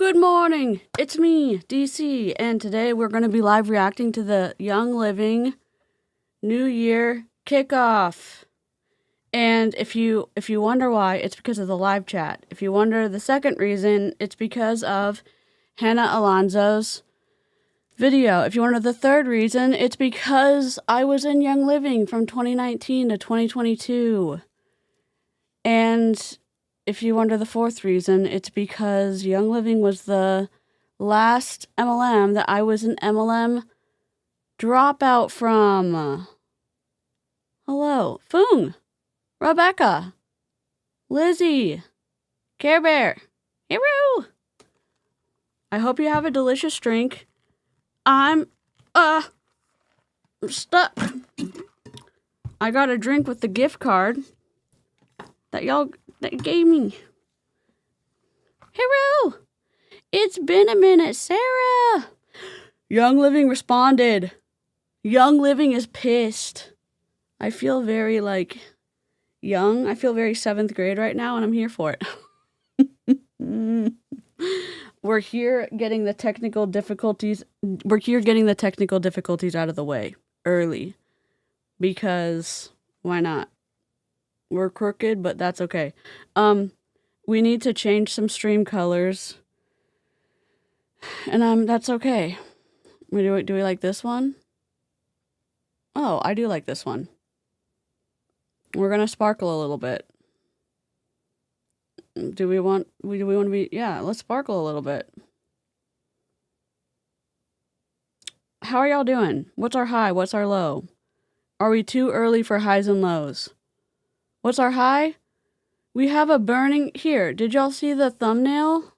Good morning, it's me, DeeCee, and today we're going to be live reacting to the Young Living New Year Kickoff. And if you wonder why, it's because of the live chat. If you wonder the second reason, it's because of Hannah Alonso's video. If you wonder the third reason, it's because I was in Young Living from 2019 to 2022. And if you wonder the fourth reason, it's because Young Living was the last MLM that I was an MLM dropout from. Hello, Foong, Rebecca, Lizzie, Care Bear, Hero. I hope you have a delicious drink. I'm stuck. I got a drink with the gift card that y'all gave me. Hero! It's been a minute, Sarah! Young Living responded. Young Living is pissed. I feel very, young. I feel very 7th grade right now, and I'm here for it. We're here getting the technical difficulties out of the way early. Because, why not? We're crooked, but that's okay. We need to change some stream colors. And that's okay. Do we like this one? Oh, I do like this one. We're gonna sparkle a little bit. Do we want to be, yeah, let's sparkle a little bit. How are y'all doing? What's our high? What's our low? Are we too early for highs and lows? What's our high? We have a burning... Here, did y'all see the thumbnail?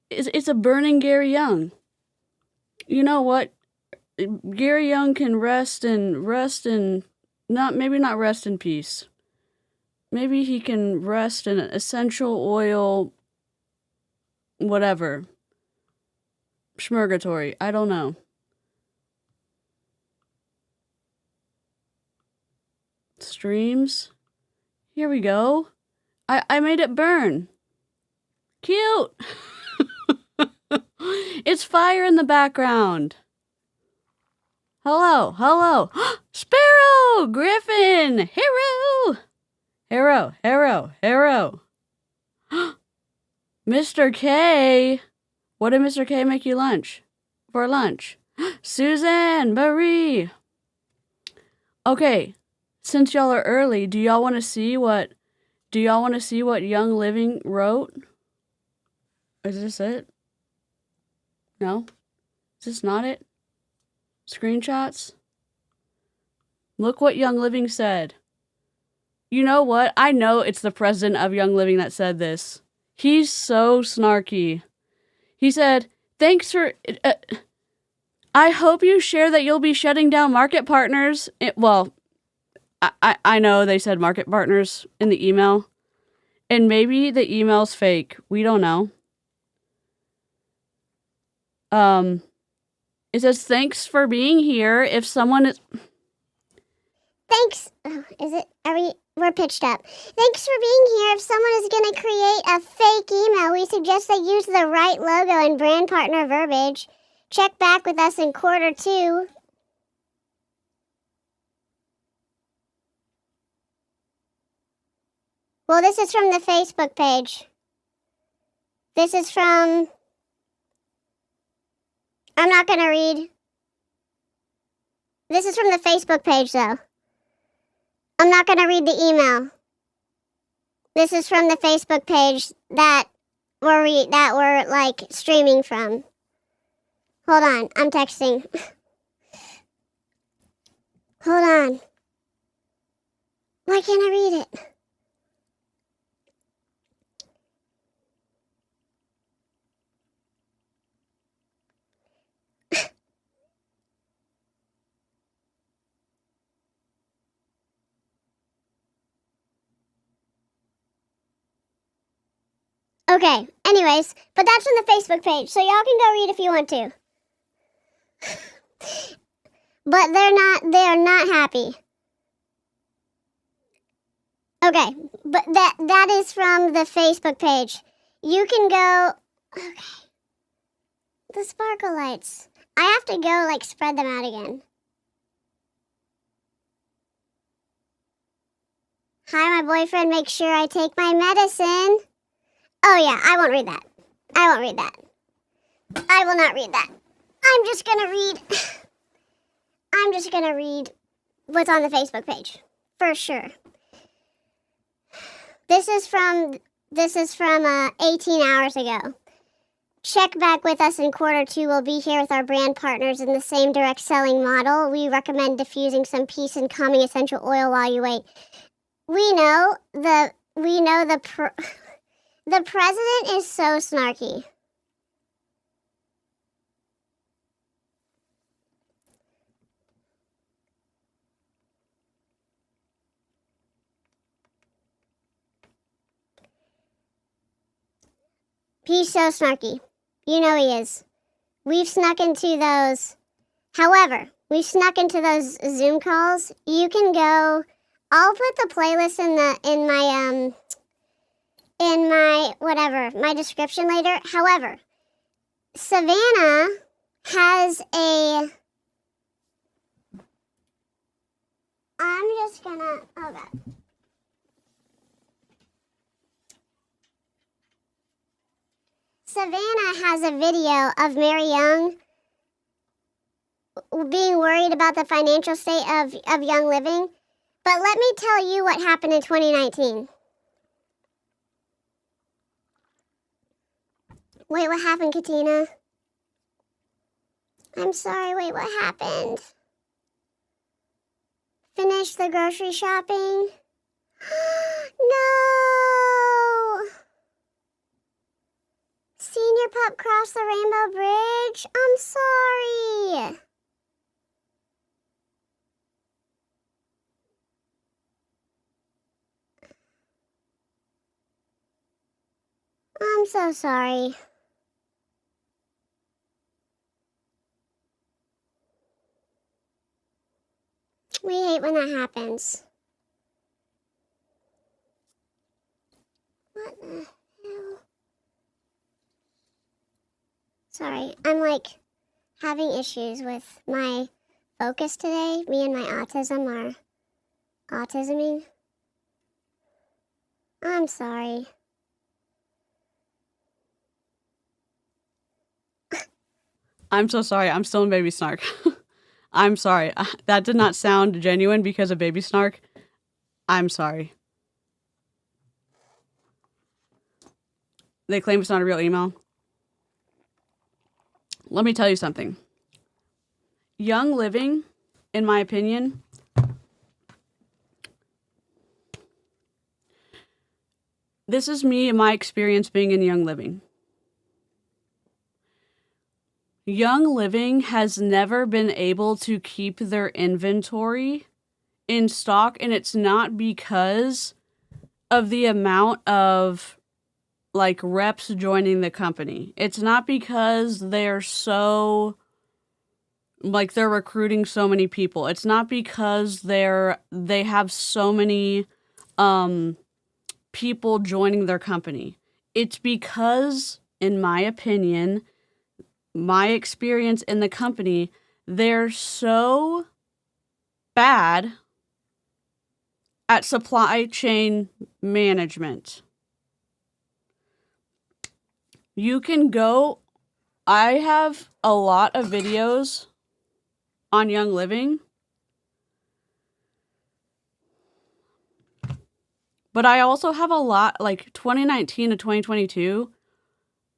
It's a burning Gary Young. You know what? Gary Young can rest in... maybe not rest in peace. Maybe he can rest in an essential oil... whatever. Schmurgatory. I don't know. Streams. Here we go. I made it burn. Cute. It's fire in the background. Hello. Sparrow. Griffin. Hero. Mr. K. What did Mr. K make you for lunch? Suzanne. Marie. Okay. Since y'all are early, do y'all want to see what Young Living wrote? Is this it? No? Is this not it? Screenshots? Look what Young Living said. You know what? I know it's the president of Young Living that said this. He's so snarky. He said, thanks for... I hope you share that you'll be shutting down market partners. I know they said market partners in the email. And maybe the email's fake. We don't know. It says, thanks for being here. If someone is... Thanks. We're pitched up. Thanks for being here. If someone is going to create a fake email, we suggest they use the right logo and brand partner verbiage. Check back with us in Q2. Well, this is from the Facebook page. This is from... I'm not going to read. This is from the Facebook page, though. I'm not going to read the email. This is from the Facebook page that we're streaming from. Hold on, I'm texting. Hold on. Why can't I read it? Okay, anyways, but that's on the Facebook page, so y'all can go read if you want to. But they're not happy. Okay, but that is from the Facebook page. You can go Okay. The sparkle lights. I have to go, like, spread them out again. Hi, my boyfriend, make sure I take my medicine. Oh, yeah, I won't read that. I won't read that. I will not read that. I'm just gonna read what's on the Facebook page. For sure. This is from 18 hours ago. Check back with us in Q2. We'll be here with our brand partners in the same direct selling model. We recommend diffusing some peace and calming essential oil while you wait. We know the president is so snarky. He's so snarky. You know he is. We've snuck into those. However, we've snuck into those Zoom calls. You can go. I'll put the playlist in my description later. However, Savannah has a. I'm just gonna. Oh God. Savannah has a video of Mary Young being worried about the financial state of Young Living. But let me tell you what happened in 2019. Wait, what happened, Katina? I'm sorry, wait, what happened? Finish the grocery shopping? No! Senior pup crossed the Rainbow Bridge? I'm sorry. I'm so sorry. We hate when that happens. What the hell? Sorry, I'm like having issues with my focus today. Me and my autism are autisming. I'm sorry. I'm so sorry. I'm still in baby snark. I'm sorry. That did not sound genuine because of baby snark. I'm sorry. They claim it's not a real email. Let me tell you something. Young Living, in my opinion, this is me and my experience being in Young Living. Young Living has never been able to keep their inventory in stock, and it's not because of the amount of like reps joining the company. It's not because they're so like they're recruiting so many people. It's not because they have so many people joining their company. It's because, in my opinion, my experience in the company, they're so bad at supply chain management. You can go, I have a lot of videos on Young Living, but I also have a lot, like 2019 to 2022,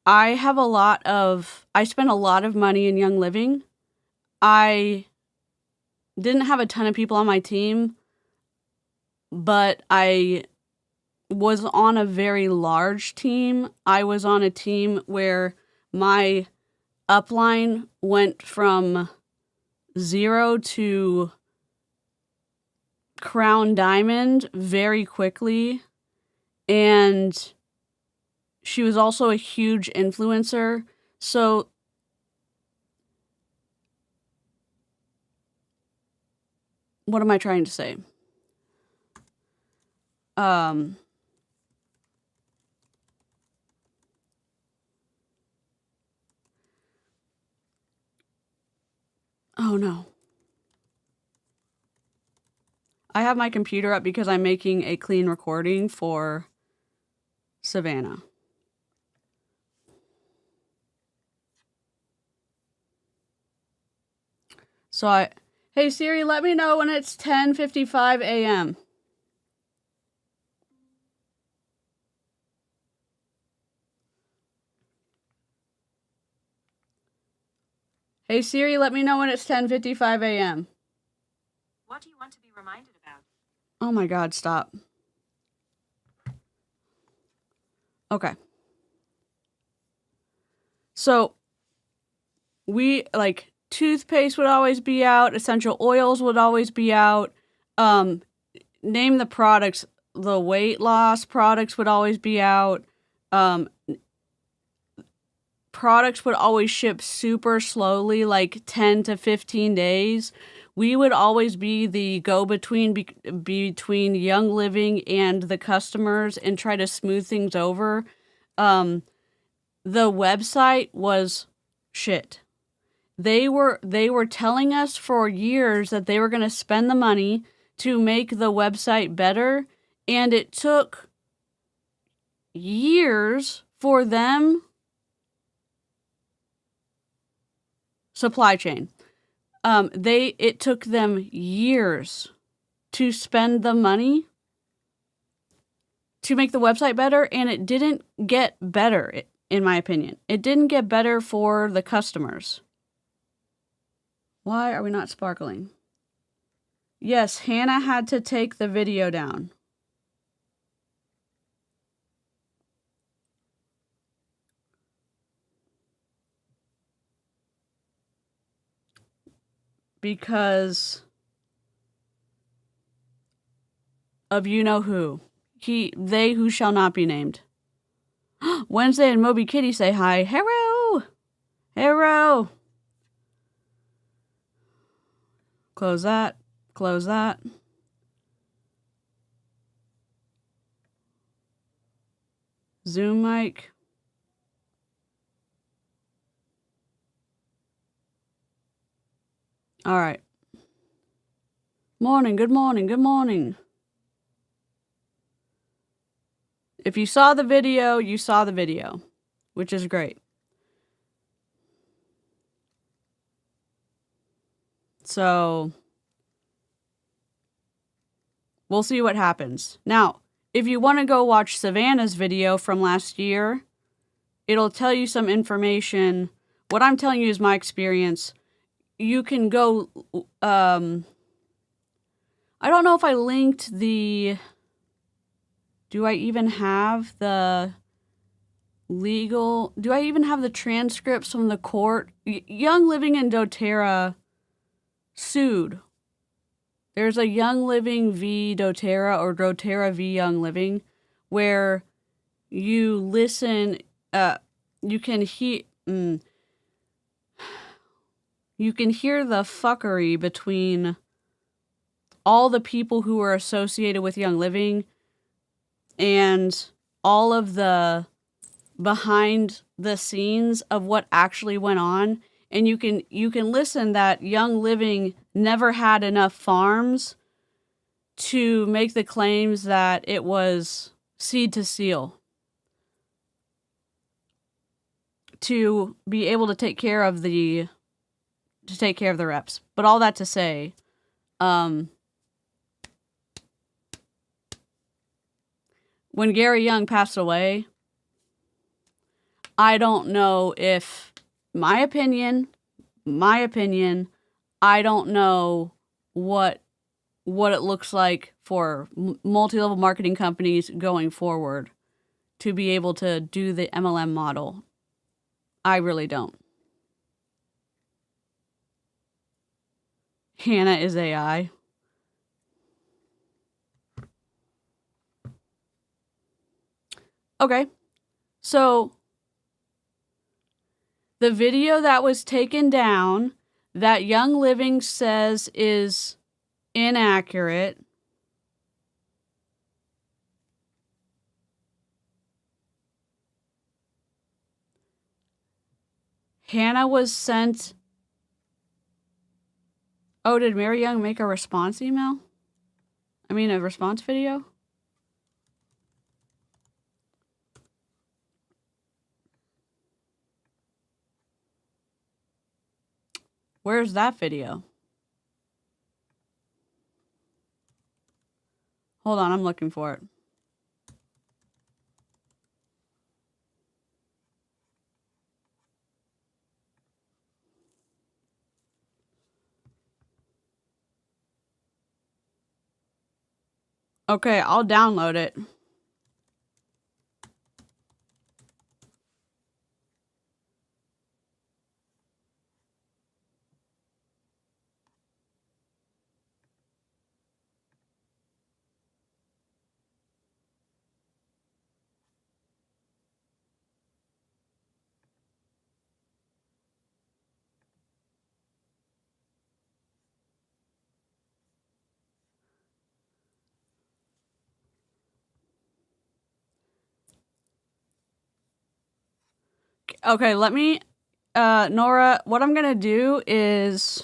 I spent a lot of money in Young Living. I didn't have a ton of people on my team, but I was on a very large team. I was on a team where my upline went from 0 to Crown Diamond very quickly. And she was also a huge influencer. So what am I trying to say? Oh no. I have my computer up because I'm making a clean recording for Savannah. So hey Siri, let me know when it's 10:55 a.m. Hey Siri, let me know when it's 10:55 a.m. What do you want to be reminded about? Oh my God, stop. Okay. So toothpaste would always be out, essential oils would always be out. Name the products, the weight loss products would always be out. Products would always ship super slowly, like 10 to 15 days. We would always be the go-between between Young Living and the customers and try to smooth things over. The website was shit. They were telling us for years that they were going to spend the money to make the website better, and it took years for them. Supply chain. It took them years to spend the money to make the website better, and it didn't get better, in my opinion. It didn't get better for the customers. Why are we not sparkling? Yes, Hannah had to take the video down. Because of you know who. They who shall not be named. Wednesday and Moby Kitty say hi. Hello! Hello! Close that. Close that. Zoom mic. All right. Morning, good morning, good morning. If you saw the video, you saw the video, which is great. So, we'll see what happens. Now, if you want to go watch Savannah's video from last year, it'll tell you some information. What I'm telling you is my experience. You can go, I don't know if I linked the... Do I even have the legal... Do I even have the transcripts from the court? Young Living and doTERRA sued. There's a Young Living v. doTERRA or doTERRA v. Young Living where you listen... you can hear... You can hear the fuckery between all the people who are associated with Young Living and all of the behind the scenes of what actually went on. And you can listen that Young Living never had enough farms to make the claims that it was seed to seal to be able to take care of the reps. But all that to say, when Gary Young passed away, I don't know if, my opinion, I don't know what it looks like for multi-level marketing companies going forward to be able to do the MLM model. I really don't. Hannah is AI. Okay, so the video that was taken down that Young Living says is inaccurate Hannah was sent Oh, did Mary Young make a response email? I mean, a response video? Where's that video? Hold on, I'm looking for it. Okay, I'll download it. Okay, let me, Nora, what I'm gonna do is,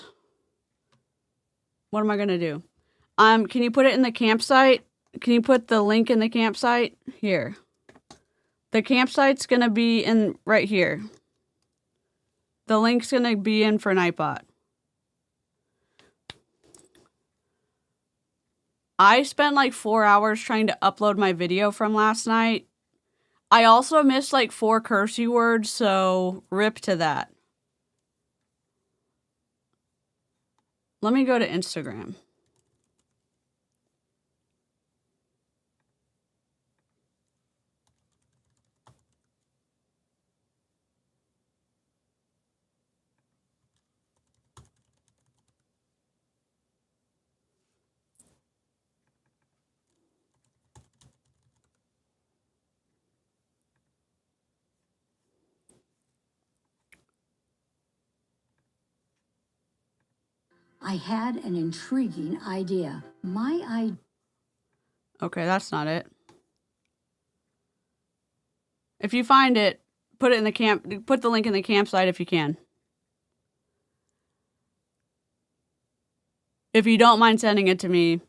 what am I gonna do? Can you put it in the campsite? Can you put the link in the campsite? Here. The campsite's gonna be in right here. The link's gonna be in for Nightbot. I spent like 4 hours trying to upload my video from last night. I also missed like 4 curse words, so rip to that. Let me go to Instagram. I had an intriguing idea. Okay, that's not it. If you find it, put it in the put the link in the campsite if you can. If you don't mind sending it to me,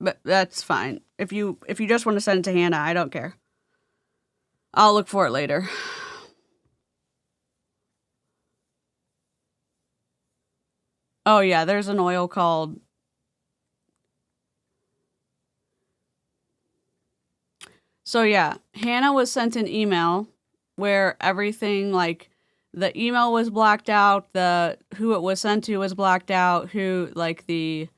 but that's fine. If you just want to send it to Hannah, I don't care. I'll look for it later. Oh yeah, there's an oil called... So yeah, Hannah was sent an email where everything, like, the email was blacked out, who it was sent to was blacked out, the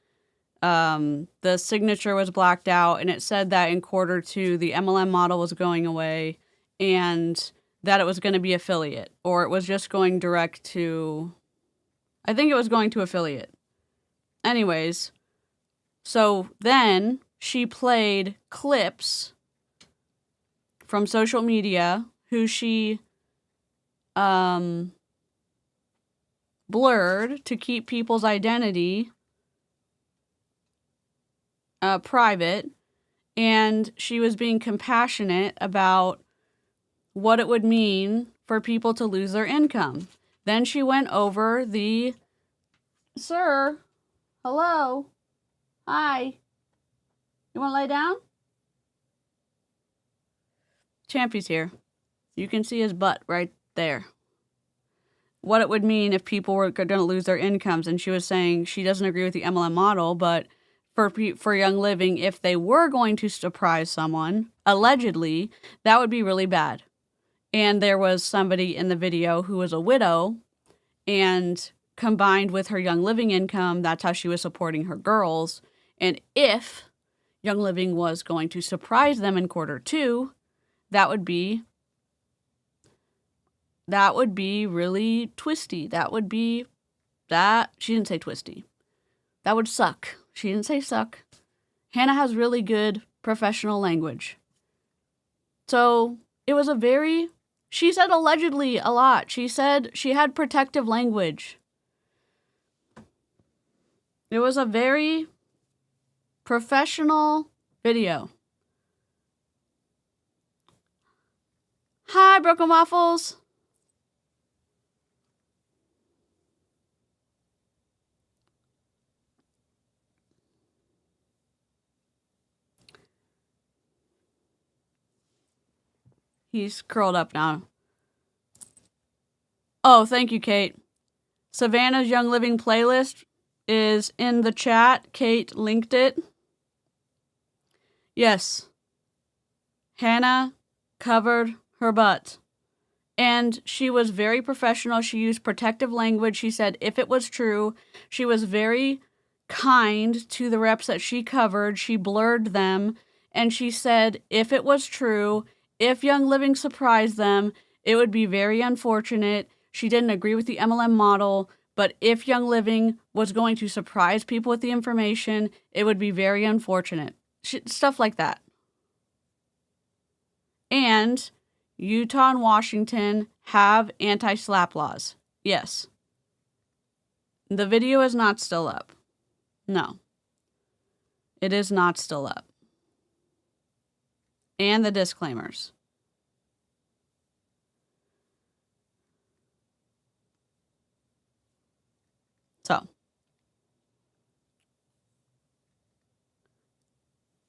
signature was blacked out, and it said that in Q2 the MLM model was going away and that it was going to be affiliate, or it was just going direct to... I think it was going to affiliate. Anyways, so then she played clips from social media who she blurred to keep people's identity private, and she was being compassionate about what it would mean for people to lose their income. Then she went over the... Sir, hello, hi, you want to lay down? Champy's here. You can see his butt right there. What it would mean if people were going to lose their incomes. And she was saying she doesn't agree with the MLM model, but for Young Living, if they were going to surprise someone, allegedly, that would be really bad. And there was somebody in the video who was a widow, and combined with her Young Living income, that's how she was supporting her girls. And if Young Living was going to surprise them in Q2, that would be really twisty. She didn't say twisty. That would suck. She didn't say suck. Hannah has really good professional language. So it was she said allegedly a lot. She said she had protective language. It was a very professional video. Hi, Broken Waffles. He's curled up now. Oh, thank you, Kate. Savannah's Young Living playlist is in the chat. Kate linked it. Yes. Hannah covered her butt. And she was very professional. She used protective language. She said if it was true, she was very kind to the reps that she covered. She blurred them. And she said if it was true, if Young Living surprised them, it would be very unfortunate. She didn't agree with the MLM model, but if Young Living was going to surprise people with the information, it would be very unfortunate. Stuff like that. And Utah and Washington have anti-slap laws. Yes. The video is not still up. No. It is not still up. And the disclaimers.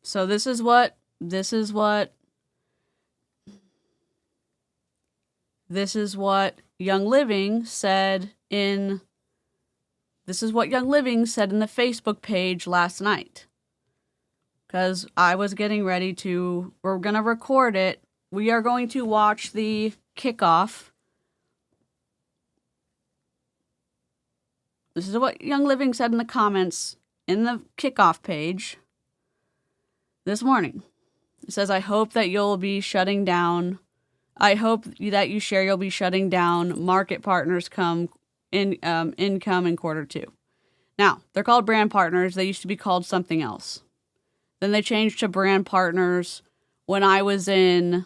So this is what Young Living said in the Facebook page last night. Because I was getting ready to, we're going to record it. We are going to watch the kickoff. This is what Young Living said in the comments in the kickoff page this morning. It says, I hope that you'll be shutting down. I hope that you share you'll be shutting down market partners income in Q2. Now, they're called brand partners. They used to be called something else. Then they changed to brand partners when I was in,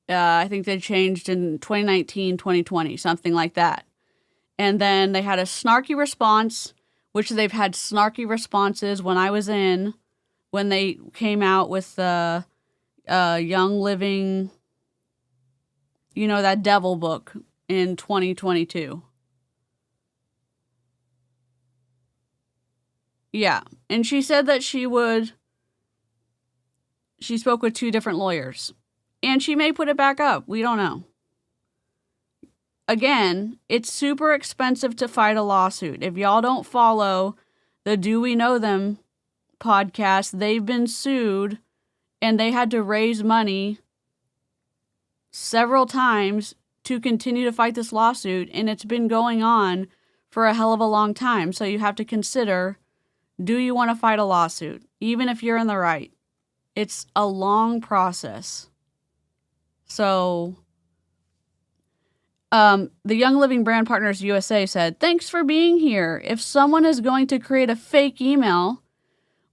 I think they changed in 2019, 2020, something like that. And then they had a snarky response, which they've had snarky responses when I was in, when they came out with the Young Living, you know, that devil book in 2022. Yeah. And she said that she spoke with 2 different lawyers. And she may put it back up. We don't know. Again, it's super expensive to fight a lawsuit. If y'all don't follow the Do We Know Them podcast, they've been sued and they had to raise money several times to continue to fight this lawsuit. And it's been going on for a hell of a long time. So you have to consider, do you want to fight a lawsuit? Even if you're in the right. It's a long process. So the Young Living Brand Partners USA said, thanks for being here. If someone is going to create a fake email,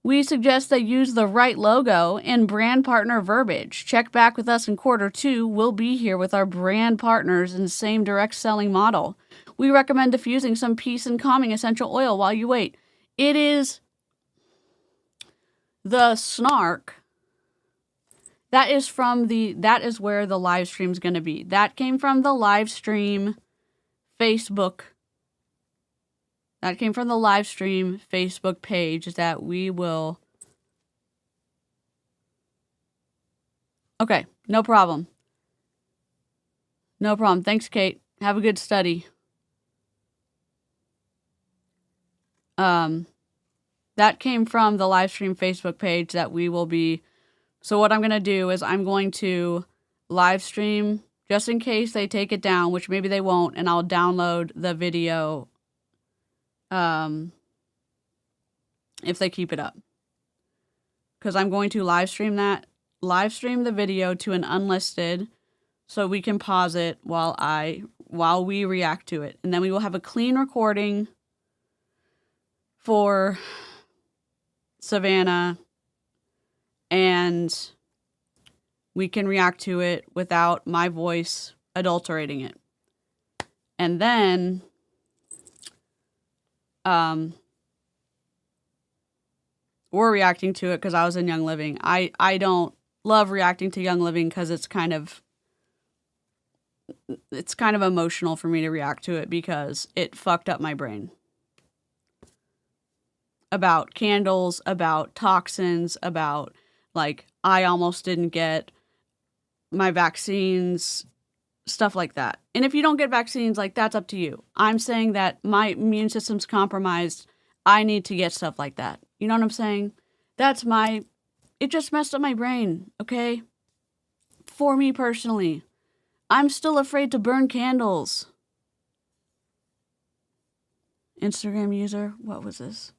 we suggest they use the right logo and brand partner verbiage. Check back with us in Q2. We'll be here with our brand partners in the same direct selling model. We recommend diffusing some peace and calming essential oil while you wait. It is the snark. That is where the live stream is going to be. That came from the live stream Facebook. That came from the live stream Facebook page that we will. Okay, no problem. No problem. Thanks, Kate. Have a good study. That came from the live stream Facebook page that we will be. So what I'm going to do is I'm going to live stream just in case they take it down, which maybe they won't, and I'll download the video if they keep it up. Because I'm going to live stream the video to an unlisted so we can pause it while we react to it. And then we will have a clean recording for Savannah, and we can react to it without my voice adulterating it. And then we're reacting to it because I was in Young Living. I don't love reacting to Young Living because it's kind of emotional for me to react to it because it fucked up my brain. About candles, about toxins, about, like, I almost didn't get my vaccines, stuff like that. And if you don't get vaccines, like, that's up to you. I'm saying that my immune system's compromised. I need to get stuff like that. You know what I'm saying? It just messed up my brain, okay? For me personally. I'm still afraid to burn candles. Instagram user, what was this?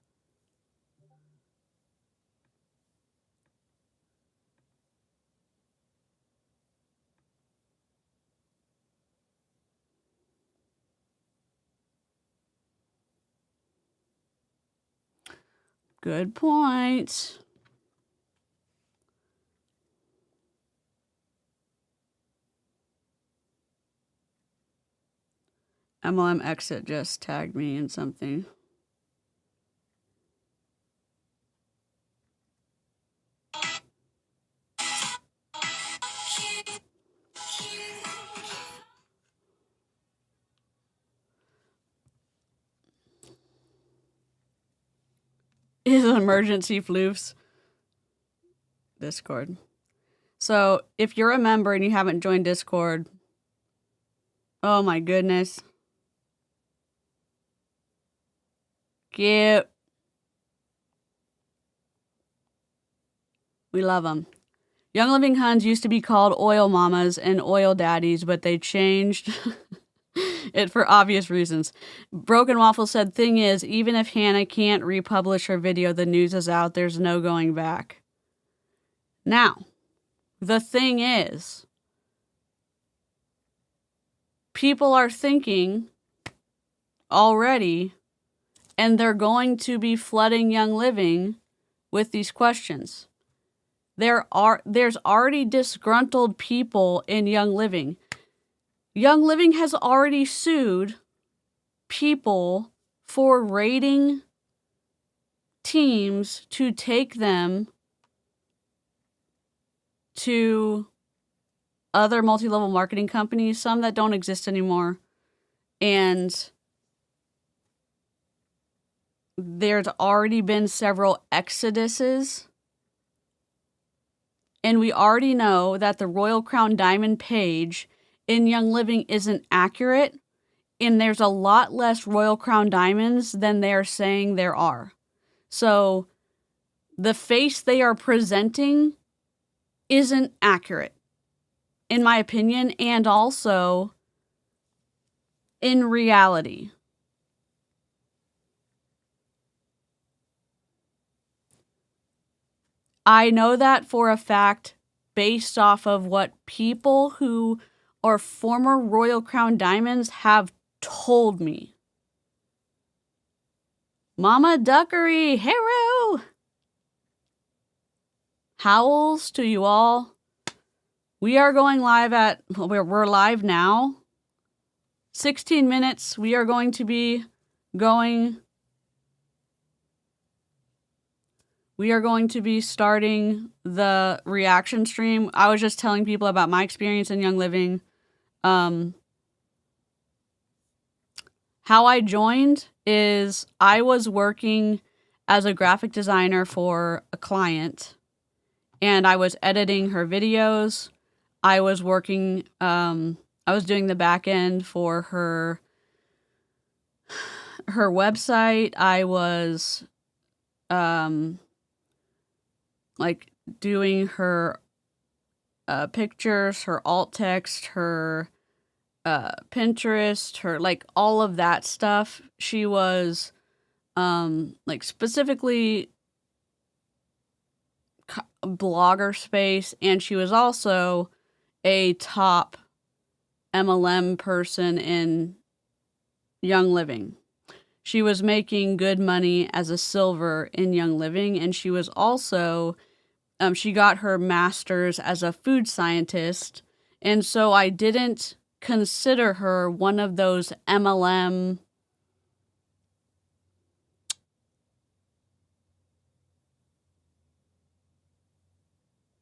Good point. MLM exit just tagged me in something. Is emergency floofs Discord. So if you're a member and you haven't joined Discord, oh my goodness. Cute. We love them. Young Living Huns used to be called oil mamas and oil daddies, but they changed it for obvious reasons. Broken Waffle said, thing is, even if Hannah can't republish her video, the news is out. There's no going back. Now, the thing is, people are thinking already, and they're going to be flooding Young Living with these questions. There's already disgruntled people in Young Living. Young Living has already sued people for raiding teams to take them to other multi-level marketing companies, some that don't exist anymore. And there's already been several exoduses. And we already know that the Royal Crown Diamond page in Young Living isn't accurate. And there's a lot less Royal Crown Diamonds than they're saying there are. So the face they are presenting isn't accurate, in my opinion, and also in reality. I know that for a fact based off of what people who are former Royal Crown Diamonds have told me. Mama Duckery, hero! Howls to you all. We are going live we're live now. 16 minutes. We are going to be starting the reaction stream. I was just telling people about my experience in Young Living. How I joined is I was working as a graphic designer for a client, and I was editing her videos. I was working, I was doing the back end for her website. I was, like doing her pictures, her alt text, her Pinterest, her like all of that stuff. She was like specifically blogger space, and she was also a top MLM person in Young Living. She was making good money as a silver in Young Living, and she was also, she got her master's as a food scientist, and so I didn't consider her one of those MLM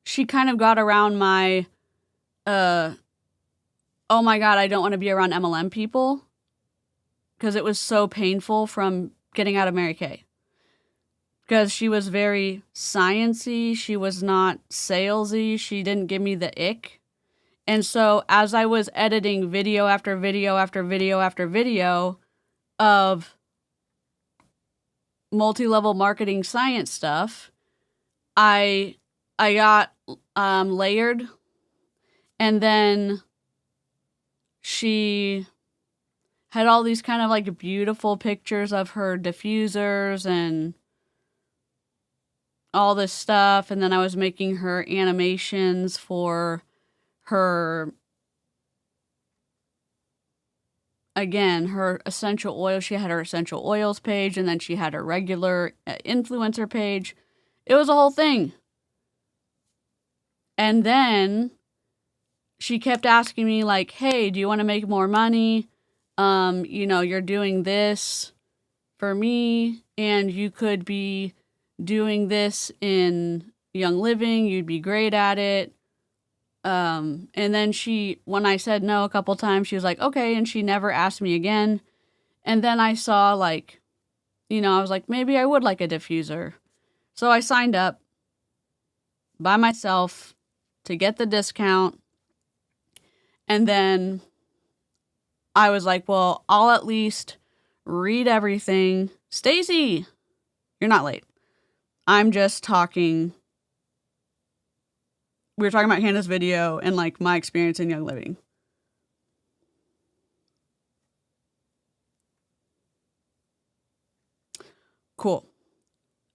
she kind of got around my oh my god, I don't want to be around MLM people, because it was so painful from getting out of Mary Kay. Because she was very sciencey, she was not salesy, she didn't give me the ick. And so as I was editing video after video after video after video of multi-level marketing science stuff, I got layered, and then she had all these kind of like beautiful pictures of her diffusers and all this stuff, and then I was making her animations for her, again, her essential oil. She had her essential oils page, and then she had her regular influencer page. It was a whole thing. And then she kept asking me like, hey, do you want to make more money? You know, you're doing this for me, and you could be doing this in Young Living. You'd be great at it. And then when I said no a couple times, she was like, okay. And she never asked me again. And then I saw like, you know, I was like, maybe I would like a diffuser. So I signed up by myself to get the discount. And then I was like, well, I'll at least read everything. Stacy, you're not late. I'm just talking. We were talking about Hannah's video and like my experience in Young Living. Cool.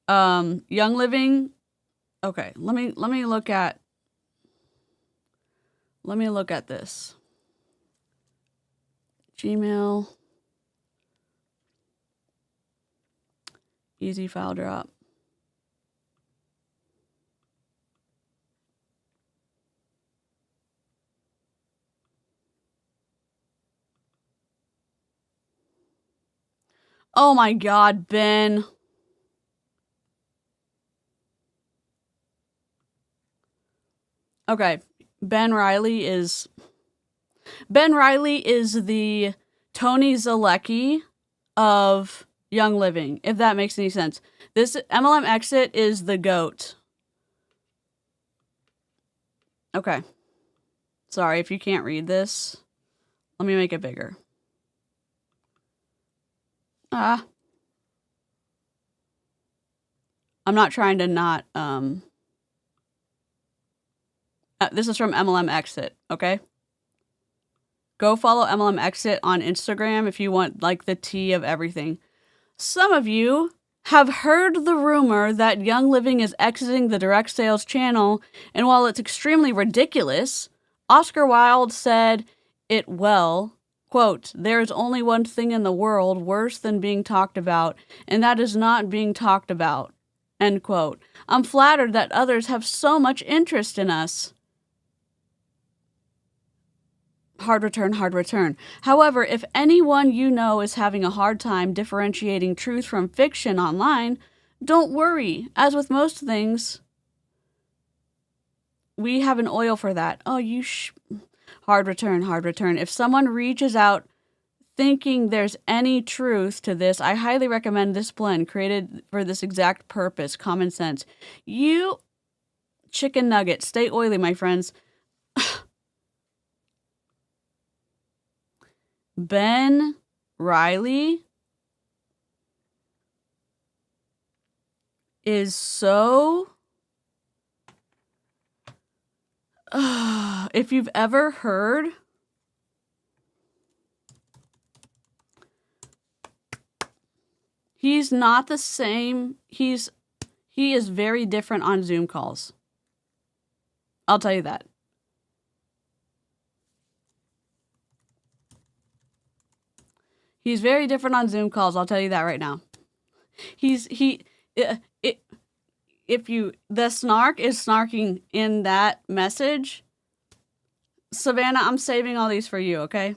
Young Living. Okay, let me look at this. Gmail. Easy file drop. Oh my God, Ben. Okay, Ben Riley is the Tony Zalecki of Young Living, if that makes any sense. This MLM Exit is the GOAT. Okay. Sorry if you can't read this. Let me make it bigger. I'm not trying to not, this is from MLM Exit, okay? Go follow MLM Exit on Instagram if you want, like, the tea of everything. Some of you have heard the rumor that Young Living is exiting the direct sales channel, and while it's extremely ridiculous, Oscar Wilde said it well, quote, there is only one thing in the world worse than being talked about, and that is not being talked about, end quote. I'm flattered that others have so much interest in us. Hard return, hard return. However, if anyone you know is having a hard time differentiating truth from fiction online, don't worry. As with most things, we have an oil for that. Oh, hard return, hard return. If someone reaches out thinking there's any truth to this, I highly recommend this blend created for this exact purpose, common sense. You chicken nugget, stay oily, my friends. Ben Riley is so... if you've ever heard... He's not the same. He is very different on Zoom calls. I'll tell you that. He's very different on Zoom calls. I'll tell you that right now. The snark is snarking in that message. Savannah, I'm saving all these for you, okay?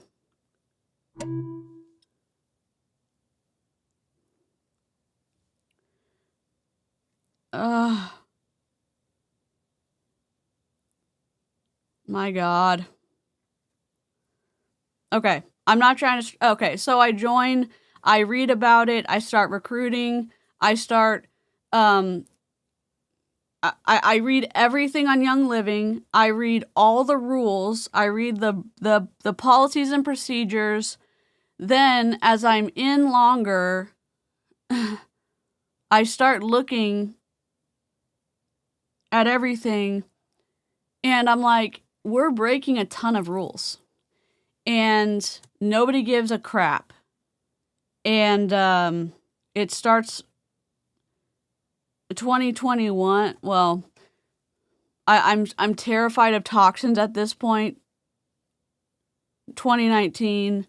My God. Okay. I'm not trying to... Okay, so I join. I read about it. I start recruiting. I start I read everything on Young Living. I read all the rules. I read the policies and procedures. Then, as I'm in longer, I start looking at everything, and I'm like, we're breaking a ton of rules, and nobody gives a crap. And it starts 2021. Well, I'm terrified of toxins at this point. 2019,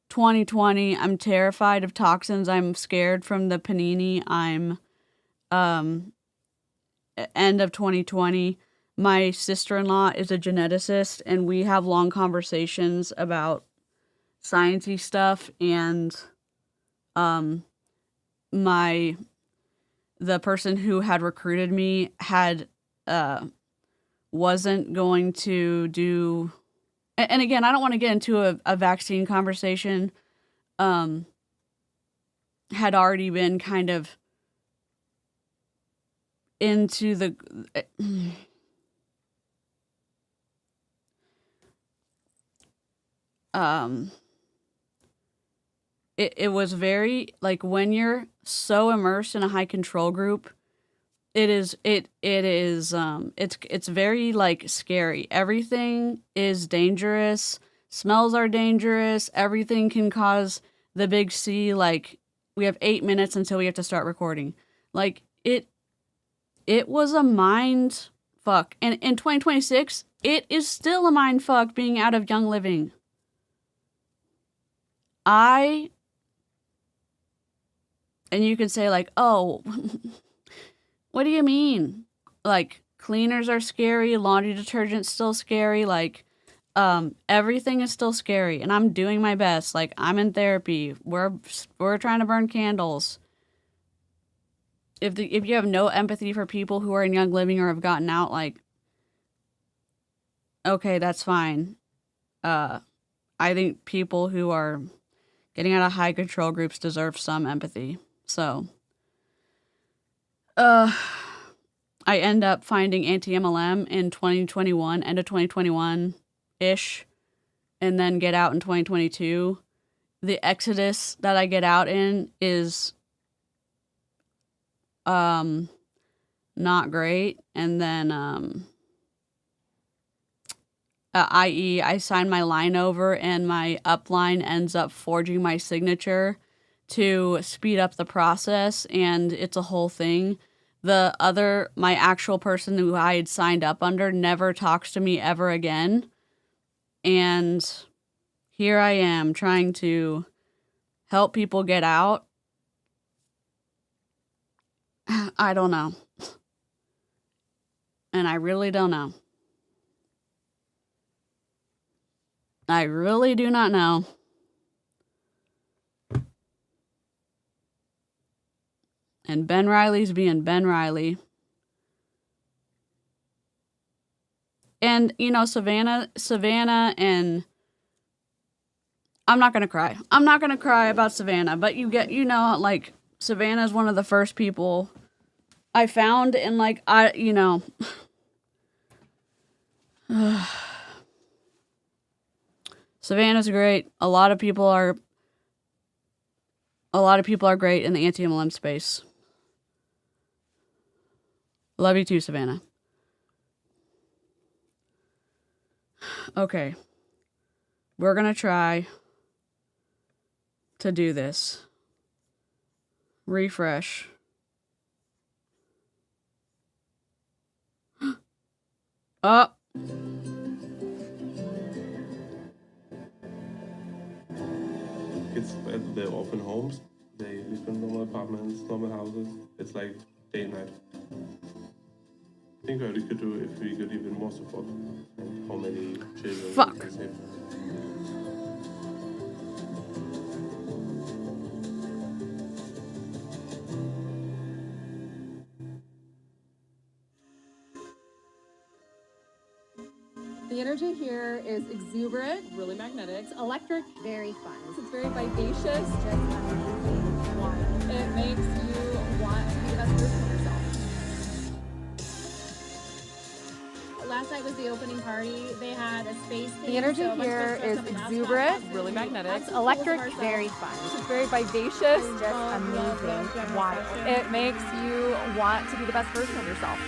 2020, I'm terrified of toxins. I'm scared from the panini. I'm end of 2020. My sister-in-law is a geneticist, and we have long conversations about sciencey stuff. And the person who had recruited me wasn't going to do. And again, I don't want to get into a vaccine conversation. Had already been kind of into the it was very, like, when you're so immersed in a high control group, it's very, like, scary. Everything is dangerous. Smells are dangerous. Everything can cause the big C. Like, we have 8 minutes until we have to start recording. Like, it was a mind fuck. And in 2026, it is still a mind fuck being out of Young Living. And you could say, like, oh, what do you mean? Like, cleaners are scary, laundry detergent's still scary, like, everything is still scary, and I'm doing my best. Like, I'm in therapy. We're trying to burn candles. If you have no empathy for people who are in Young Living or have gotten out, like, okay, that's fine. I think people who are getting out of high control groups deserve some empathy. So, I end up finding anti-MLM in 2021, end of 2021-ish, and then get out in 2022. The exodus that I get out in is not great. And then i.e. I sign my line over and my upline ends up forging my signature to speed up the process, and it's a whole thing. My actual person who I had signed up under never talks to me ever again. And here I am trying to help people get out. I don't know. And I really don't know. I really do not know. And Ben Riley's being Ben Riley. And, you know, Savannah, and I'm not going to cry. I'm not going to cry about Savannah, but like, Savannah's one of the first people I found, and, like, Savannah's great. A lot of people are great in the anti-MLM space. Love you too, Savannah. Okay. We're going to try to do this. Refresh. Oh. It's at the open homes. They live in normal apartments, normal houses. It's like day and night. I think what we could do if we could even more support and how many children we can save. The energy here is exuberant, really magnetic, electric, very fun. It's very vivacious, just amazing. It makes you want to be the best version of yourself. Last night was the opening party. They had a space theme. The energy here is exuberant, really magnetic, electric, very fun. It's very vivacious, just amazing, wild. It makes you want to be the best version of yourself.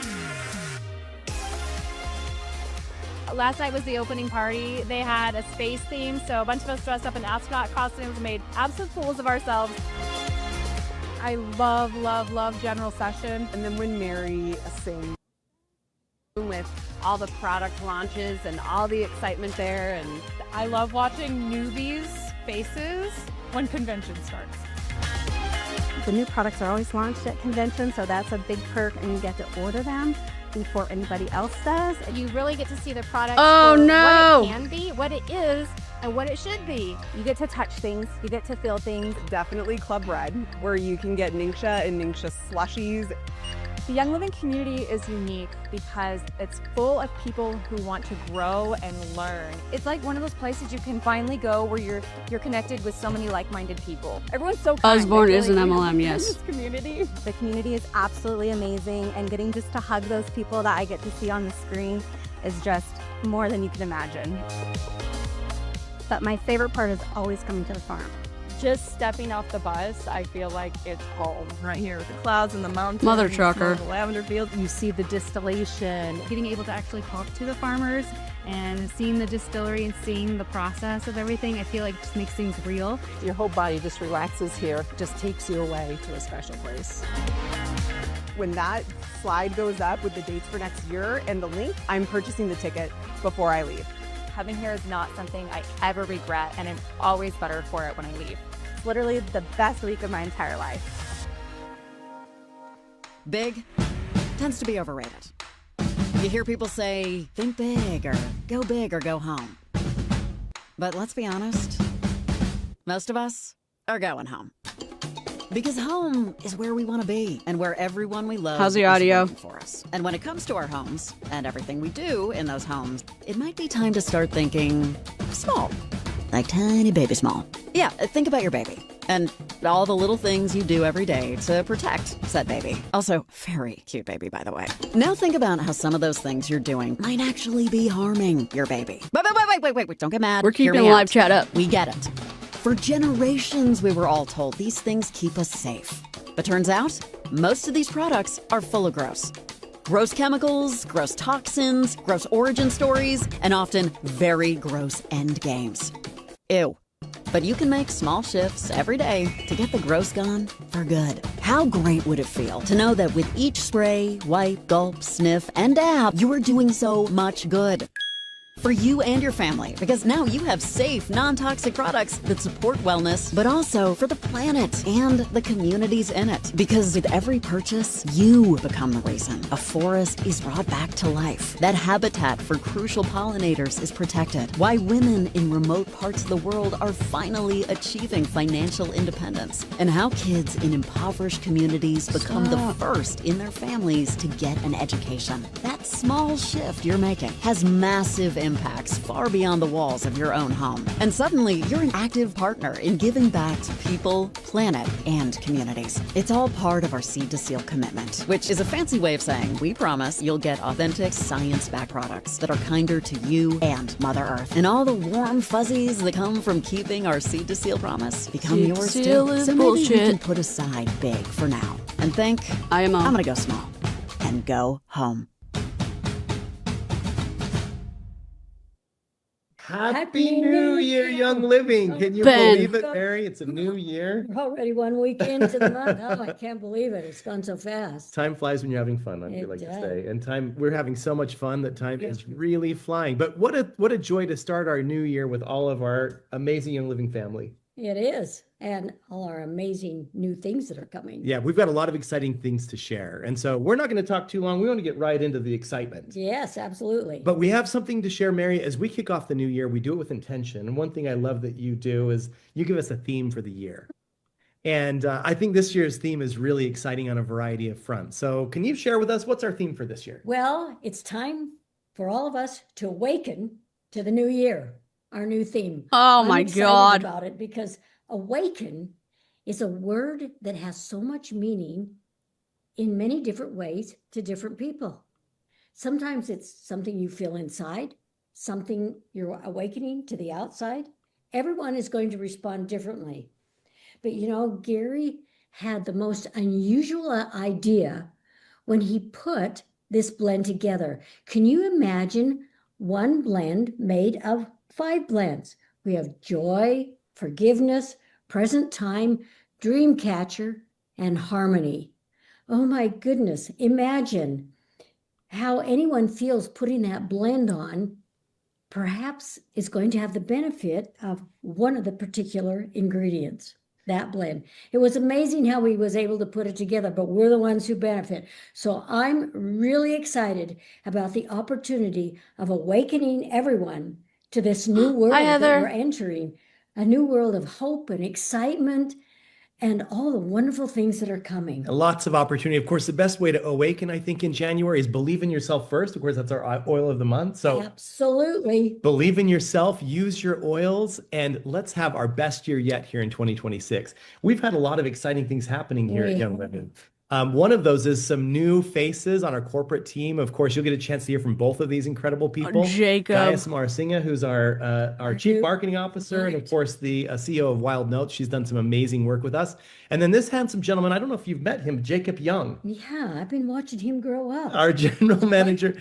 Last night was the opening party. They had a space theme, so a bunch of us dressed up in astronaut costumes, made absolute fools of ourselves. I love, love, love general session. And then when Mary sings with all the product launches and all the excitement there, and I love watching newbies' faces when convention starts. The new products are always launched at convention, so that's a big perk, and you get to order them before anybody else does. You really get to see the product Oh, for no. what it can be, what it is, and what it should be. You get to touch things, you get to feel things. definitely Club Red, where you can get 𝗏𝙪𝙀 and 𝗏𝙪𝙀 slushies. The Young Living community is unique because it's full of people who want to grow and learn. It's like one of those places you can finally go where you're connected with so many like-minded people. Everyone's so kind. Osborne I feel is an like we MLM, have yes. this community. The community is absolutely amazing, and getting just to hug those people that I get to see on the screen is just more than you can imagine. But my favorite part is always coming to the farm. Just stepping off the bus, I feel like it's home. Right here with the clouds and the mountains. Mother trucker. The lavender fields. You see the distillation, getting able to actually talk to the farmers and seeing the distillery and seeing the process of everything. I feel like it just makes things real. Your whole body just relaxes here, just takes you away to a special place. When that slide goes up with the dates for next year and the link, I'm purchasing the ticket before I leave. Coming here is not something I ever regret, and I'm always better for it when I leave. It's literally the best week of my entire life. Big tends to be overrated. You hear people say, think big or go home. But let's be honest, most of us are going home. Because home is where we want to be and where everyone we love How's the is audio? waiting for us. And when it comes to our homes and everything we do in those homes, it might be time to start thinking small, like tiny baby small. Yeah, think about your baby and all the little things you do every day to protect said baby. Also, very cute baby, by the way. Now think about how some of those things you're doing might actually be harming your baby. Wait, don't get mad. We're Hear keeping me live out. chat up. We get it. For generations, we were all told these things keep us safe. But turns out, most of these products are full of gross. Gross chemicals, gross toxins, gross origin stories, and often very gross end games. Ew. But you can make small shifts every day to get the gross gone for good. How great would it feel to know that with each spray, wipe, gulp, sniff, and dab, you are doing so much good? For you and your family, because now you have safe, non-toxic products that support wellness, but also for the planet and the communities in it. Because with every purchase, you become the reason a forest is brought back to life, that habitat for crucial pollinators is protected, why women in remote parts of the world are finally achieving financial independence, and how kids in impoverished communities become the first in their families to get an education. That small shift you're making has massive impacts far beyond the walls of your own home. And suddenly, you're an active partner in giving back to people, planet, and communities. It's all part of our Seed to Seal commitment, which is a fancy way of saying we promise you'll get authentic, science-backed products that are kinder to you and Mother Earth. And all the warm fuzzies that come from keeping our Seed to Seal promise become Seed to yours Seal too. is So maybe we bullshit. can put aside big for now and think, I'm gonna go small and go home. Happy New Year, Young Living. Can you Ben. believe it, Mary? It's a new year. We're already 1 week into the month. Oh, I can't believe it. It's gone so fast. Time flies when you're having fun, I feel like to say. And we're having so much fun that time is really flying. But what a joy to start our new year with all of our amazing Young Living family. It is. And all our amazing new things that are coming. Yeah, we've got a lot of exciting things to share. And so we're not going to talk too long. We want to get right into the excitement. Yes, absolutely. But we have something to share, Mary. As we kick off the new year, we do it with intention. And one thing I love that you do is you give us a theme for the year. And I think this year's theme is really exciting on a variety of fronts. So can you share with us what's our theme for this year? Well, it's time for all of us to awaken to the new year, our new theme. Oh I'm my excited God. about it because awaken is a word that has so much meaning in many different ways to different people. Sometimes it's something you feel inside, something you're awakening to the outside. Everyone is going to respond differently. But you know, Gary had the most unusual idea when he put this blend together. Can you imagine one blend made of 5 blends? We have joy, forgiveness, present time, dream catcher, and harmony. Oh my goodness, imagine how anyone feels putting that blend on perhaps is going to have the benefit of one of the particular ingredients, that blend. It was amazing how he was able to put it together, but we're the ones who benefit. So I'm really excited about the opportunity of awakening everyone to this new world that we're entering, a new world of hope and excitement and all the wonderful things that are coming. Lots of opportunity. Of course, the best way to awaken, I think, in January is believe in yourself first. Of course, that's our oil of the month. So absolutely. Believe in yourself, use your oils, and let's have our best year yet here in 2026. We've had a lot of exciting things happening here at Young Living. One of those is some new faces on our corporate team. Of course, you'll get a chance to hear from both of these incredible people. 𝗧𝗿𝗶𝗴𝗴𝗲𝗏, who's our Chief Marketing Officer, and of course, the CEO of Wild Notes. She's done some amazing work with us. And then this handsome gentleman, I don't know if you've met him, Jacob Young. Yeah, I've been watching him grow up. Our general manager.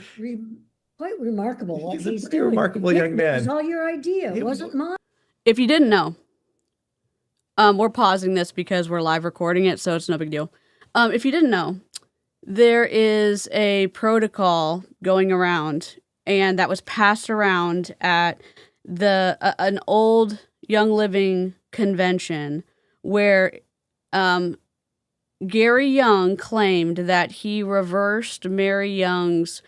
Quite remarkable what he's a doing. Remarkable young man. It was all your idea. It wasn't mine. If you didn't know, we're pausing this because we're live recording it, so it's no big deal. If you didn't know, there is a protocol going around, and that was passed around at an old Young Living convention where Gary Young claimed that he reversed Mary Young's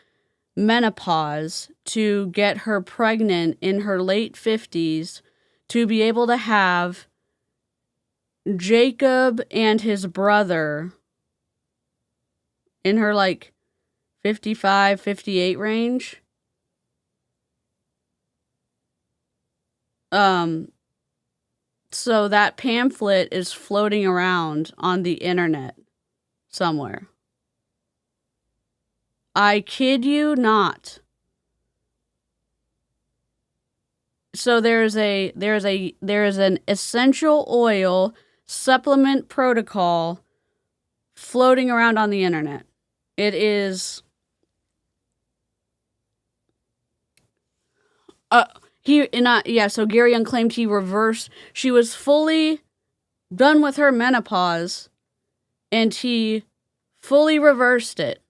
menopause to get her pregnant in her late 50s to be able to have Jacob and his brother in her like 55, 58 range. So that pamphlet is floating around on the internet somewhere. I kid you not. So there is an essential oil supplement protocol floating around on the internet. It is so Gary Young claimed she was fully done with her menopause and he fully reversed it.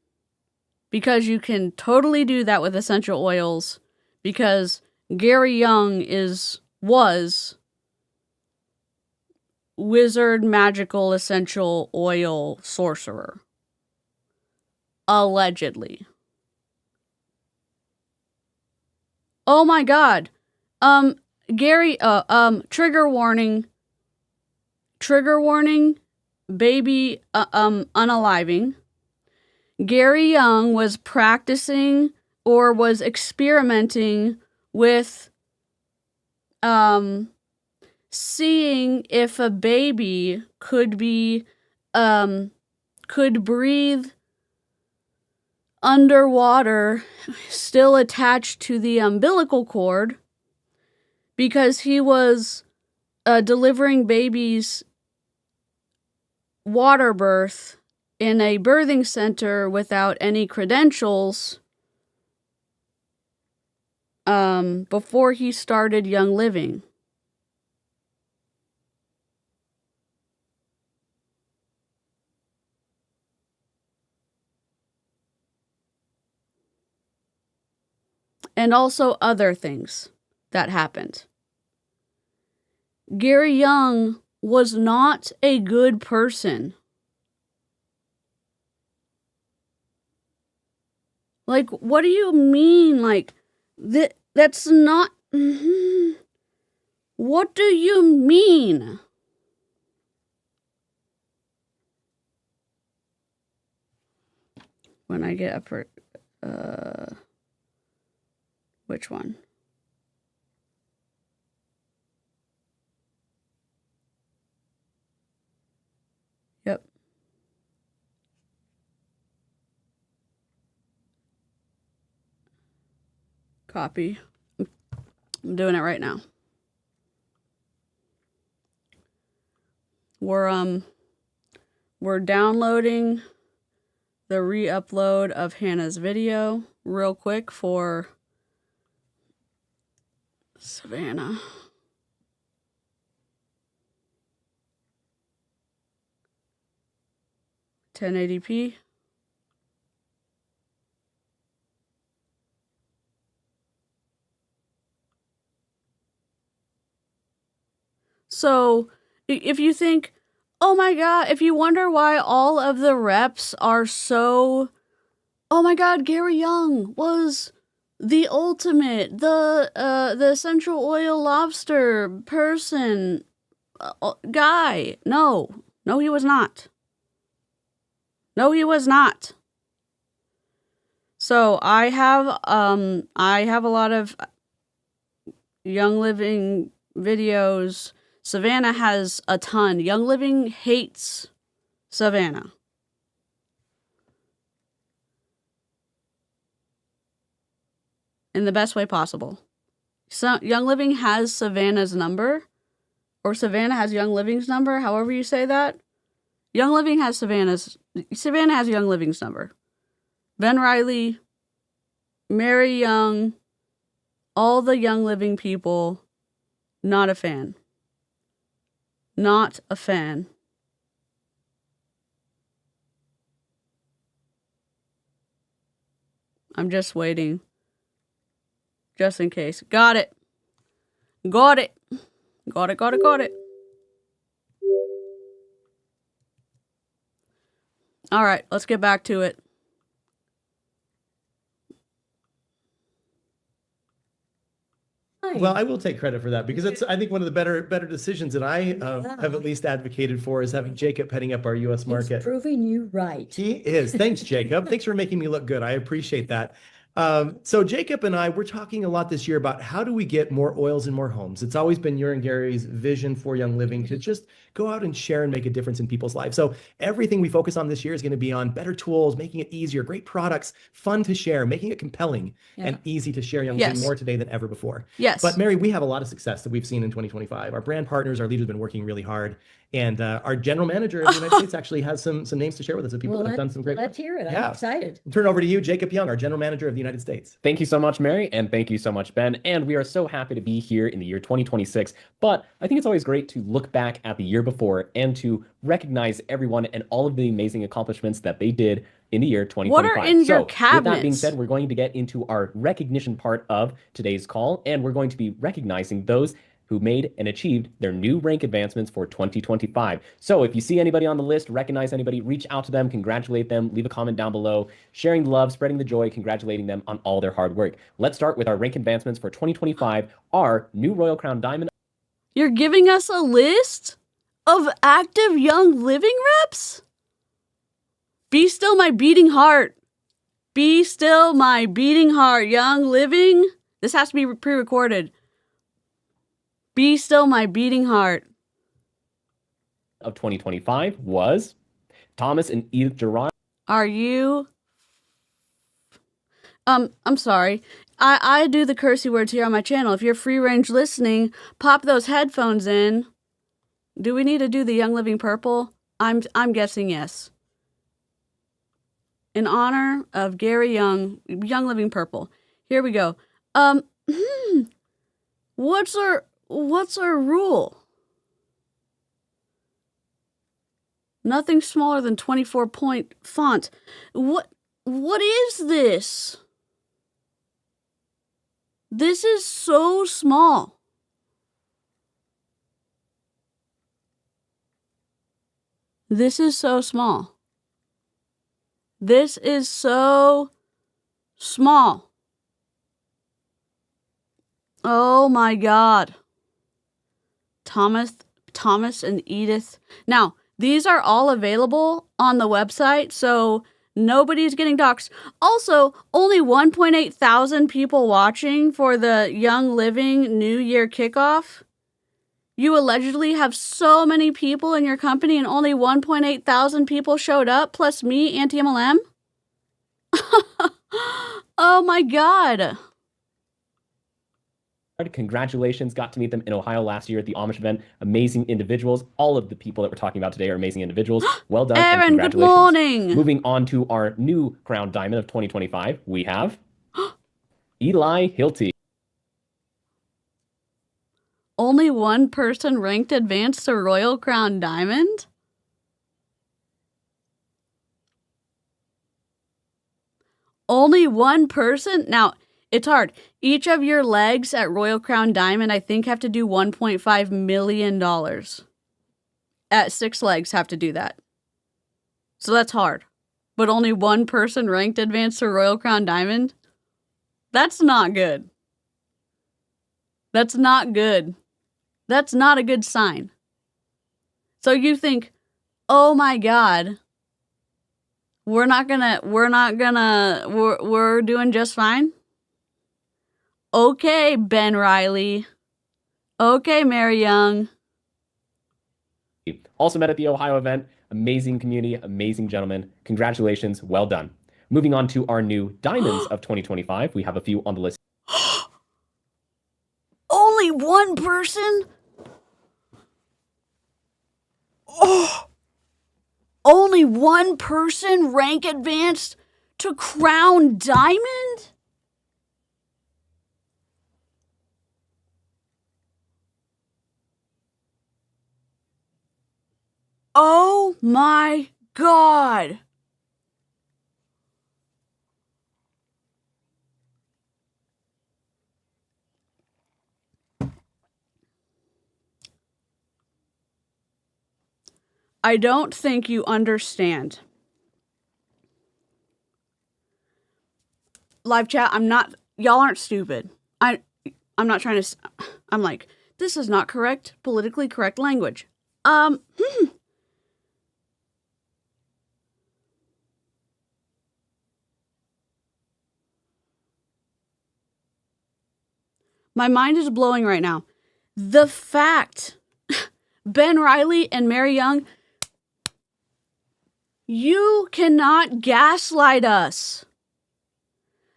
Because you can totally do that with essential oils, because Gary Young was wizard magical essential oil sorcerer. Allegedly. Oh my God. Gary, trigger warning, baby, unaliving. Gary Young was practicing or was experimenting with seeing if a baby could breathe underwater, still attached to the umbilical cord, because he was delivering babies water birth in a birthing center without any credentials before he started Young Living. And also other things that happened. Gary Young was not a good person. Like, what do you mean? Like, that's not... What do you mean? When I get up for... which one? Yep. Copy. I'm doing it right now. We're downloading the re-upload of Hannah's video real quick for Savannah. (1080p). So if you think, oh my God, if you wonder why all of the reps are so, oh my God, Gary Young was the ultimate, the essential oil lobster person, guy. No, he was not. No, he was not. So I have a lot of Young Living videos. Savannah has a ton. Young Living hates Savannah. In the best way possible. So Young Living has Savannah's number, or Savannah has Young Living's number, however you say that. Young Living has Savannah has Young Living's number. Ben Riley, Mary Young, all the Young Living people, not a fan. Not a fan. I'm just waiting. Just in case. Got it. Got it. Got it, got it, got it. All right, let's get back to it. Well, I will take credit for that because it's, I think, one of the better decisions that I have at least advocated for is having Jacob heading up our U.S. market. He's proving you right. He is. Thanks, Jacob. Thanks for making me look good. I appreciate that. So Jacob and I, we're talking a lot this year about how do we get more oils in more homes. It's always been your and Gary's vision for Young Living to just go out and share and make a difference in people's lives. So everything we focus on this year is going to be on better tools, making it easier, great products, fun to share, making it compelling and easy to share Young Living more today than ever before. Yes. But Mary, we have a lot of success that we've seen in 2025. Our brand partners, our leaders have been working really hard. And our general manager of the United States actually has some names to share with us of people that have done some great work. Let's hear it. I'm excited. Turn it over to you, Jacob Young, our general manager of the United States. Thank you so much, Mary, and thank you so much, Ben. And we are so happy to be here in the year 2026. But I think it's always great to look back at the year before and to recognize everyone and all of the amazing accomplishments that they did in the year 2025. What are in your cabinets? With that being said, we're going to get into our recognition part of today's call, and we're going to be recognizing those who made and achieved their new rank advancements for 2025. So if you see anybody on the list, recognize anybody, reach out to them, congratulate them, leave a comment down below, sharing the love, spreading the joy, congratulating them on all their hard work. Let's start with our rank advancements for 2025, our new Royal Crown Diamond. You're giving us a list of active Young Living reps? Be still my beating heart. Be still my beating heart. Young Living. This has to be pre-recorded. Be still my beating heart. Of 2025 was Thomas and Edith Gerard. Are you? I'm sorry. I do the cursey words here on my channel. If you're free range listening, pop those headphones in. Do we need to do the Young Living purple? I'm guessing yes. In honor of Gary Young, Young Living purple. Here we go. What's our rule? Nothing smaller than 24-point font. What is this? This is so small. This is so small. This is so small. Oh my God. Thomas and Edith. Now, these are all available on the website, so nobody's getting doxxed. Also, only 1.8 thousand people watching for the Young Living New Year kickoff. You allegedly have so many people in your company and only 1.8 thousand people showed up, plus me, Anti-MLM? Oh my God. Congratulations. Got to meet them in Ohio last year at the Amish event. Amazing individuals. All of the people that we're talking about today are amazing individuals. Well done. Aaron, and good congratulations. morning. Moving on to our new Crown Diamond of 2025, we have 𝗧𝗍𝗍𝗶𝗴𝗏𝗧𝗍. Only one person ranked advanced to Royal Crown Diamond? Only one person? Now, it's hard. Each of your legs at Royal Crown Diamond, I think, have to do $1.5 million. At 6 legs have to do that. So that's hard. But only one person ranked advanced to Royal Crown Diamond? That's not good. That's not good. That's not a good sign. So you think, oh my God, we're doing just fine? Okay, Ben Riley. Okay, Mary Young. Also met at the Ohio event. Amazing community, amazing gentlemen. Congratulations, well done. Moving on to our new Diamonds of 2025. We have a few on the list. Only one person? Oh, only one person rank advanced to Crown Diamond? Oh my God. I don't think you understand. Live chat, y'all aren't stupid. I'm not trying to, I'm like, this is not correct, politically correct language. My mind is blowing right now. The fact, Ben Riley and Mary Young, you cannot gaslight us.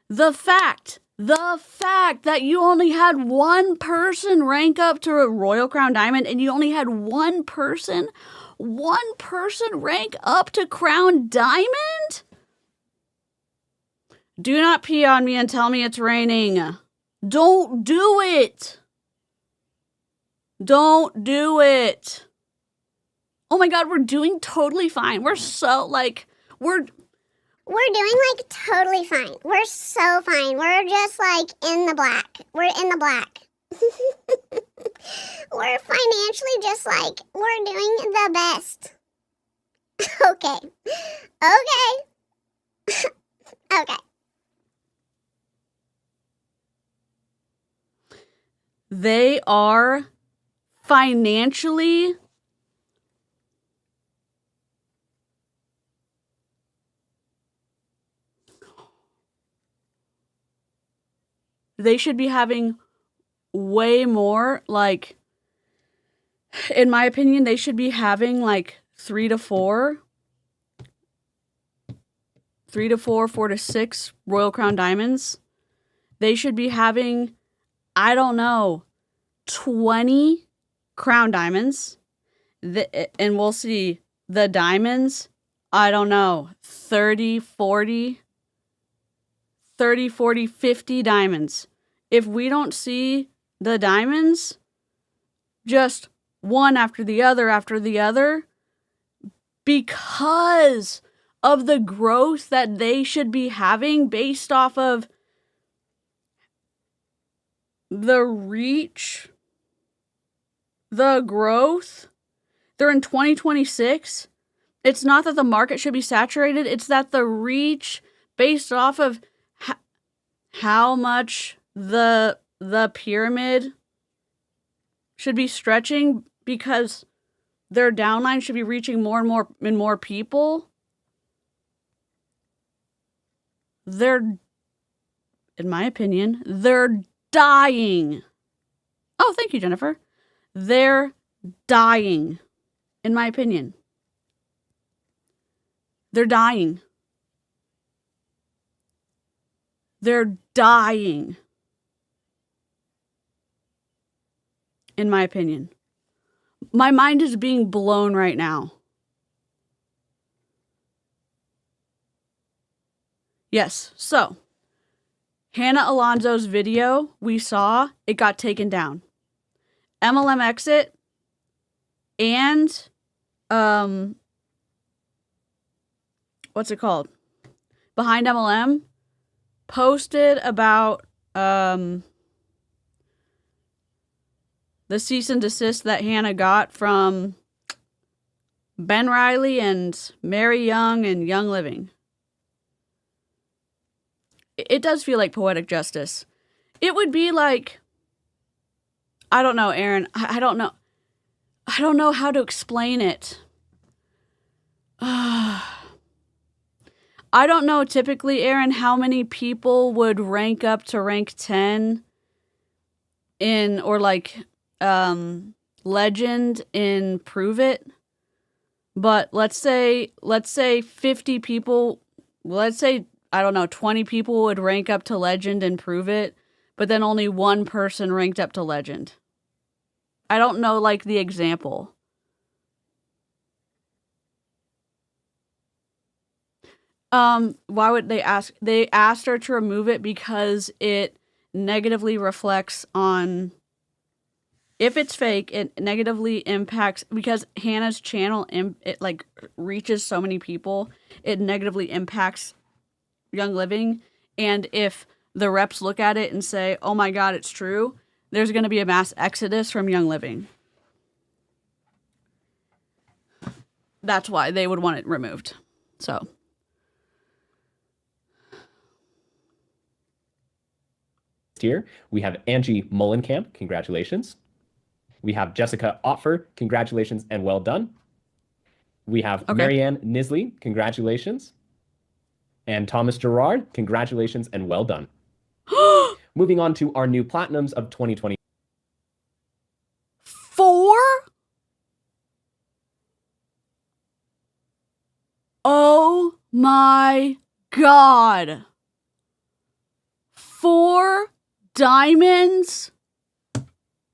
The fact that you only had one person rank up to a Royal Crown Diamond and you only had one person rank up to Crown Diamond? Do not pee on me and tell me it's raining. Don't do it. Don't do it. Oh my God, we're doing totally fine. We're so we're doing like totally fine. We're so fine. We're just like in the black. We're in the black. We're financially just like, we're doing the best. Okay. Okay. They are financially they should be having way more, like, in my opinion, they should be having like 3 to 4, 4 to 6 Royal Crown Diamonds. They should be having, I don't know, 20 Crown Diamonds. And we'll see the diamonds, I don't know, 30, 40, 50 diamonds. If we don't see the diamonds, just one after the other, because of the growth that they should be having based off of the reach, the growth, they're in 2026. It's not that the market should be saturated. It's that the reach based off of how much the pyramid should be stretching, because their downline should be reaching more and more people. They're, in my opinion, they're dying. Oh, thank you, Jennifer. They're dying, in my opinion. They're dying. They're dying. in my opinion. My mind is being blown right now. Yes, so Hannah Alonso's video we saw, it got taken down. MLM Exit and what's it called? Behind MLM posted about the cease and desist that Hannah got from Ben Riley and Mary Young and Young Living. It does feel like poetic justice. It would be like, I don't know, Aaron. I don't know. I don't know how to explain it. I don't know typically, Aaron, how many people would rank up to rank 10 in, or like, legend in Prove It. But let's say 50 people, let's say, I don't know, 20 people would rank up to legend and Prove It, but then only one person ranked up to legend. I don't know, like, the example. Why would they ask? They asked her to remove it because it negatively reflects on, if it's fake, it negatively impacts, because Hannah's channel, it like reaches so many people, it negatively impacts Young Living. And if the reps look at it and say, oh my God, it's true, there's going to be a mass exodus from Young Living. That's why they would want it removed. So. Here we have Angie Mullenkamp, congratulations. We have Jessica Otfer, congratulations and well done. We have Marianne Nisley, congratulations. And Thomas Gerard, congratulations and well done. Moving on to our new platinums of 2020. 4? Oh my God. 4 diamonds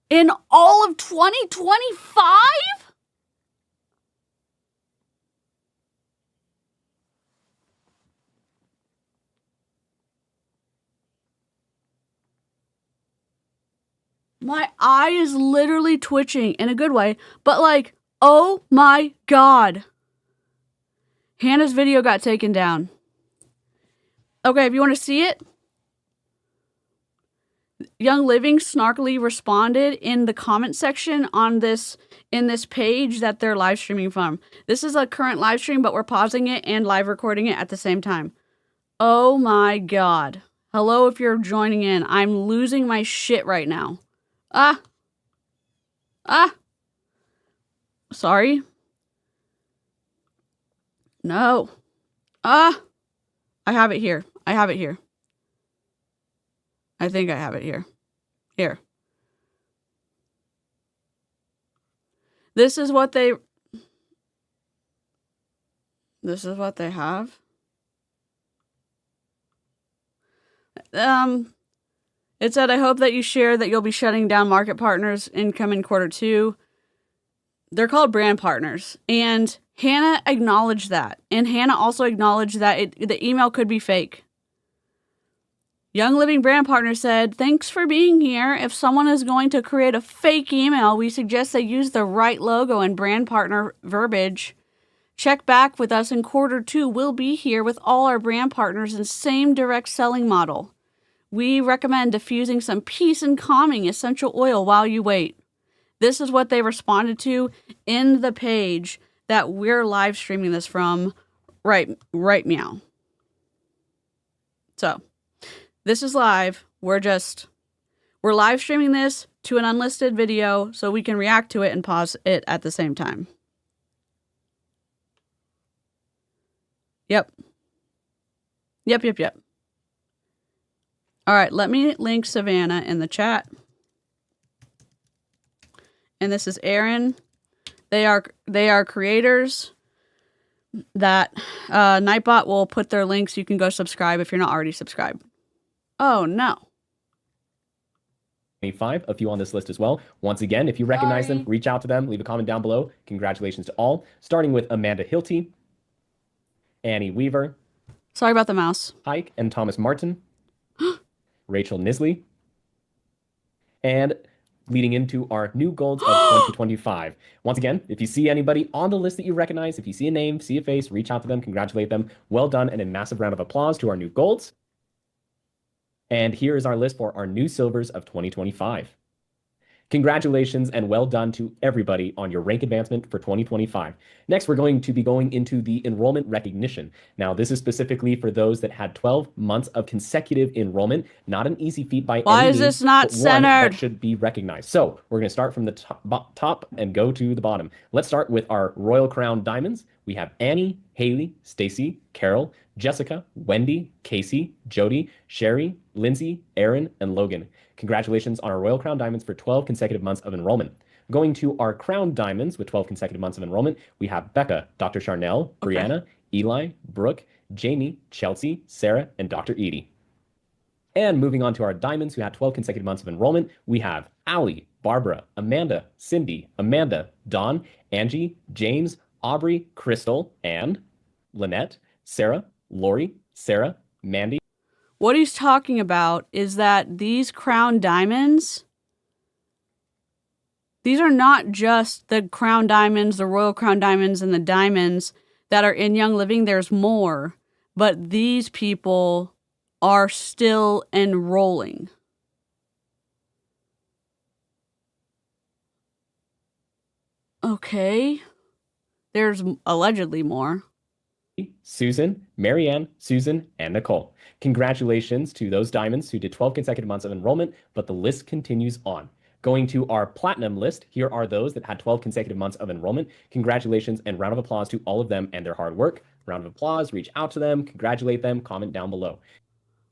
in all of 2025? My eye is literally twitching in a good way, but like, oh my God. Hannah's video got taken down. Okay, if you want to see it, Young Living snarkily responded in the comment section on this, in this page that they're live streaming from. This is a current live stream, but we're pausing it and live recording it at the same time. Oh my God. Hello, if you're joining in. I'm losing my shit right now. Sorry. No. I have it here. I have it here. I think I have it here. Here. This is what they have. It said, I hope that you share that you'll be shutting down Market Partners income in Q2. They're called brand partners. And Hannah acknowledged that. And Hannah also acknowledged that the email could be fake. Young Living brand partner said, thanks for being here. If someone is going to create a fake email, we suggest they use the right logo and brand partner verbiage. Check back with us in Q2. We'll be here with all our brand partners in same direct selling model. We recommend diffusing some peace and calming essential oil while you wait. This is what they responded to in the page that we're live streaming this from right meow. So, this is live. We're live streaming this to an unlisted video so we can react to it and pause it at the same time. Yep. All right, let me link Savannah in the chat. And this is Aaron. They are creators that Nightbot will put their links. You can go subscribe if you're not already subscribed. Oh no. 25, a few on this list as well. Once again, if you recognize them, reach out to them, leave a comment down below. Congratulations to all, starting with Amanda Hilty, Annie Weaver. Sorry about the mouse. Hike and Thomas Martin. Rachel Nisley. And leading into our new golds of 2025. Once again, if you see anybody on the list that you recognize, if you see a name, see a face, reach out to them, congratulate them. Well done, and a massive round of applause to our new golds. And here is our list for our new silvers of 2025. Congratulations and well done to everybody on your rank advancement for 2025. Next, we're going to be going into the enrollment recognition. Now, this is specifically for those that had 12 months of consecutive enrollment. Not an easy feat by any means. Why is this not centered? That should be recognized. So we're going to start from the top and go to the bottom. Let's start with our Royal Crown Diamonds. We have Annie, Haley, Stacy, Carol, Jessica, Wendy, Casey, Jody, Sherry, Lindsay, Aaron, and Logan. Congratulations on our Royal Crown Diamonds for 12 consecutive months of enrollment. Going to our Crown Diamonds with 12 consecutive months of enrollment, we have Becca, Dr. Charnel, Brianna, Eli, Brooke, Jamie, Chelsea, Sarah, and Dr. Edie. And moving on to our Diamonds who had 12 consecutive months of enrollment, we have Allie, Barbara, Amanda, Cindy, Amanda, Dawn, Angie, James, Aubrey, Crystal, and Lynette, Sarah, Lori, Sarah, Mandy. What he's talking about is that these Crown Diamonds, these are not just the Crown Diamonds, the Royal Crown Diamonds, and the diamonds that are in Young Living. There's more, but these people are still enrolling. Okay. There's allegedly more. Susan, Marianne, Susan, and Nicole. Congratulations to those diamonds who did 12 consecutive months of enrollment, but the list continues on. Going to our platinum list, here are those that had 12 consecutive months of enrollment. Congratulations and round of applause to all of them and their hard work. Round of applause, reach out to them, congratulate them, comment down below.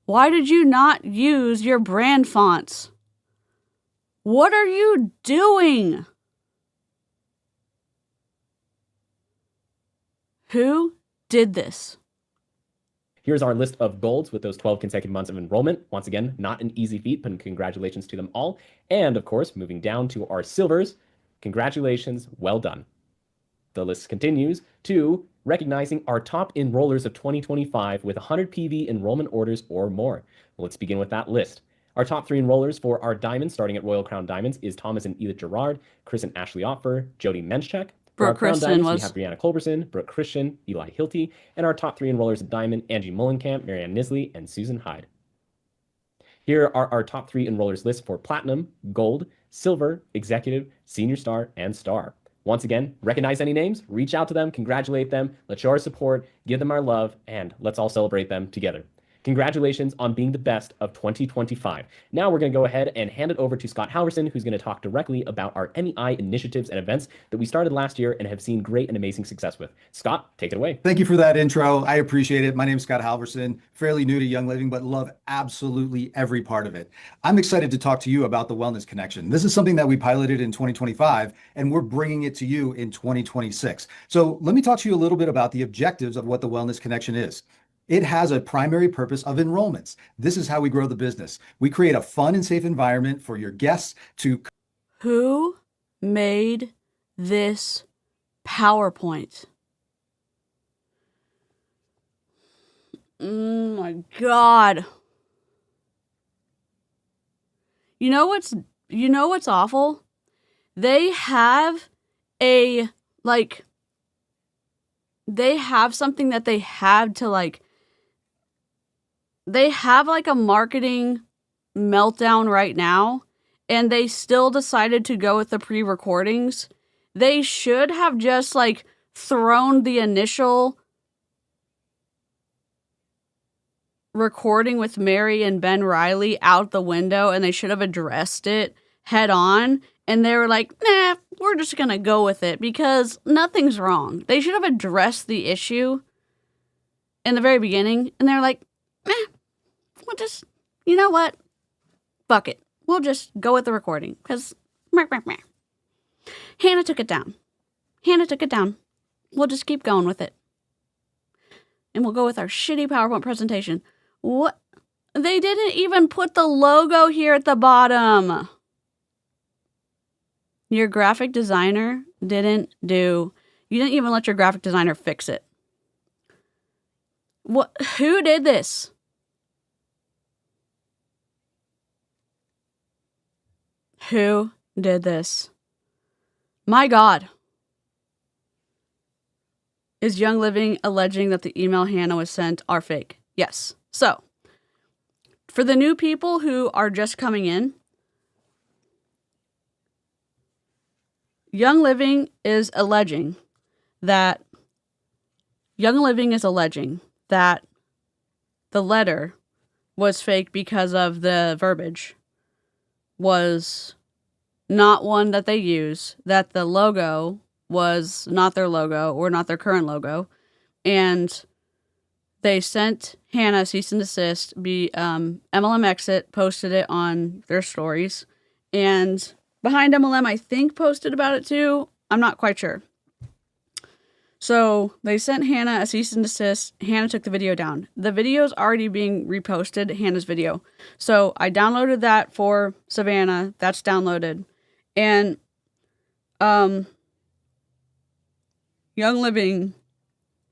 Why did you not use your brand fonts? What are you doing? Who did this? Here's our list of golds with those 12 consecutive months of enrollment. Once again, not an easy feat, but congratulations to them all. And of course, moving down to our silvers, congratulations, well done. The list continues to recognizing our top enrollers of 2025 with 100 PV enrollment orders or more. Let's begin with that list. Our top 3 enrollers for our diamonds, starting at Royal Crown Diamonds, is Thomas and Edith Gerard, Chris and Ashley Opfer, Jody Menschek. For our Crown Diamonds, we have Brianna Culberson, Brooke Christian, Eli Hilty, and our top 3 enrollers at Diamond, Angie Mullenkamp, Marianne Nisley, and Susan Hyde. Here are our top 3 enrollers list for Platinum, Gold, Silver, Executive, Senior Star, and Star. Once again, recognize any names, reach out to them, congratulate them, let's show our support, give them our love, and let's all celebrate them together. Congratulations on being the best of 2025. Now we're going to go ahead and hand it over to Scott Halverson, who's going to talk directly about our MEI initiatives and events that we started last year and have seen great and amazing success with. Scott, take it away. Thank you for that intro. I appreciate it. My name is Scott Halverson, fairly new to Young Living, but love absolutely every part of it. I'm excited to talk to you about the Wellness Connection. This is something that we piloted in 2025, and we're bringing it to you in 2026. So let me talk to you a little bit about the objectives of what the Wellness Connection is. It has a primary purpose of enrollments. This is how we grow the business. We create a fun and safe environment for your guests to... Who made this PowerPoint? Oh my God. You know what's awful? They have they have something that they had to they have a marketing meltdown right now, and they still decided to go with the pre-recordings. They should have just thrown the initial recording with Mary and Ben Riley out the window, and they should have addressed it head on. And they were like, nah, we're just going to go with it because nothing's wrong. They should have addressed the issue in the very beginning. And they're like, we'll just, you know what? Fuck it. We'll just go with the recording because Hannah took it down. We'll just keep going with it. And we'll go with our shitty PowerPoint presentation. What? They didn't even put the logo here at the bottom. Your graphic designer you didn't even let your graphic designer fix it. What? Who did this? Who did this? My God. Is Young Living alleging that the email Hannah was sent are fake? Yes. So, for the new people who are just coming in, Young Living is alleging that the letter was fake because of the verbiage was not one that they use, that the logo was not their logo or not their current logo, and they sent Hannah a cease and desist. MLM Exit posted it on their stories, and Behind MLM, I think, posted about it too. I'm not quite sure. So they sent Hannah a cease and desist. Hannah took the video down. The video is already being reposted, Hannah's video. So I downloaded that for Savannah. That's downloaded. And Young Living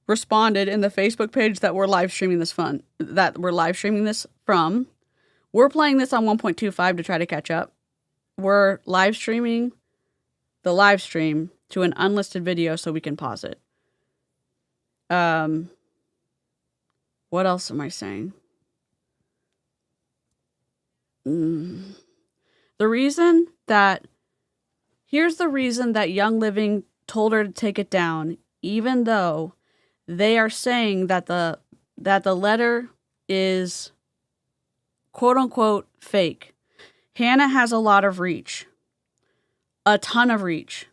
responded in the Facebook page that we're live streaming this from. We're playing this on 1.25 to try to catch up. We're live streaming the live stream to an unlisted video so we can pause it. What else am I saying? Here's the reason that Young Living told her to take it down, even though they are saying that the letter is quote unquote fake. Hannah has a lot of reach, a ton of reach.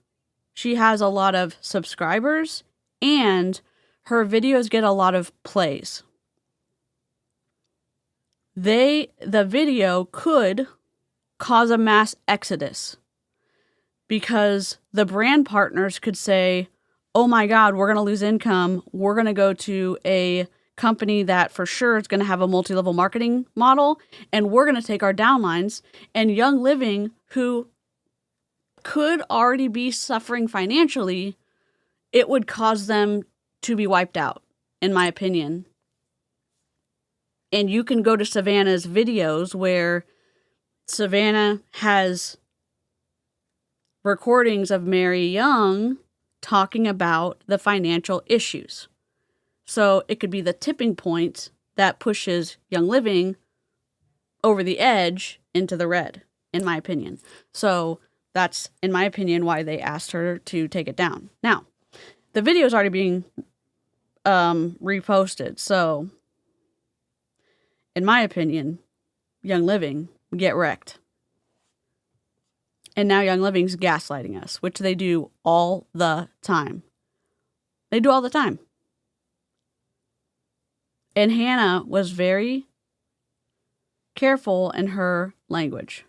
She has a lot of subscribers and her videos get a lot of plays. The video could cause a mass exodus because the brand partners could say, oh my God, we're going to lose income. We're going to go to a company that for sure is going to have a multi-level marketing model, and we're going to take our downlines. And Young Living, who could already be suffering financially, it would cause them to be wiped out, in my opinion. And you can go to Savannah's videos where Savannah has recordings of Mary Young talking about the financial issues. So it could be the tipping point that pushes Young Living over the edge into the red, in my opinion. So that's, in my opinion, why they asked her to take it down. Now, the video is already being reposted. So, in my opinion, Young Living, get wrecked. And now Young Living's gaslighting us, which they do all the time. They do all the time. And Hannah was very careful in her language.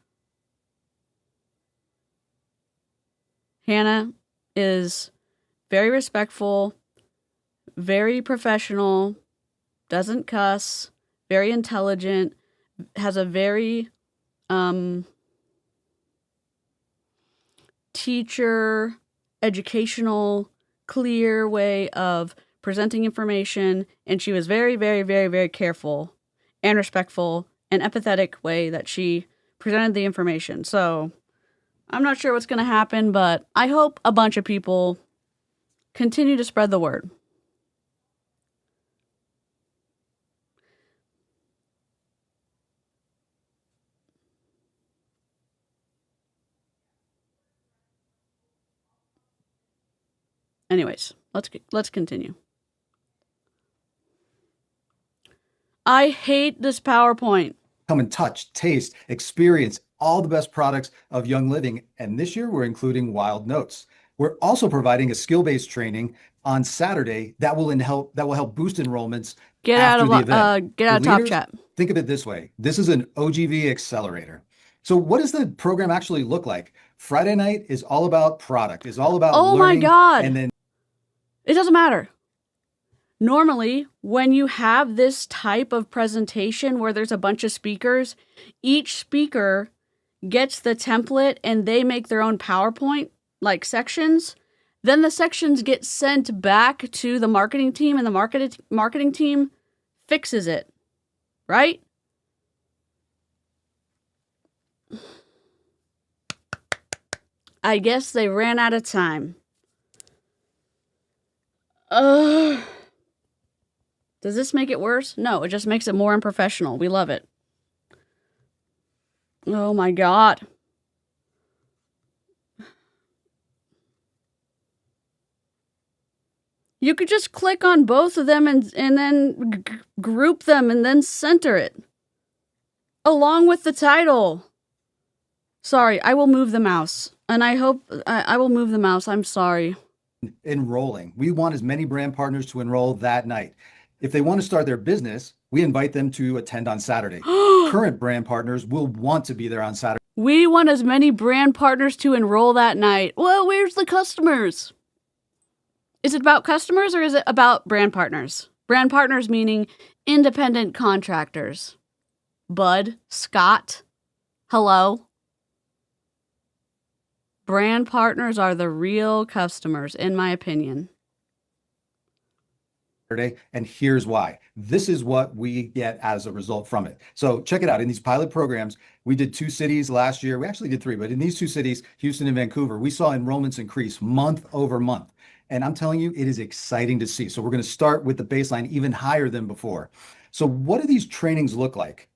Hannah is very respectful, very professional, doesn't cuss, very intelligent, has a very teacher, educational, clear way of presenting information, and she was very, very, very, very careful and respectful and empathetic way that she presented the information. So I'm not sure what's going to happen, but I hope a bunch of people continue to spread the word. Anyways, let's continue. I hate this PowerPoint. Come and touch, taste, experience all the best products of Young Living. And this year we're including Wild Notes. We're also providing a skill-based training on Saturday that will help boost enrollments. Get out of Top Chat. Think of it this way. This is an OGV accelerator. So what does the program actually look like? Friday night is all about product, is all about learning. Oh my God. And then it doesn't matter. Normally, when you have this type of presentation where there's a bunch of speakers, each speaker gets the template and they make their own PowerPoint, like sections, then the sections get sent back to the marketing team and the marketing team fixes it, right? I guess they ran out of time. Does this make it worse? No, it just makes it more unprofessional. We love it. Oh my God. You could just click on both of them and then group them and then center it along with the title. Sorry, I will move the mouse. And I hope I will move the mouse. I'm sorry. Enrolling. We want as many brand partners to enroll that night. If they want to start their business, we invite them to attend on Saturday. Current brand partners will want to be there on Saturday. We want as many brand partners to enroll that night. Well, where's the customers? Is it about customers or is it about brand partners? Brand partners meaning independent contractors. Bud, Scott, hello. Brand partners are the real customers, in my opinion. And here's why. This is what we get as a result from it. So check it out. In these pilot programs, we did 2 cities last year. We actually did 3, but in these 2 cities, Houston and Vancouver, we saw enrollments increase month over month. And I'm telling you, it is exciting to see. So we're going to start with the baseline even higher than before. So what do these trainings look like?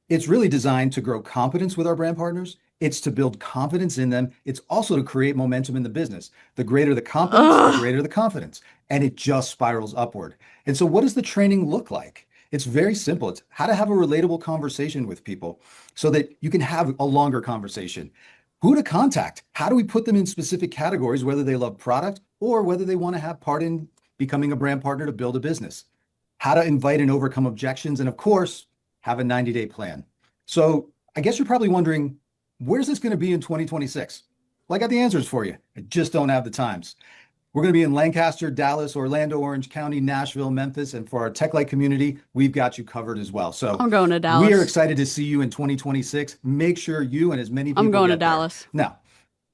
It's really designed to grow confidence with our brand partners. It's to build confidence in them. It's also to create momentum in the business. The greater the confidence, the greater the confidence. And it just spirals upward. And so what does the training look like? It's very simple. It's how to have a relatable conversation with people so that you can have a longer conversation. Who to contact? How do we put them in specific categories, whether they love product or whether they want to have part in becoming a brand partner to build a business? How to invite and overcome objections. And of course, have a 90-day plan. So I guess you're probably wondering, where's this going to be in 2026? Well, I got the answers for you. I just don't have the times. We're going to be in Lancaster, Dallas, Orlando, Orange County, Nashville, Memphis. And for our Tech Light community, we've got you covered as well. So I'm going to Dallas. We are excited to see you in 2026. Make sure you and as many people I'm going to get there. Dallas. Now,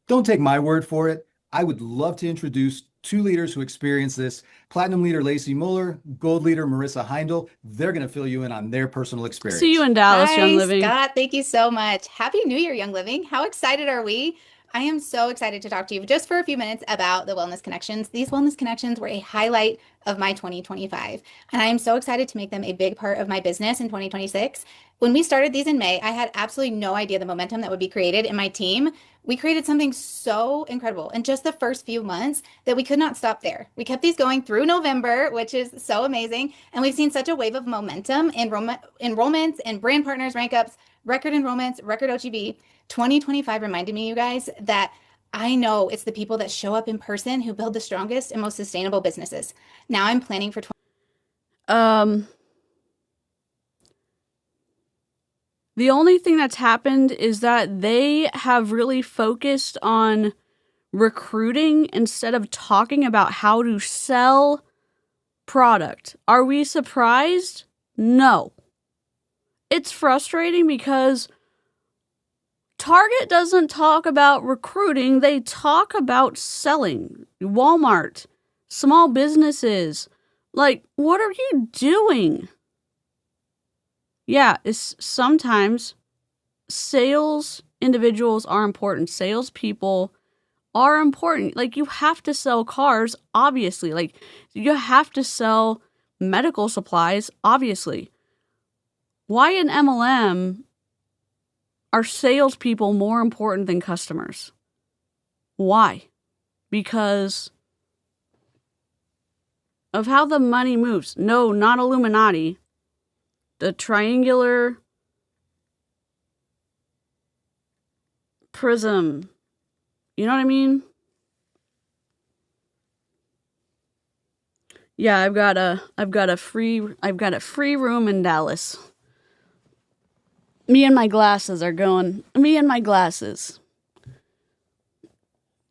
don't take my word for it. I would love to introduce 2 leaders who experience this. Platinum leader Lacey Mueller, gold leader Marissa Heindel. They're going to fill you in on their personal experience. See you in Dallas, Hi, Young Living. Scott, thank you so much. Happy New Year, Young Living. How excited are we? I am so excited to talk to you just for a few minutes about the Wellness Connections. These Wellness Connections were a highlight of my 2025, and I am so excited to make them a big part of my business in 2026. When we started these in May, I had absolutely no idea the momentum that would be created in my team. We created something so incredible in just the first few months that we could not stop there. We kept these going through November, which is so amazing, and we've seen such a wave of momentum in enrollments and brand partners, rank ups, record enrollments, record OGB. 2025 reminded me, you guys, that I know it's the people that show up in person who build the strongest and most sustainable businesses. Now I'm planning for The only thing that's happened is that they have really focused on recruiting instead of talking about how to sell product. Are we surprised? No. It's frustrating because Target doesn't talk about recruiting. They talk about selling. Walmart, small businesses. Like, what are you doing? Yeah, it's sometimes sales individuals are important. Salespeople are important. Like, you have to sell cars, obviously. Like, you have to sell medical supplies, obviously. Why in MLM are salespeople more important than customers? Why? Because of how the money moves. No, not Illuminati. The triangular prism. You know what I mean? Yeah, I've got a free room in Dallas. Me and my glasses.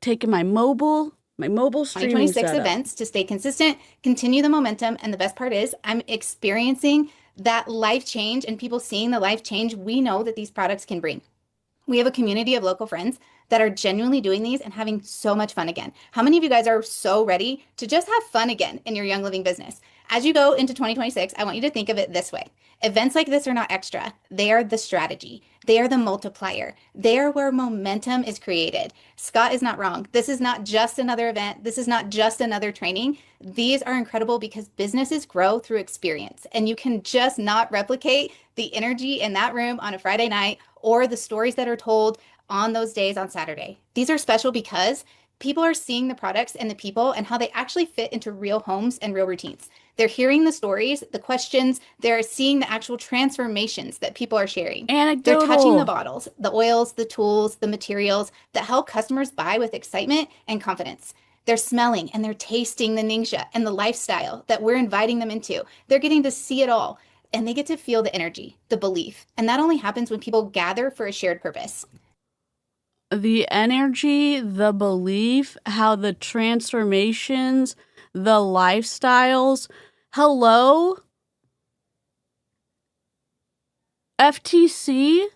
Taking my mobile streaming 2026 setup. events to stay consistent, continue the momentum, and the best part is I'm experiencing that life change and people seeing the life change we know that these products can bring. We have a community of local friends that are genuinely doing these and having so much fun again. How many of you guys are so ready to just have fun again in your Young Living business? As you go into 2026, I want you to think of it this way. Events like this are not extra. They are the strategy. They are the multiplier. They are where momentum is created. Scott is not wrong. This is not just another event. This is not just another training. These are incredible because businesses grow through experience, and you can just not replicate the energy in that room on a Friday night or the stories that are told on those days on Saturday. These are special because people are seeing the products and the people and how they actually fit into real homes and real routines. They're hearing the stories, the questions, they're seeing the actual transformations that people are sharing. Anecdotal. They're touching the bottles, the oils, the tools, the materials that help customers buy with excitement and confidence. They're smelling and they're tasting the ningxia and the lifestyle that we're inviting them into. They're getting to see it all, and they get to feel the energy, the belief. And that only happens when people gather for a shared purpose. The energy, the belief, how the transformations, the lifestyles. Hello? FTC?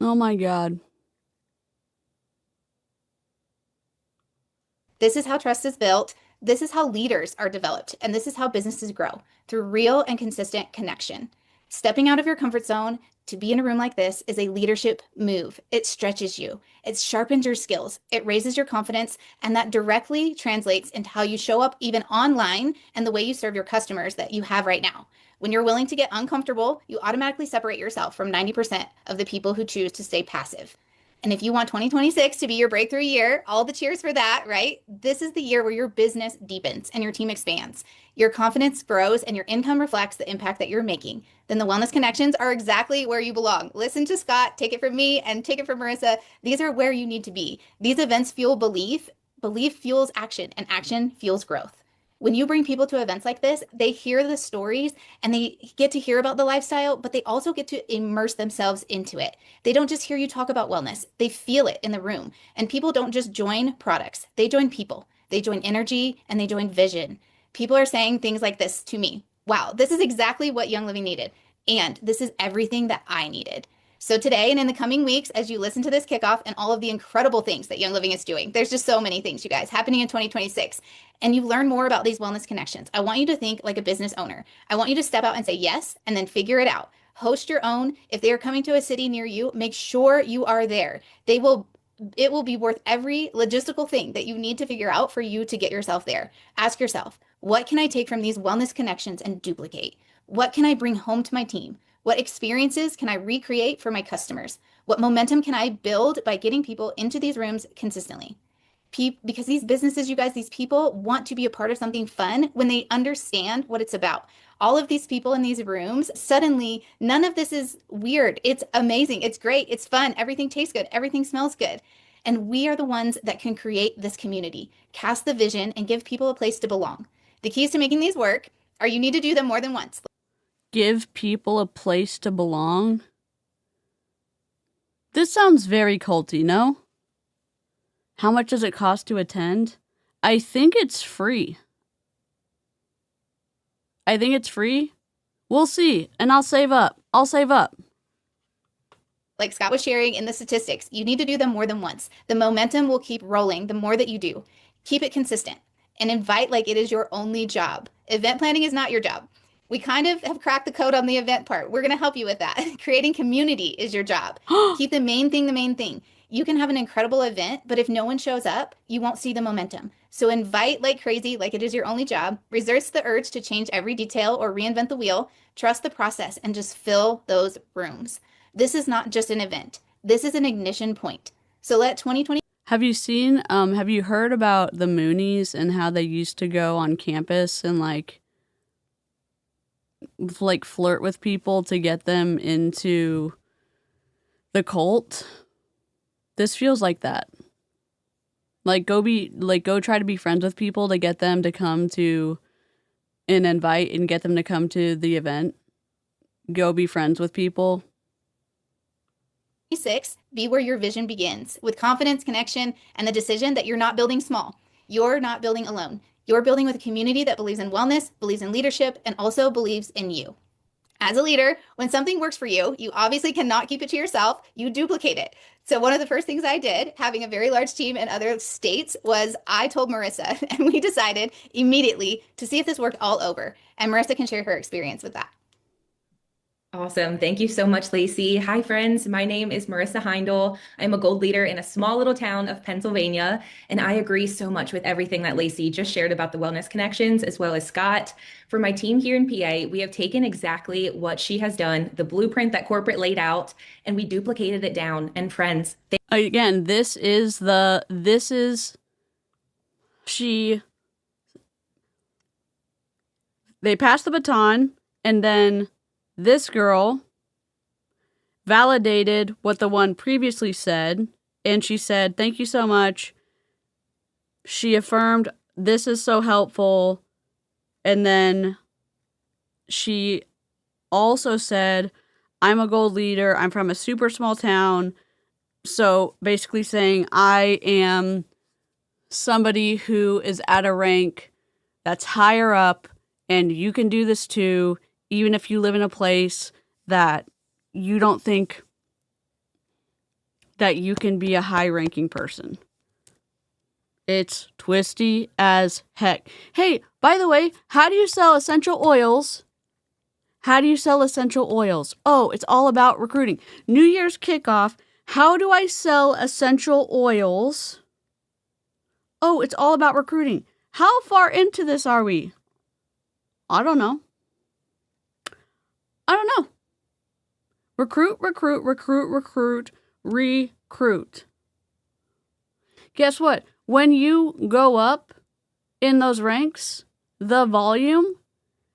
Oh my God. This is how trust is built. This is how leaders are developed. And this is how businesses grow through real and consistent connection. Stepping out of your comfort zone to be in a room like this is a leadership move. It stretches you. It sharpens your skills. It raises your confidence. And that directly translates into how you show up even online and the way you serve your customers that you have right now. When you're willing to get uncomfortable, you automatically separate yourself from 90% of the people who choose to stay passive. And if you want 2026 to be your breakthrough year, all the cheers for that, right? This is the year where your business deepens and your team expands. Your confidence grows and your income reflects the impact that you're making. Then the Wellness Connections are exactly where you belong. Listen to Scott, take it from me, and take it from Marissa. These are where you need to be. These events fuel belief. Belief fuels action, and action fuels growth. When you bring people to events like this, they hear the stories and they get to hear about the lifestyle, but they also get to immerse themselves into it. They don't just hear you talk about wellness. They feel it in the room. And people don't just join products. They join people. They join energy and they join vision. People are saying things like this to me. Wow, this is exactly what Young Living needed. And this is everything that I needed. So today and in the coming weeks, as you listen to this kickoff and all of the incredible things that Young Living is doing, there's just so many things, you guys, happening in 2026. And you learn more about these wellness connections. I want you to think like a business owner. I want you to step out and say yes, and then figure it out. Host your own. If they are coming to a city near you, make sure you are there. It will be worth every logistical thing that you need to figure out for you to get yourself there. Ask yourself, what can I take from these wellness connections and duplicate? What can I bring home to my team? What experiences can I recreate for my customers? What momentum can I build by getting people into these rooms consistently? Because these businesses, you guys, these people want to be a part of something fun when they understand what it's about. All of these people in these rooms, suddenly, none of this is weird. It's amazing. It's great. It's fun. Everything tastes good. Everything smells good. And we are the ones that can create this community, cast the vision, and give people a place to belong. The keys to making these work are you need to do them more than once. Give people a place to belong. This sounds very culty, no? How much does it cost to attend? I think it's free. We'll see, and I'll save up. Like Scott was sharing in the statistics, you need to do them more than once. The momentum will keep rolling the more that you do. Keep it consistent and invite like it is your only job. Event planning is not your job. We kind of have cracked the code on the event part. We're going to help you with that. Creating community is your job. Keep the main thing. You can have an incredible event, but if no one shows up, you won't see the momentum. So invite like crazy, like it is your only job. Resist the urge to change every detail or reinvent the wheel. Trust the process and just fill those rooms. This is not just an event. This is an ignition point. So let 2020. Have you heard about the Moonies and how they used to go on campus and like flirt with people to get them into the cult? This feels like that. Go try to be friends with people to get them to come to an invite and get them to come to the event. Go be friends with people. 6, be where your vision begins with confidence, connection, and the decision that you're not building small. You're not building alone. You're building with a community that believes in wellness, believes in leadership, and also believes in you. As a leader, when something works for you, you obviously cannot keep it to yourself. You duplicate it. So one of the first things I did, having a very large team in other states, was I told Marissa, and we decided immediately to see if this worked all over. And Marissa can share her experience with that. Awesome. Thank you so much, Lacey. Hi, friends. My name is Marissa 𝗫𝗏𝗏. I'm a gold leader in a small little town of Pennsylvania, and I agree so much with everything that Lacey just shared about the Wellness Connections, as well as Scott. For my team here in PA, we have taken exactly what she has done, the blueprint that corporate laid out, and we duplicated it down. And friends, again, they passed the baton, and then this girl validated what the one previously said, and she said, thank you so much. She affirmed, this is so helpful. And then she also said, I'm a gold leader. I'm from a super small town. So basically saying I am somebody who is at a rank that's higher up, and you can do this too, even if you live in a place that you don't think that you can be a high-ranking person. It's twisty as heck. Hey, by the way, how do you sell essential oils? How do you sell essential oils? Oh, it's all about recruiting. New Year's kickoff. How do I sell essential oils? Oh, it's all about recruiting. How far into this are we? I don't know. Recruit, recruit, recruit, recruit, recruit. Guess what? When you go up in those ranks, the volume,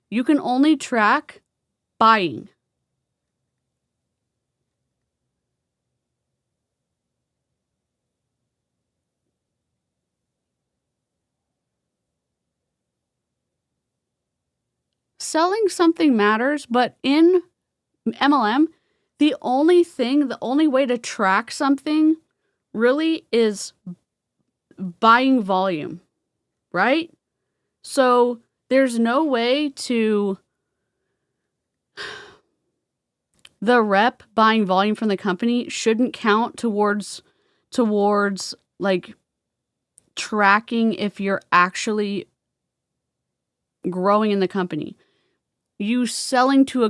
you can only track buying. Selling something matters, but in MLM, the only way to track something really is buying volume, right? So there's no way to the rep buying volume from the company shouldn't count towards like tracking if you're actually growing in the company. You selling to a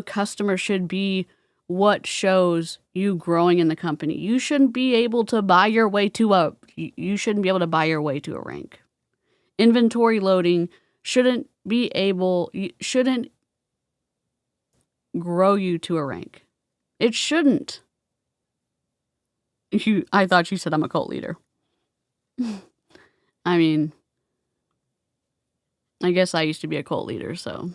customer should be what shows you growing in the company. You shouldn't be able to buy your way to a rank. Inventory loading shouldn't grow you to a rank. It shouldn't. I thought you said I'm a cult leader. I mean, I guess I used to be a cult leader, so.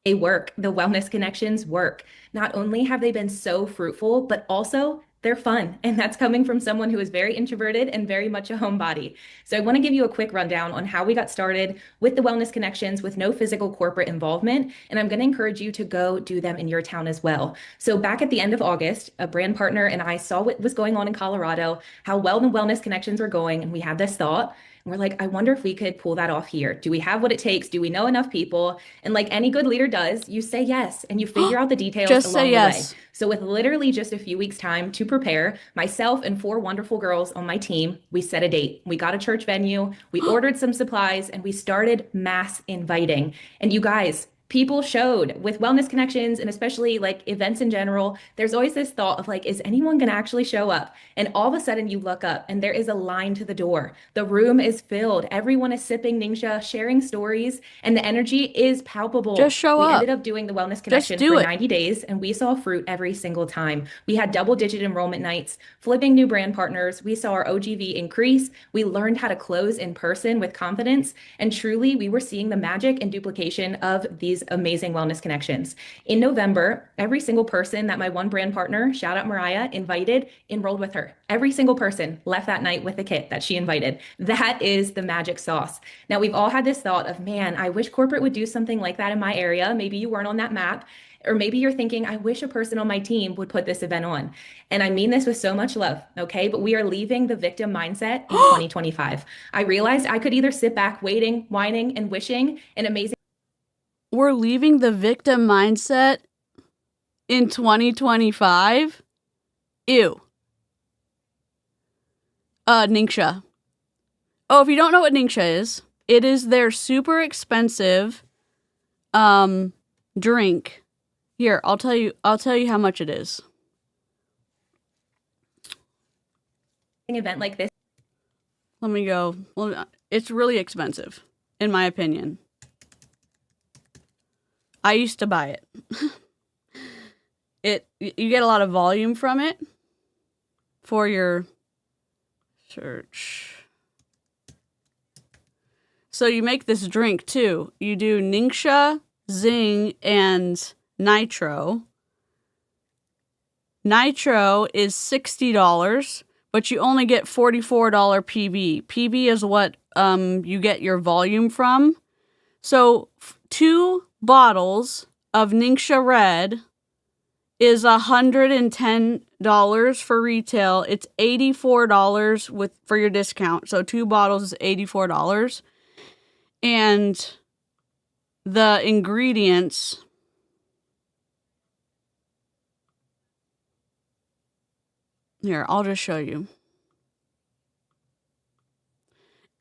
They work. The Wellness Connections work. Not only have they been so fruitful, but also they're fun. And that's coming from someone who is very introverted and very much a homebody. So I want to give you a quick rundown on how we got started with the Wellness Connections with no physical corporate involvement. And I'm going to encourage you to go do them in your town as well. So back at the end of August, a brand partner and I saw what was going on in Colorado, how well the Wellness Connections were going. And we had this thought. And we're like, I wonder if we could pull that off here. Do we have what it takes? Do we know enough people? And like any good leader does, you say yes and you figure out the details Just along say the yes. way. So with literally just a few weeks time to prepare, myself and 4 wonderful girls on my team, we set a date. We got a church venue, we ordered some supplies, and we started mass inviting. And you guys, people showed with Wellness Connections and especially like events in general, there's always this thought of like, is anyone going to actually show up? And all of a sudden you look up and there is a line to the door. The room is filled. Everyone is sipping Ningxia, sharing stories, and the energy is palpable. Just show We up. ended up doing the Wellness Connection do for it. 90 days and we saw fruit every single time. We had double-digit enrollment nights, flipping new brand partners. We saw our OGV increase. We learned how to close in person with confidence. And truly, we were seeing the magic and duplication of these amazing Wellness Connections. In November, every single person that my one brand partner, shout out Mariah, invited, enrolled with her. Every single person left that night with a kit that she invited. That is the magic sauce. Now, we've all had this thought of, man, I wish corporate would do something like that in my area. Maybe you weren't on that map. Or maybe you're thinking, I wish a person on my team would put this event on. And I mean this with so much love, okay? But we are leaving the victim mindset in 2025. I realized I could either sit back waiting, whining, and wishing an amazing. We're leaving the victim mindset in 2025? Ew. Ningxia. Oh, if you don't know what Ningxia is, it is their super expensive drink. Here, I'll tell you how much it is. Event like this. Let me go. Well, it's really expensive, in my opinion. I used to buy it. You get a lot of volume from it for your search. So you make this drink too. You do Ningxia, Zing, and Nitro. Nitro is $60, but you only get $44 PB. PB is what you get your volume from. So 2 bottles of Ningxia Red is $110 for retail. It's $84 for your discount. So 2 bottles is $84. And the ingredients here, I'll just show you.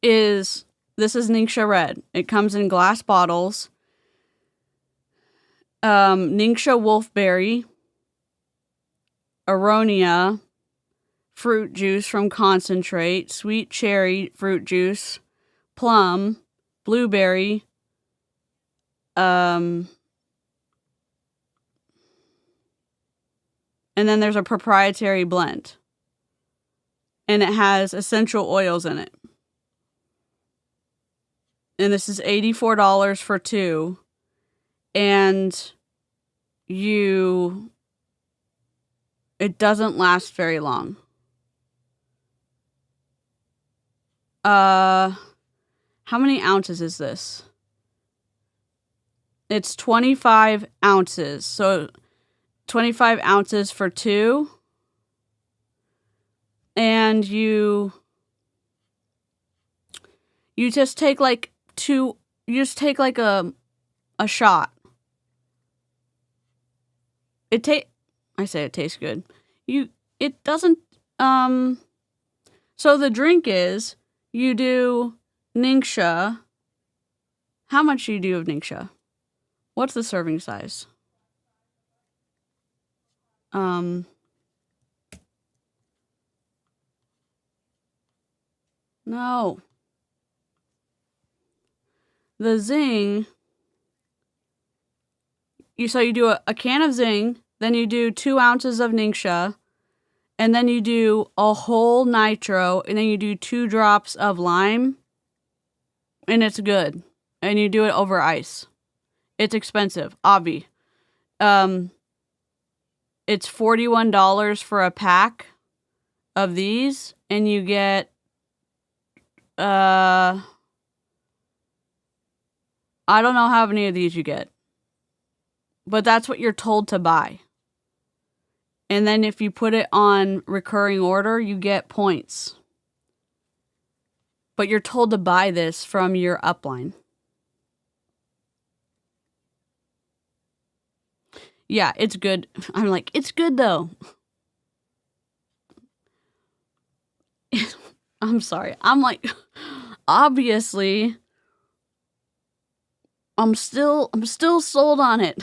This is Ningxia Red. It comes in glass bottles. Ningxia Wolfberry, Aronia, fruit juice from concentrate, sweet cherry fruit juice, plum, blueberry, and then there's a proprietary blend. And it has essential oils in it. And this is $84 for 2. And it doesn't last very long. How many ounces is this? It's 25 ounces. So 25 ounces for 2. And you just take like a shot. I say it tastes good. It doesn't, so the drink is, you do Ningxia. How much do you do of Ningxia? What's the serving size? No. The Zing, you do a can of Zing, then you do 2 ounces of Ningxia, and then you do a whole Nitro, and then you do 2 drops of lime, and it's good. And you do it over ice. It's expensive, obvi. It's $41 for a pack of these, and you get I don't know how many of these you get, but that's what you're told to buy. And then if you put it on recurring order, you get points. But you're told to buy this from your upline. Yeah, it's good. I'm like, it's good though. I'm sorry. I'm like, obviously, I'm still sold on it.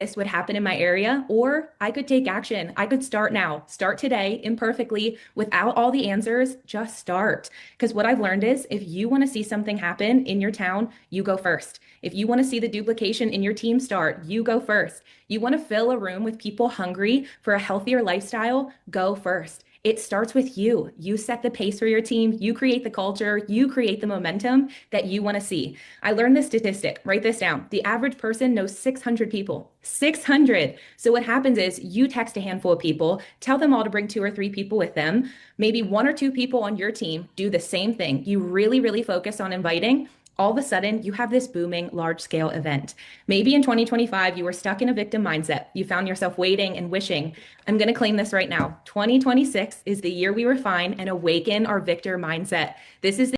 This would happen in my area, or I could take action. I could start now, start today imperfectly without all the answers, just start. Because what I've learned is if you want to see something happen in your town, you go first. If you want to see the duplication in your team start, you go first. You want to fill a room with people hungry for a healthier lifestyle, go first. It starts with you. You set the pace for your team. You create the culture. You create the momentum that you want to see. I learned this statistic. Write this down. The average person knows 600 people. 600. So what happens is you text a handful of people, tell them all to bring 2 or 3 people with them. Maybe 1 or 2 people on your team do the same thing. You really, really focus on inviting. all of a sudden you have this booming large-scale event. Maybe in 2025, you were stuck in a victim mindset. You found yourself waiting and wishing. I'm going to claim this right now. 2026 is the year we refine and awaken our victor mindset. This is the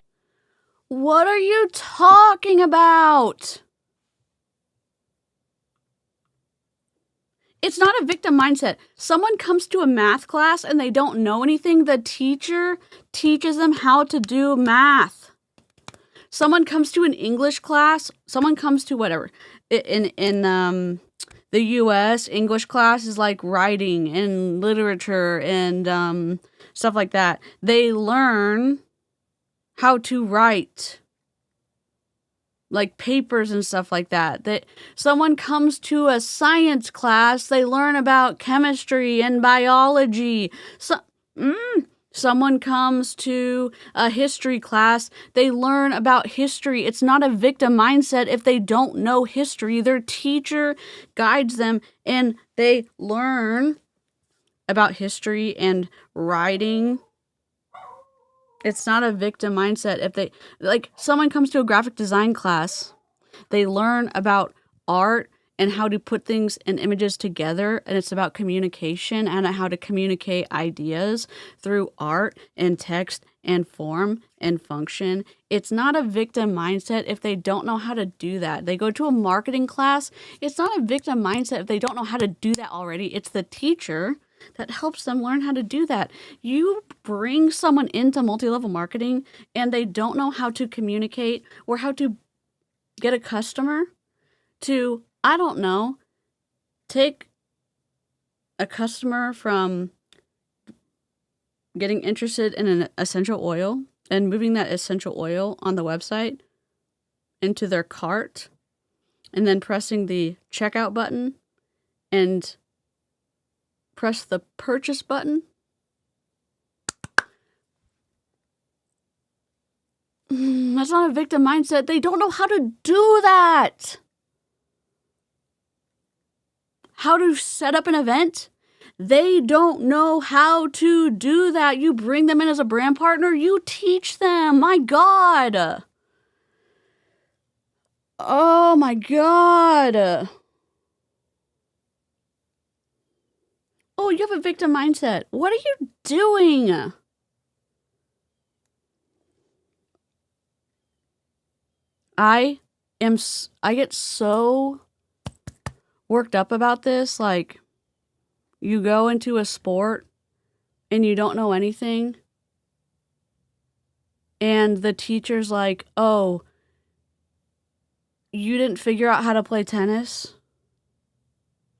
What are you talking about? It's not a victim mindset. Someone comes to a math class and they don't know anything. The teacher teaches them how to do math. Someone comes to an English class. Someone comes to whatever. In the US, English class is like writing and literature and stuff like that. They learn how to write, like papers and stuff like that. That someone comes to a science class, they learn about chemistry and biology. Someone comes to a history class, they learn about history. It's not a victim mindset if they don't know history. Their teacher guides them and they learn about history and writing. It's not a victim mindset if they, like, someone comes to a graphic design class, they learn about art and how to put things and images together, and it's about communication and how to communicate ideas through art and text and form and function. It's not a victim mindset if they don't know how to do that. They go to a marketing class, it's not a victim mindset if they don't know how to do that already. It's the teacher that helps them learn how to do that. You bring someone into multi-level marketing and they don't know how to communicate or how to get a customer to, I don't know, take a customer from getting interested in an essential oil and moving that essential oil on the website into their cart and then pressing the checkout button and press the purchase button. That's not a victim mindset. They don't know how to do that. How to set up an event. They don't know how to do that. You bring them in as a brand partner. You teach them. My God. Oh my God. Oh, you have a victim mindset. What are you doing? I get so worked up about this. Like, you go into a sport and you don't know anything. And the teacher's like, oh, you didn't figure out how to play tennis?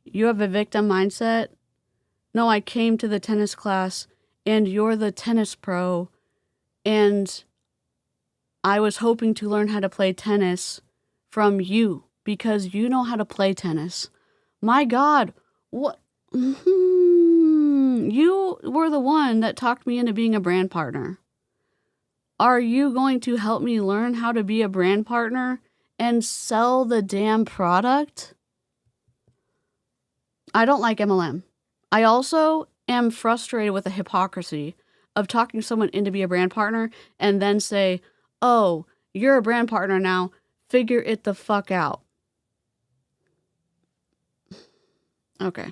You have a victim mindset? No, I came to the tennis class and you're the tennis pro and I was hoping to learn how to play tennis from you because you know how to play tennis. My God, what? You were the one that talked me into being a brand partner. Are you going to help me learn how to be a brand partner and sell the damn product? I don't like MLM. I also am frustrated with the hypocrisy of talking someone into be a brand partner and then say, oh, you're a brand partner now, figure it the fuck out. Okay.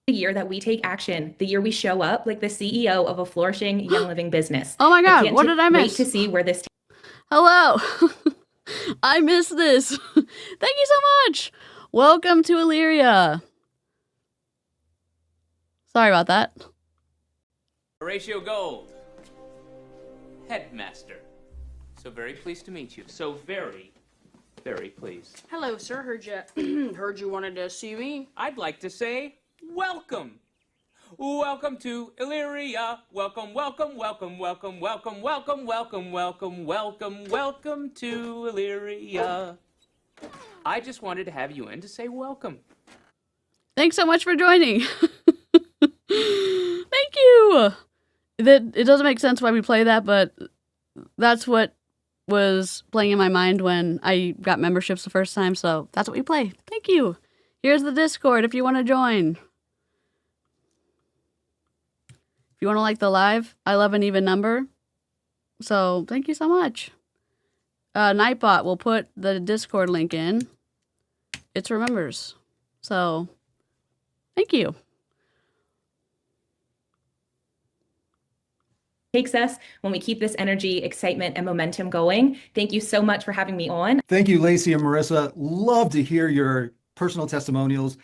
The year that we take action, the year we show up like the CEO of a flourishing Young Living business. Oh my God, what did I miss? Wait to see where this Hello. I missed this. Thank you so much. Welcome to Illyria. Sorry about that. Horatio Gold, headmaster. So very pleased to meet you. So very pleased. Hello, sir. Heard you wanted to see me. I'd like to say welcome. Welcome to Illyria. Welcome, welcome, welcome, welcome, welcome, welcome, welcome, welcome, welcome, welcome to Illyria. I just wanted to have you in to say welcome. Thanks so much for joining. Thank you. It doesn't make sense why we play that, but that's what was playing in my mind when I got memberships the first time, so that's what we play. Thank you. Here's the Discord if you want to join. If you want to like the live, I love an even number. So thank you so much. Nightbot will put the Discord link in. It's remembers. So thank you. Takes us when we keep this energy, excitement, and momentum going. Thank you so much for having me on. Thank you, Lacey and Marissa. Love to hear your personal testimonials.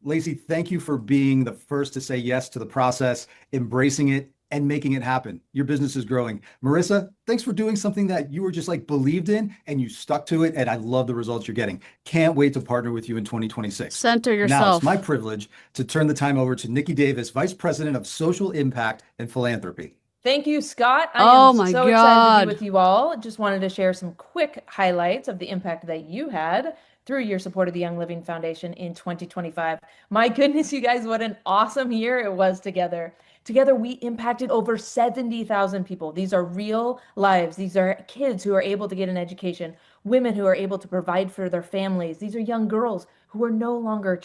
Lacey, thank you for being the first to say yes to the process, embracing it, and making it happen. Your business is growing. Marissa, thanks for doing something that you were just like believed in and you stuck to it. And I love the results you're getting. Can't wait to partner with you in 2026. Center Now yourself. it's my privilege to turn the time over to Nikki Davis, Vice President of Social Impact and Philanthropy. Thank you, Scott. Oh I am my so excited to God. be with you all. Just wanted to share some quick highlights of the impact that you had through your support of the Young Living Foundation in 2025. My goodness, you guys, what an awesome year it was together. Together, we impacted over 70,000 people. These are real lives. These are kids who are able to get an education, women who are able to provide for their families. These are young girls who are no longer.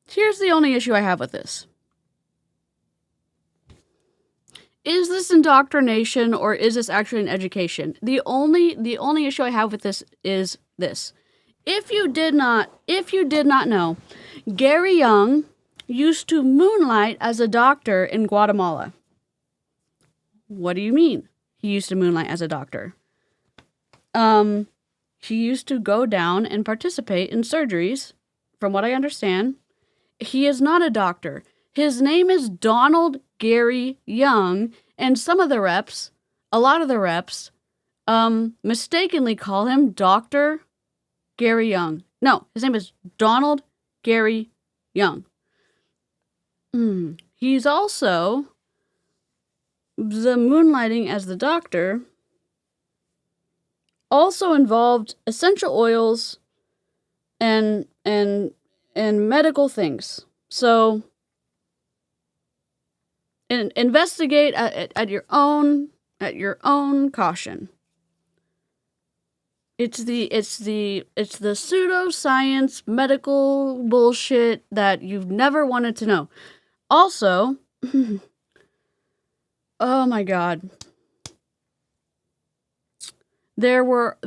Here's the only issue I have with this. Is this indoctrination or is this actually an education? The only issue I have with this is this. If you did not know, Gary Young used to moonlight as a doctor in Guatemala. What do you mean? He used to moonlight as a doctor. He used to go down and participate in surgeries, from what I understand. He is not a doctor. His name is Donald Gary Young, and some of the reps, a lot of the reps, mistakenly call him Dr. Gary Young. No, his name is Donald Gary Young. He's also the moonlighting as the doctor also involved essential oils and medical things. So investigate at your own caution. It's the pseudoscience medical bullshit that you've never wanted to know. Also, oh my God. There were,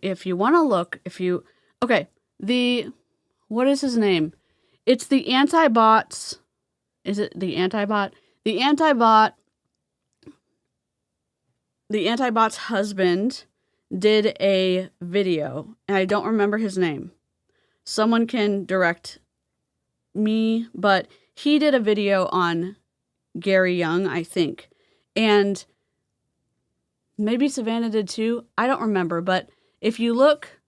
if you want to look, what is his name? It's the anti-bots. Is it the anti-bot? The anti-bot's husband did a video, and I don't remember his name. Someone can direct me, but he did a video on Gary Young, I think. And maybe Savannah did too. I don't remember, but if you look,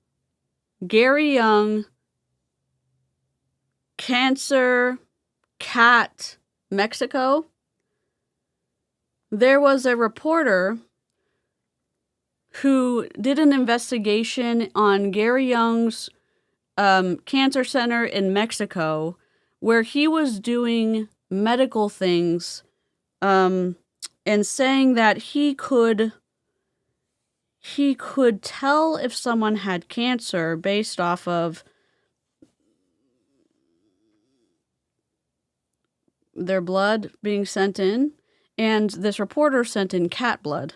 Gary Young, Cancer, Cat, Mexico, there was a reporter who did an investigation on Gary Young's cancer center in Mexico, where he was doing medical things and saying that he could tell if someone had cancer based off of their blood being sent in, and this reporter sent in cat blood,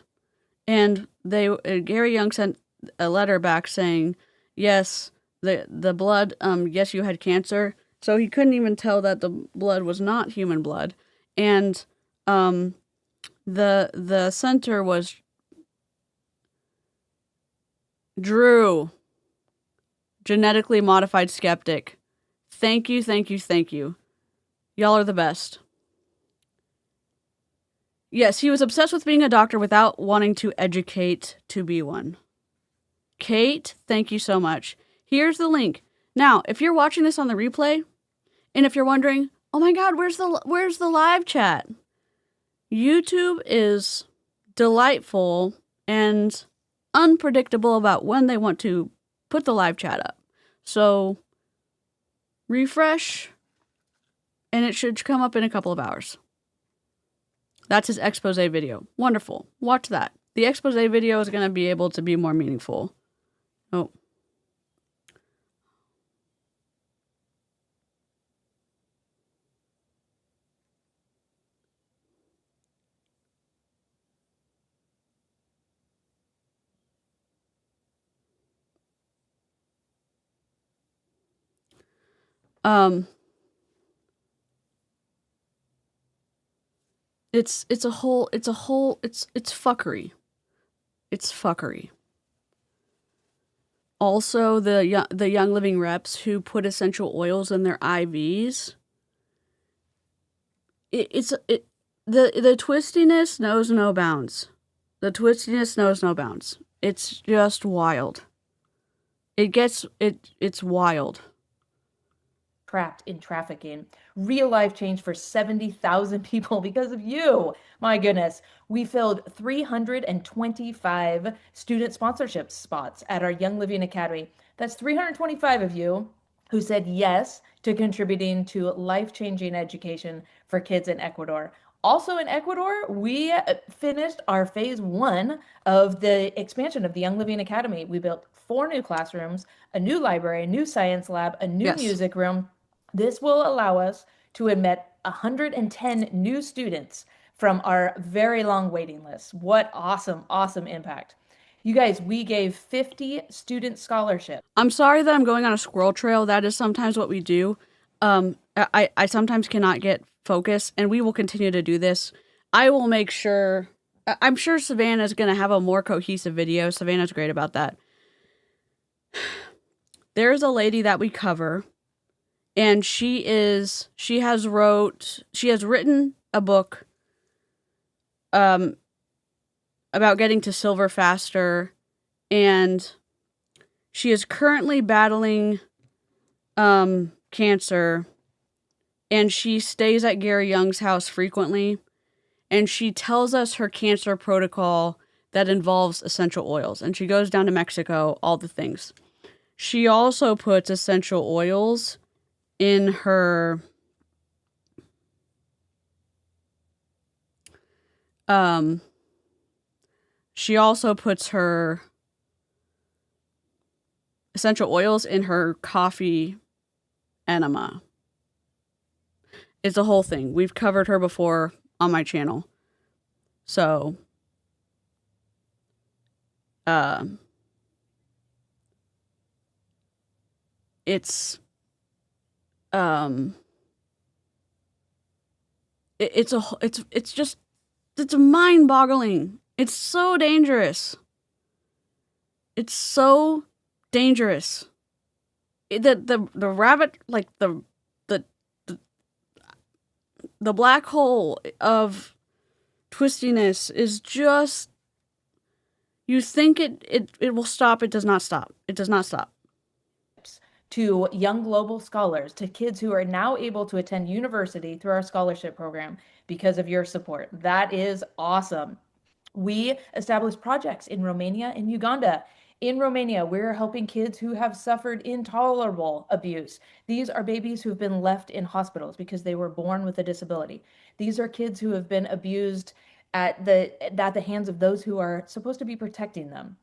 and Gary Young sent a letter back saying, yes, the blood, yes, you had cancer. So he couldn't even tell that the blood was not human blood, and the center was Drew, genetically modified skeptic. Thank you. Y'all are the best. Yes, he was obsessed with being a doctor without wanting to educate to be one. Kate, thank you so much. Here's the link. Now, if you're watching this on the replay, and if you're wondering, oh my God, where's the live chat? YouTube is delightful and unpredictable about when they want to put the live chat up. So refresh, and it should come up in a couple of hours. That's his expose video. Wonderful. Watch that. The expose video is going to be able to be more meaningful. Oh. It's fuckery. It's fuckery. Also, the Young Living reps who put essential oils in their IVs. The twistiness knows no bounds. The twistiness knows no bounds. It's just wild. It's wild. Trapped in trafficking. Real life change for 70,000 people because of you. My goodness. We filled 325 student sponsorship spots at our Young Living Academy. That's 325 of you who said yes to contributing to life-changing education for kids in Ecuador. Also in Ecuador, we finished our phase 1 of the expansion of the Young Living Academy. We built 4 new classrooms, a new library, a new science lab, a new music room. This will allow us to admit 110 new students from our very long waiting list. What awesome, awesome impact. You guys, we gave 50 student scholarships. I'm sorry that I'm going on a squirrel trail. That is sometimes what we do. I sometimes cannot get focus, and we will continue to do this. I will make sure, I'm sure Savannah's going to have a more cohesive video. Savannah's great about that. There's a lady that we cover, and she has written a book about getting to silver faster, and she is currently battling cancer, and she stays at Gary Young's house frequently, and she tells us her cancer protocol that involves essential oils, and she goes down to Mexico, all the things. She also puts essential oils in her she also puts her essential oils in her coffee enema. It's a whole thing. We've covered her before on my channel. So it's mind-boggling. It's so dangerous. It's so dangerous. The rabbit, like the black hole of twistiness is just, you think it will stop. It does not stop. It does not stop. To young global scholars, to kids who are now able to attend university through our scholarship program because of your support. That is awesome. We established projects in Romania and Uganda. In Romania, we're helping kids who have suffered intolerable abuse. These are babies who have been left in hospitals because they were born with a disability. These are kids who have been abused at the hands of those who are supposed to be protecting them.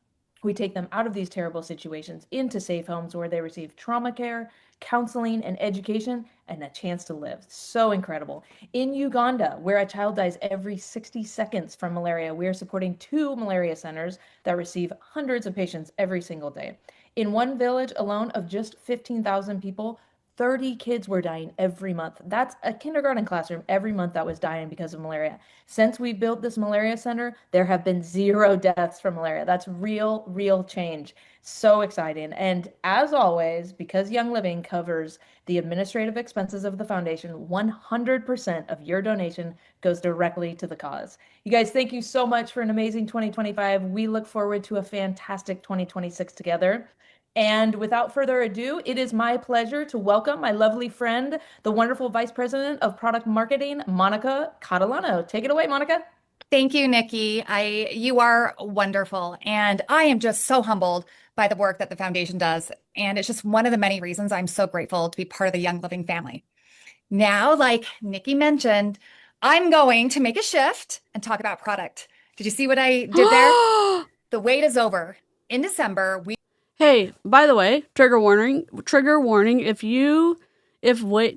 We take them out of these terrible situations into safe homes where they receive trauma care, counseling, and education, and a chance to live. So incredible. In Uganda, where a child dies every 60 seconds from malaria, we are supporting 2 malaria centers that receive hundreds of patients every single day. In one village alone of just 15,000 people, 30 kids were dying every month. That's a kindergarten classroom every month that was dying because of malaria. Since we built this malaria center, there have been 0 deaths from malaria. That's real change. So exciting. And as always, because Young Living covers the administrative expenses of the foundation, 100% of your donation goes directly to the cause. You guys, thank you so much for an amazing 2025. We look forward to a fantastic 2026 together. And without further ado, it is my pleasure to welcome my lovely friend, the wonderful Vice President of Product Marketing, Monica Catalano. Take it away, Monica. Thank you, Nikki. You are wonderful. And I am just so humbled by the work that the foundation does. And it's just one of the many reasons I'm so grateful to be part of the Young Living family. Now, like Nikki mentioned, I'm going to make a shift and talk about product. Did you see what I did there? The wait is over. In December, Hey, by the way, trigger warning, if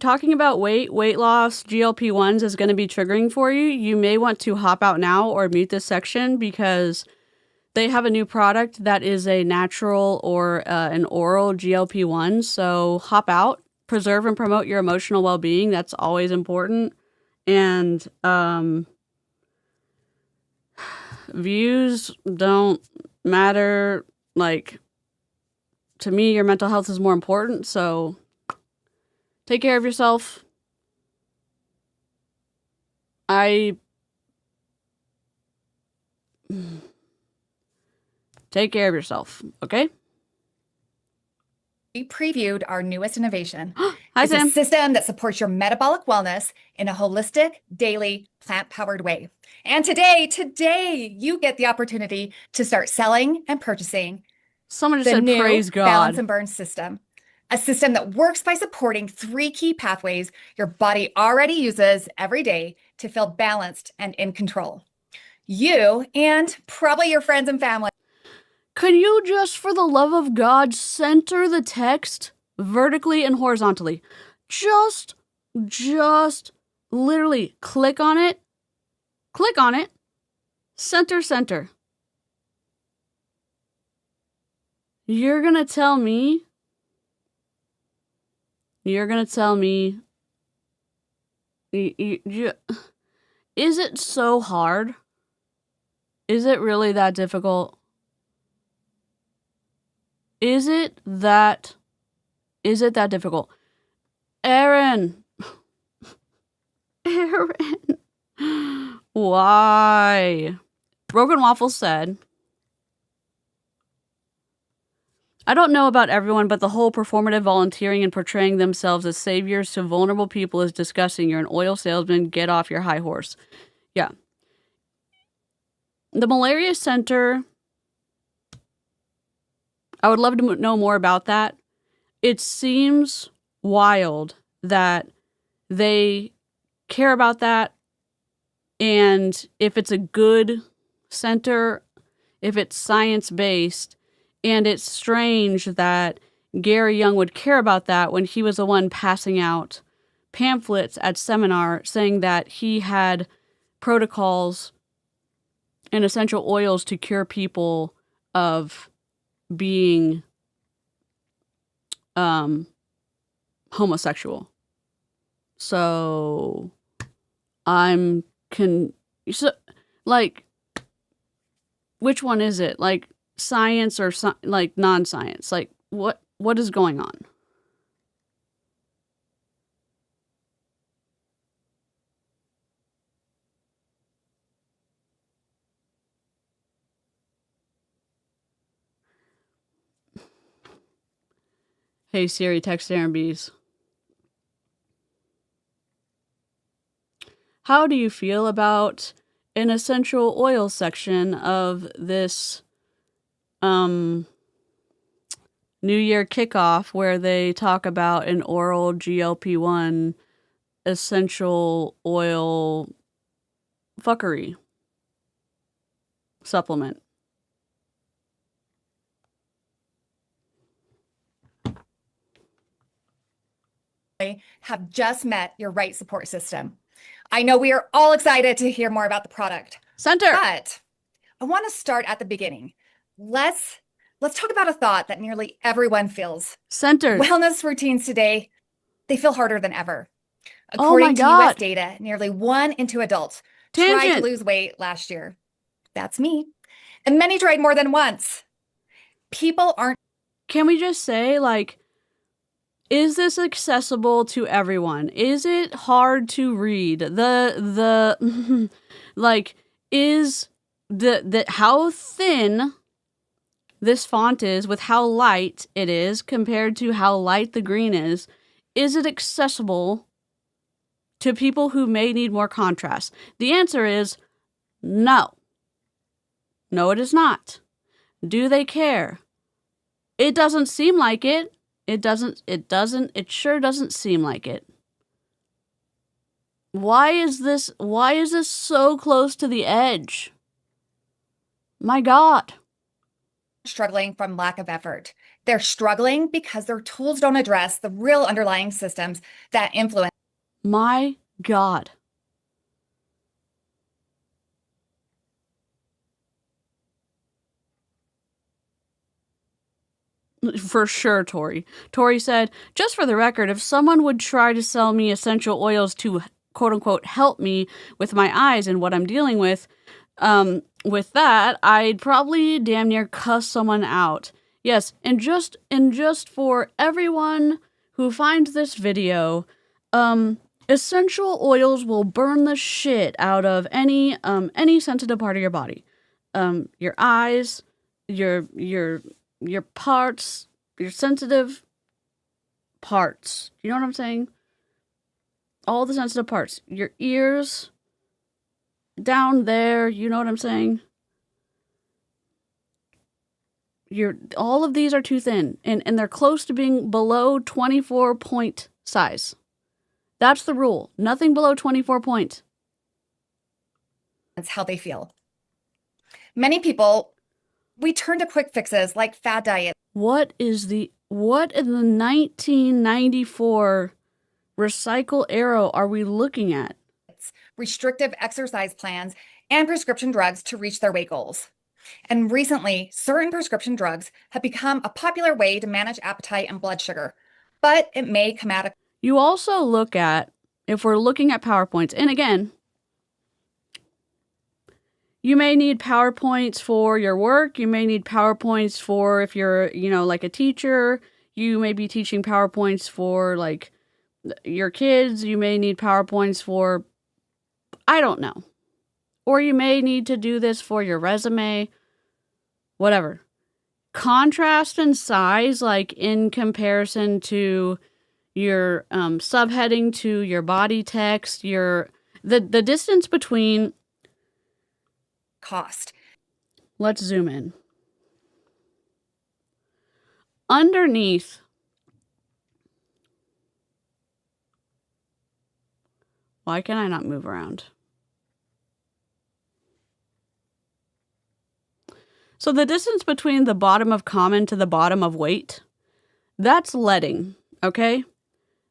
talking about weight loss, GLP-1s is going to be triggering for you, you may want to hop out now or mute this section because they have a new product that is a natural or an oral GLP-1. So hop out preserve and promote your emotional well-being. That's always important. And views don't matter. Like, to me, your mental health is more important. So take care of yourself. Take care of yourself, okay? We previewed our newest innovation. Hi, It's Sam. a system that supports your metabolic wellness in a holistic, daily, plant-powered way. And today, you get the opportunity to start selling and purchasing Someone just the said, new praise Balance God. and Burn system. A system that works by supporting 3 key pathways your body already uses every day to feel balanced and in control. You and probably your friends and family. Can you just, for the love of God, center the text vertically and horizontally? Just literally click on it, center. You're gonna tell me, is it so hard? Is it really that difficult? Is it that difficult? Aaron. Why? Broken Waffle said, I don't know about everyone, but the whole performative volunteering and portraying themselves as saviors to vulnerable people is disgusting. You're an oil salesman. Get off your high horse. Yeah. The Malaria Center, I would love to know more about that. It seems wild that they care about that. And if it's a good center, if it's science-based, and it's strange that Gary Young would care about that when he was the one passing out pamphlets at seminar saying that he had protocols and essential oils to cure people of being homosexual. So which one is it? Like science or like non-science? Like what is going on? Hey Siri, text Aaron Bees. How do you feel about an essential oil section of this New Year kickoff where they talk about an oral GLP-1 essential oil fuckery supplement? Have just met your right support system. I know we are all excited to hear more about the product. Center. But I want to start at the beginning. Let's talk about a thought that nearly everyone feels. Center. Wellness routines today, they feel harder than ever. Oh my According to God. US data, nearly 1 in 2 adults tried Tangent. to lose weight last year. That's me. And many tried more than once. People aren't. Can we just say, like, is this accessible to everyone? Is it hard to read? Like, is the how thin this font is with how light it is compared to how light the green is it accessible to people who may need more contrast? The answer is no. No, it is not. Do they care? It doesn't seem like it. It sure doesn't seem like it. Why is this so close to the edge? My God. Struggling from lack of effort. They're struggling because their tools don't address the real underlying systems that influence. My God. For sure, Tori. Tori said, just for the record, if someone would try to sell me essential oils to quote unquote help me with my eyes and what I'm dealing with that, I'd probably damn near cuss someone out. Yes, and just for everyone who finds this video, essential oils will burn the shit out of any sensitive part of your body. Your eyes, your parts, your sensitive parts. You know what I'm saying? All the sensitive parts. Your ears, down there, you know what I'm saying? All of these are too thin, and they're close to being below 24 point size. That's the rule. Nothing below 24 points. That's how they feel. Many people, we turn to quick fixes like fad diet. What in the 1994 recycle arrow are we looking at? Restrictive exercise plans and prescription drugs to reach their weight goals. And recently, certain prescription drugs have become a popular way to manage appetite and blood sugar, but it may come at a... You also look at, if we're looking at PowerPoints, and again, you may need PowerPoints for your work. You may need PowerPoints for if you're, like a teacher. You may be teaching PowerPoints for, like, your kids. You may need PowerPoints for, I don't know. Or you may need to do this for your resume. Whatever. Contrast and size, like in comparison to your subheading to your body text, the distance between... cost. Let's zoom in. Underneath, why can I not move around? So the distance between the bottom of common to the bottom of weight, that's leading, okay?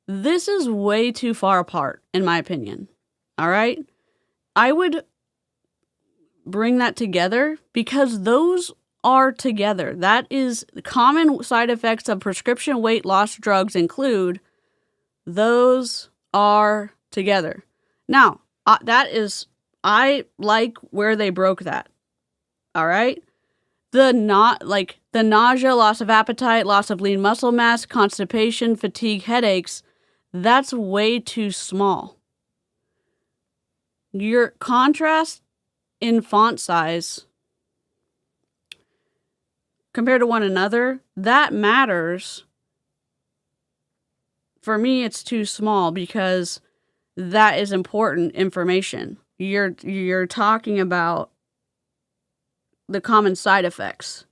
This is way too far apart, in my opinion. All right? I would bring that together because those are together. That is common side effects of prescription weight loss drugs include those are together. Now, I like where they broke that. All right? The nausea, loss of appetite, loss of lean muscle mass, constipation, fatigue, headaches, that's way too small. Your contrast in font size compared to one another, that matters. For me, it's too small because that is important information. You're talking about the common side effects.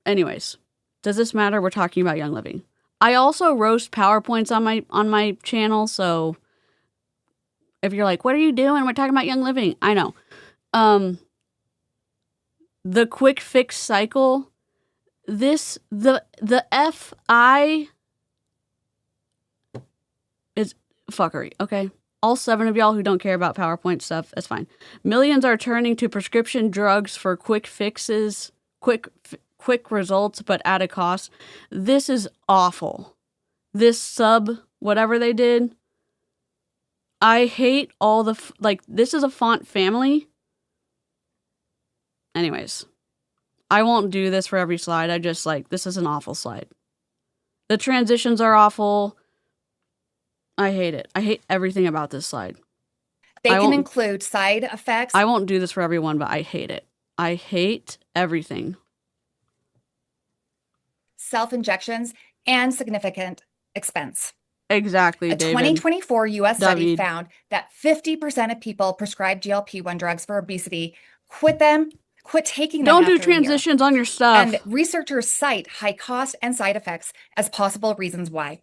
Anyways, does this matter? We're talking about Young Living. I also roast PowerPoints on my channel, so if you're like, what are you doing? We're talking about Young Living. I know. The quick fix cycle, the FI is fuckery, okay? All 7 of y'all who don't care about PowerPoint stuff, that's fine. Millions are turning to prescription drugs for quick fixes, quick results, but at a cost. This is awful. This whatever they did, I hate all the, this is a font family. Anyways, I won't do this for every slide. I just this is an awful slide. The transitions are awful. I hate it. I hate everything about this slide. They can include side effects. I won't do this for everyone, but I hate it. I hate everything. Self-injections and significant expense. Exactly, A David. 2024 U.S. study David. found that 50% of people prescribed GLP-1 drugs for obesity quit taking them Don't do after a year. transitions on your stuff. And researchers cite high cost and side effects as possible reasons why.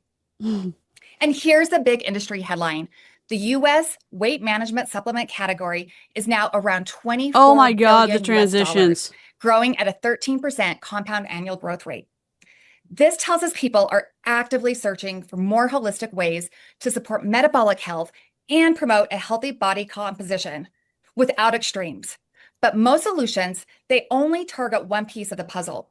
And here's the big industry headline. The U.S. weight management supplement category is now around $24 Oh my God, the billion US transitions. growing at a 13% compound annual growth rate. This tells us people are actively searching for more holistic ways to support metabolic health and promote a healthy body composition without extremes. But most solutions, they only target one piece of the puzzle,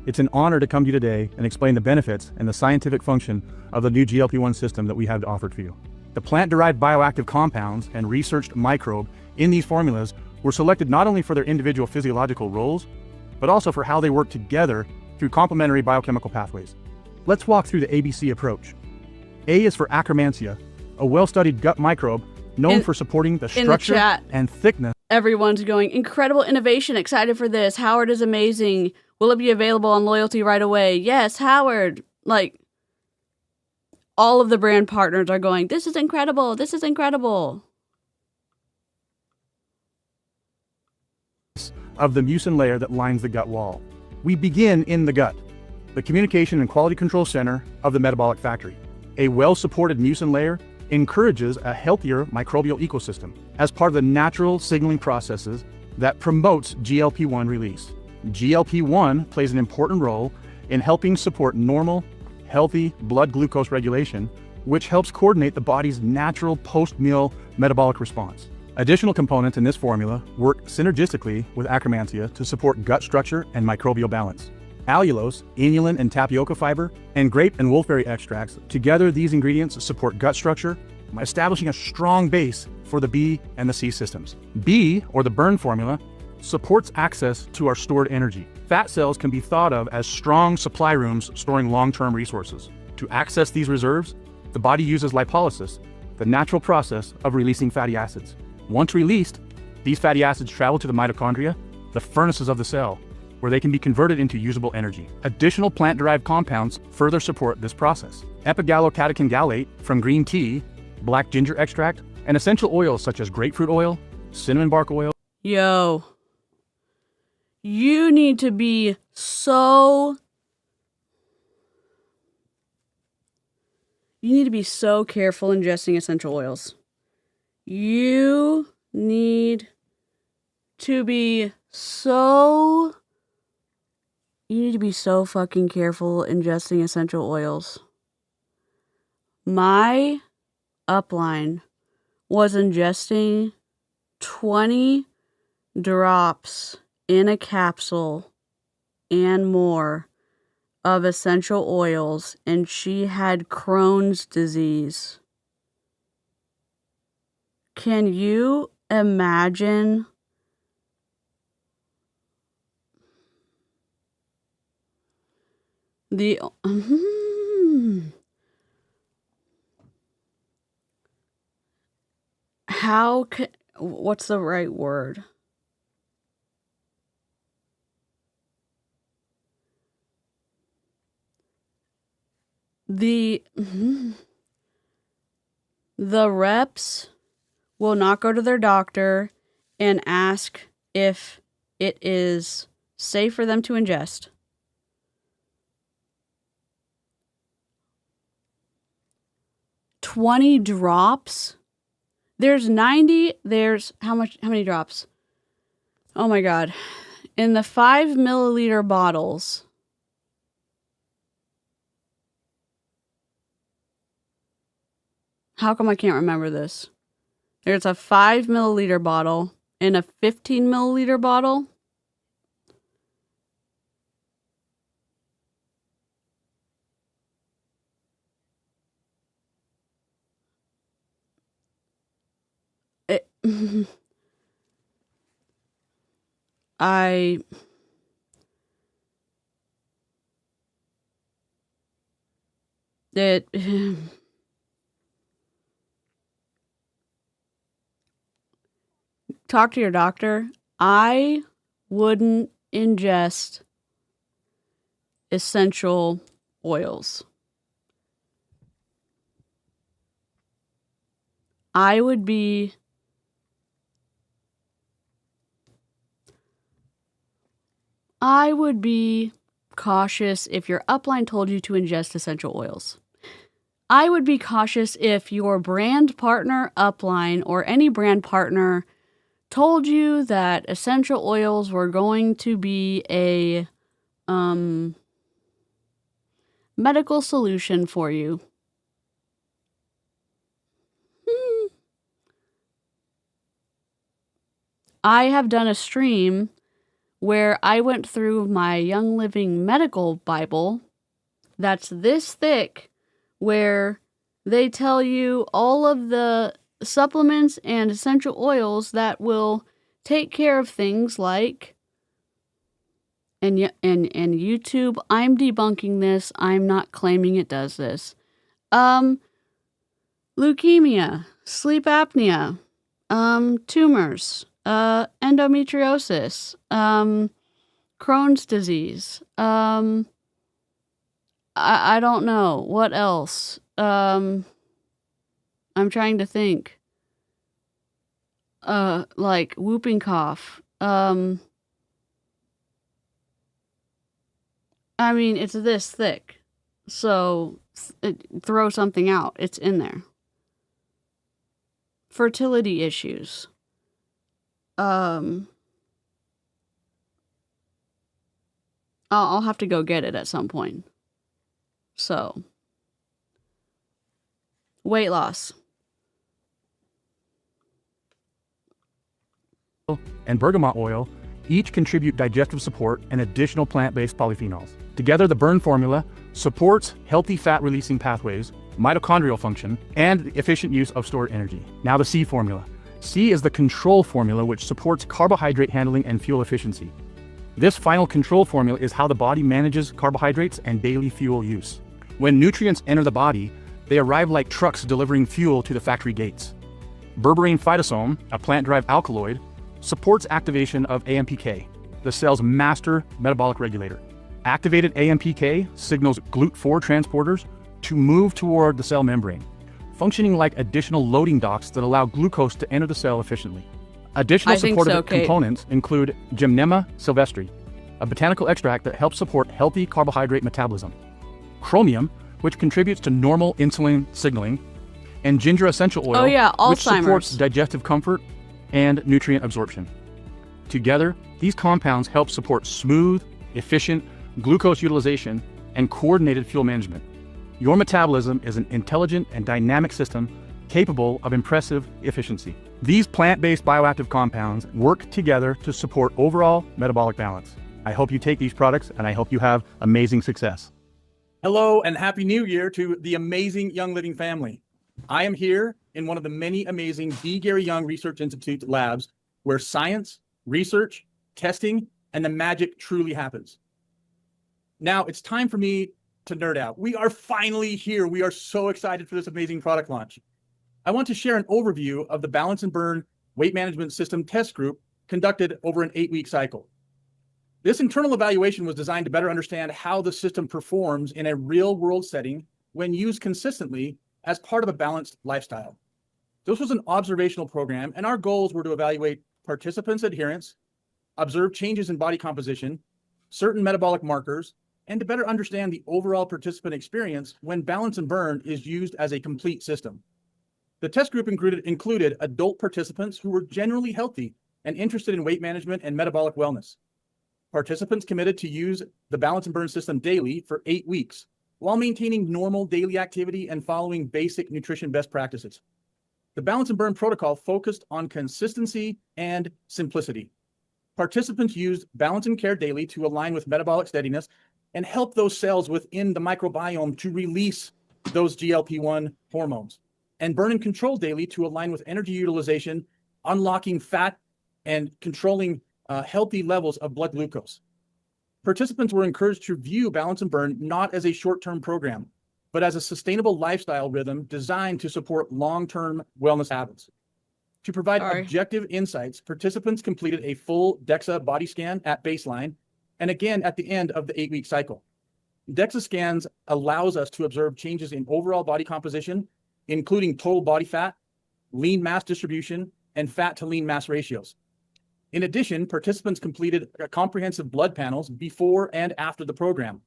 It's an honor to come to you today and explain the benefits and the scientific function of the new GLP-1 system that we have offered for you. The plant-derived bioactive compounds and researched microbe in these formulas were selected not only for their individual physiological roles, but also for how they work together through complementary biochemical pathways. Let's walk through the ABC approach. A is for Akkermansia, a well-studied gut microbe known for supporting the structure and thickness. Everyone's going, incredible innovation, excited for this. Howard is amazing. Will it be available on loyalty right away? Yes, Howard. Like, all of the brand partners are going, this is incredible. This is incredible. Of the mucin layer that lines the gut wall. We begin in the gut, the communication and quality control center of the metabolic factory. A well-supported mucin layer encourages a healthier microbial ecosystem as part of the natural signaling processes that promotes GLP-1 release. GLP-1 plays an important role in helping support normal, healthy blood glucose regulation, which helps coordinate the body's natural post-meal metabolic response. Additional components in this formula work synergistically with Akkermansia to support gut structure and microbial balance. Allulose, inulin and tapioca fiber, and grape and wolfberry extracts, together these ingredients support gut structure, establishing a strong base for the B and the C systems. B, or the burn formula, supports access to our stored energy. Fat cells can be thought of as strong supply rooms storing long-term resources. To access these reserves, the body uses lipolysis, the natural process of releasing fatty acids. Once released, these fatty acids travel to the mitochondria, the furnaces of the cell, where they can be converted into usable energy. Additional plant-derived compounds further support this process. Epigallocatechin gallate from green tea, black ginger extract, and essential oils such as grapefruit oil, cinnamon bark oil. Yo, you need to be so careful ingesting essential oils. You need to be so fucking careful ingesting essential oils. My upline was ingesting 20 drops in a capsule and more of essential oils, and she had Crohn's disease. Can you imagine the what's the right word? The reps will not go to their doctor and ask if it is safe for them to ingest. $20 drops? There's how many drops? Oh my God. In the 5 milliliter bottles, how come I can't remember this? There's a 5 milliliter bottle and a 15 milliliter bottle. Talk to your doctor. I wouldn't ingest essential oils. I would be cautious if your upline told you to ingest essential oils. I would be cautious if your brand partner upline or any brand partner told you that essential oils were going to be a medical solution for you. I have done a stream where I went through my Young Living Medical Bible that's this thick, where they tell you all of the supplements and essential oils that will take care of things like, and YouTube, I'm debunking this, I'm not claiming it does this, leukemia, sleep apnea, tumors, endometriosis, Crohn's disease, I don't know what else. I'm trying to think. Like whooping cough. I mean, it's this thick, so throw something out. It's in there. Fertility issues. I'll have to go get it at some point. So, weight loss. And bergamot oil each contribute digestive support and additional plant-based polyphenols. Together, the Burn formula supports healthy fat-releasing pathways, mitochondrial function, and the efficient use of stored energy. Now the C formula. C is the control formula, which supports carbohydrate handling and fuel efficiency. This final control formula is how the body manages carbohydrates and daily fuel use. When nutrients enter the body, they arrive like trucks delivering fuel to the factory gates. Berberine phytosome, a plant-derived alkaloid, supports activation of AMPK, the cell's master metabolic regulator. Activated AMPK signals GLUT4 transporters to move toward the cell membrane, functioning like additional loading docks that allow glucose to enter the cell efficiently. Additional supportive components include Gymnema sylvestri, a botanical extract that helps support healthy carbohydrate metabolism, chromium, which contributes to normal insulin signaling, and ginger essential oil, Oh yeah, which supports Alzheimer's. digestive comfort and nutrient absorption. Together, these compounds help support smooth, efficient glucose utilization and coordinated fuel management. Your metabolism is an intelligent and dynamic system capable of impressive efficiency. These plant-based bioactive compounds work together to support overall metabolic balance. I hope you take these products, and I hope you have amazing success. Hello and Happy New Year to the amazing Young Living family. I am here in one of the many amazing D. Gary Young Research Institute labs where science, research, testing, and the magic truly happens. Now it's time for me to nerd out. We are finally here. We are so excited for this amazing product launch. I want to share an overview of the Balance and Burn Weight Management System test group conducted over an 8-week cycle. This internal evaluation was designed to better understand how the system performs in a real-world setting when used consistently as part of a balanced lifestyle. This was an observational program, and our goals were to evaluate participants' adherence, observe changes in body composition, certain metabolic markers, and to better understand the overall participant experience when Balance and Burn is used as a complete system. The test group included adult participants who were generally healthy and interested in weight management and metabolic wellness. Participants committed to use the Balance and Burn system daily for 8 weeks while maintaining normal daily activity and following basic nutrition best practices. The Balance and Burn protocol focused on consistency and simplicity. Participants used Balance and Care daily to align with metabolic steadiness and help those cells within the microbiome to release those GLP-1 hormones. And Burn and Control daily to align with energy utilization, unlocking fat, and controlling healthy levels of blood glucose. Participants were encouraged to view Balance and Burn not as a short-term program, but as a sustainable lifestyle rhythm designed to support long-term wellness habits. To provide objective insights, participants completed a full DEXA body scan at baseline and again at the end of the 8-week cycle. DEXA scans allows us to observe changes in overall body composition, including total body fat, lean mass distribution, and fat to lean mass ratios. In addition, participants completed comprehensive blood panels before and after the program.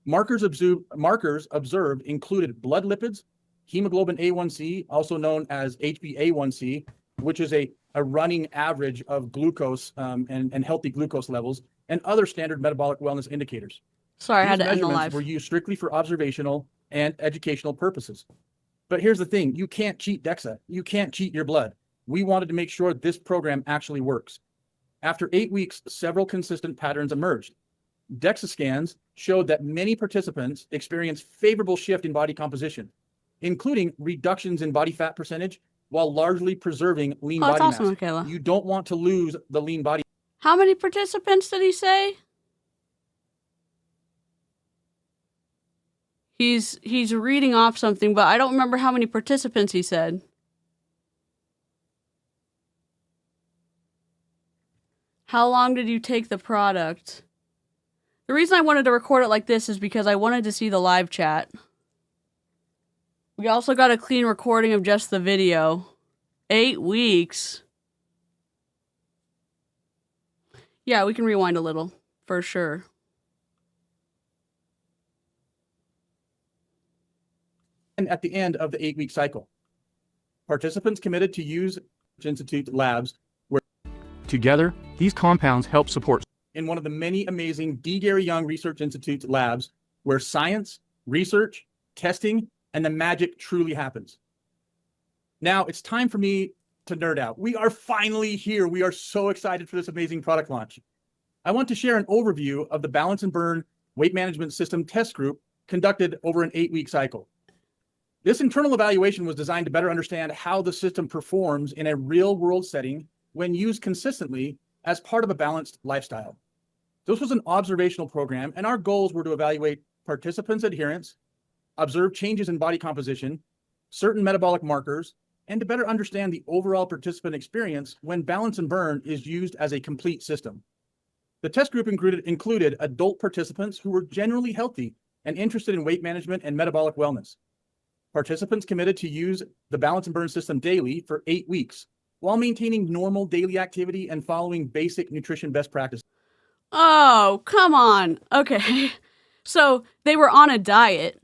Markers observed included blood lipids, hemoglobin A1C, also known as HbA1c, which is a running average of glucose and healthy glucose levels, and other standard metabolic wellness indicators. Sorry, I had These to end the measurements live. were used strictly for observational and educational purposes. But here's the thing, you can't cheat DEXA. You can't cheat your blood. We wanted to make sure this program actually works. After 8 weeks, several consistent patterns emerged. DEXA scans showed that many participants experienced favorable shift in body composition, including reductions in body fat percentage while largely preserving lean Oh, that's body awesome, mass. Michaela. You don't want to lose the lean body. How many participants did he say? He's reading off something, but I don't remember how many participants he said. How long did you take the product? The reason I wanted to record it like this is because I wanted to see the live chat. We also got a clean recording of just the video. 8 weeks. Yeah, we can rewind a little, for sure. And at the end of the 8-week cycle, participants committed to use Institute labs where together, these compounds help support in one of the many amazing D. Gary Young Research Institute labs where science, research, testing, and the magic truly happens. Now it's time for me to nerd out. We are finally here. We are so excited for this amazing product launch. I want to share an overview of the Balance and Burn Weight Management System test group conducted over an 8-week cycle. This internal evaluation was designed to better understand how the system performs in a real-world setting when used consistently as part of a balanced lifestyle. This was an observational program, and our goals were to evaluate participants' adherence, observe changes in body composition, certain metabolic markers, and to better understand the overall participant experience when Balance and Burn is used as a complete system. The test group included adult participants who were generally healthy and interested in weight management and metabolic wellness. Participants committed to use the Balance and Burn system daily for 8 weeks while maintaining normal daily activity and following basic nutrition best practices. Oh, come on. Okay. So they were on a diet.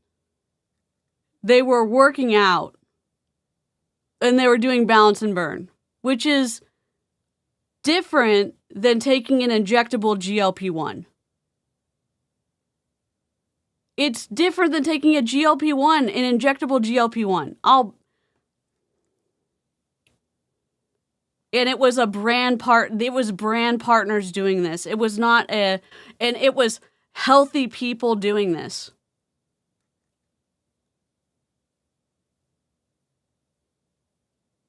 They were working out. and they were doing balance and burn, which is different than taking an injectable GLP-1. It's different than taking a GLP-1, an injectable GLP-1. And it was it was brand partners doing this. It was not and it was healthy people doing this.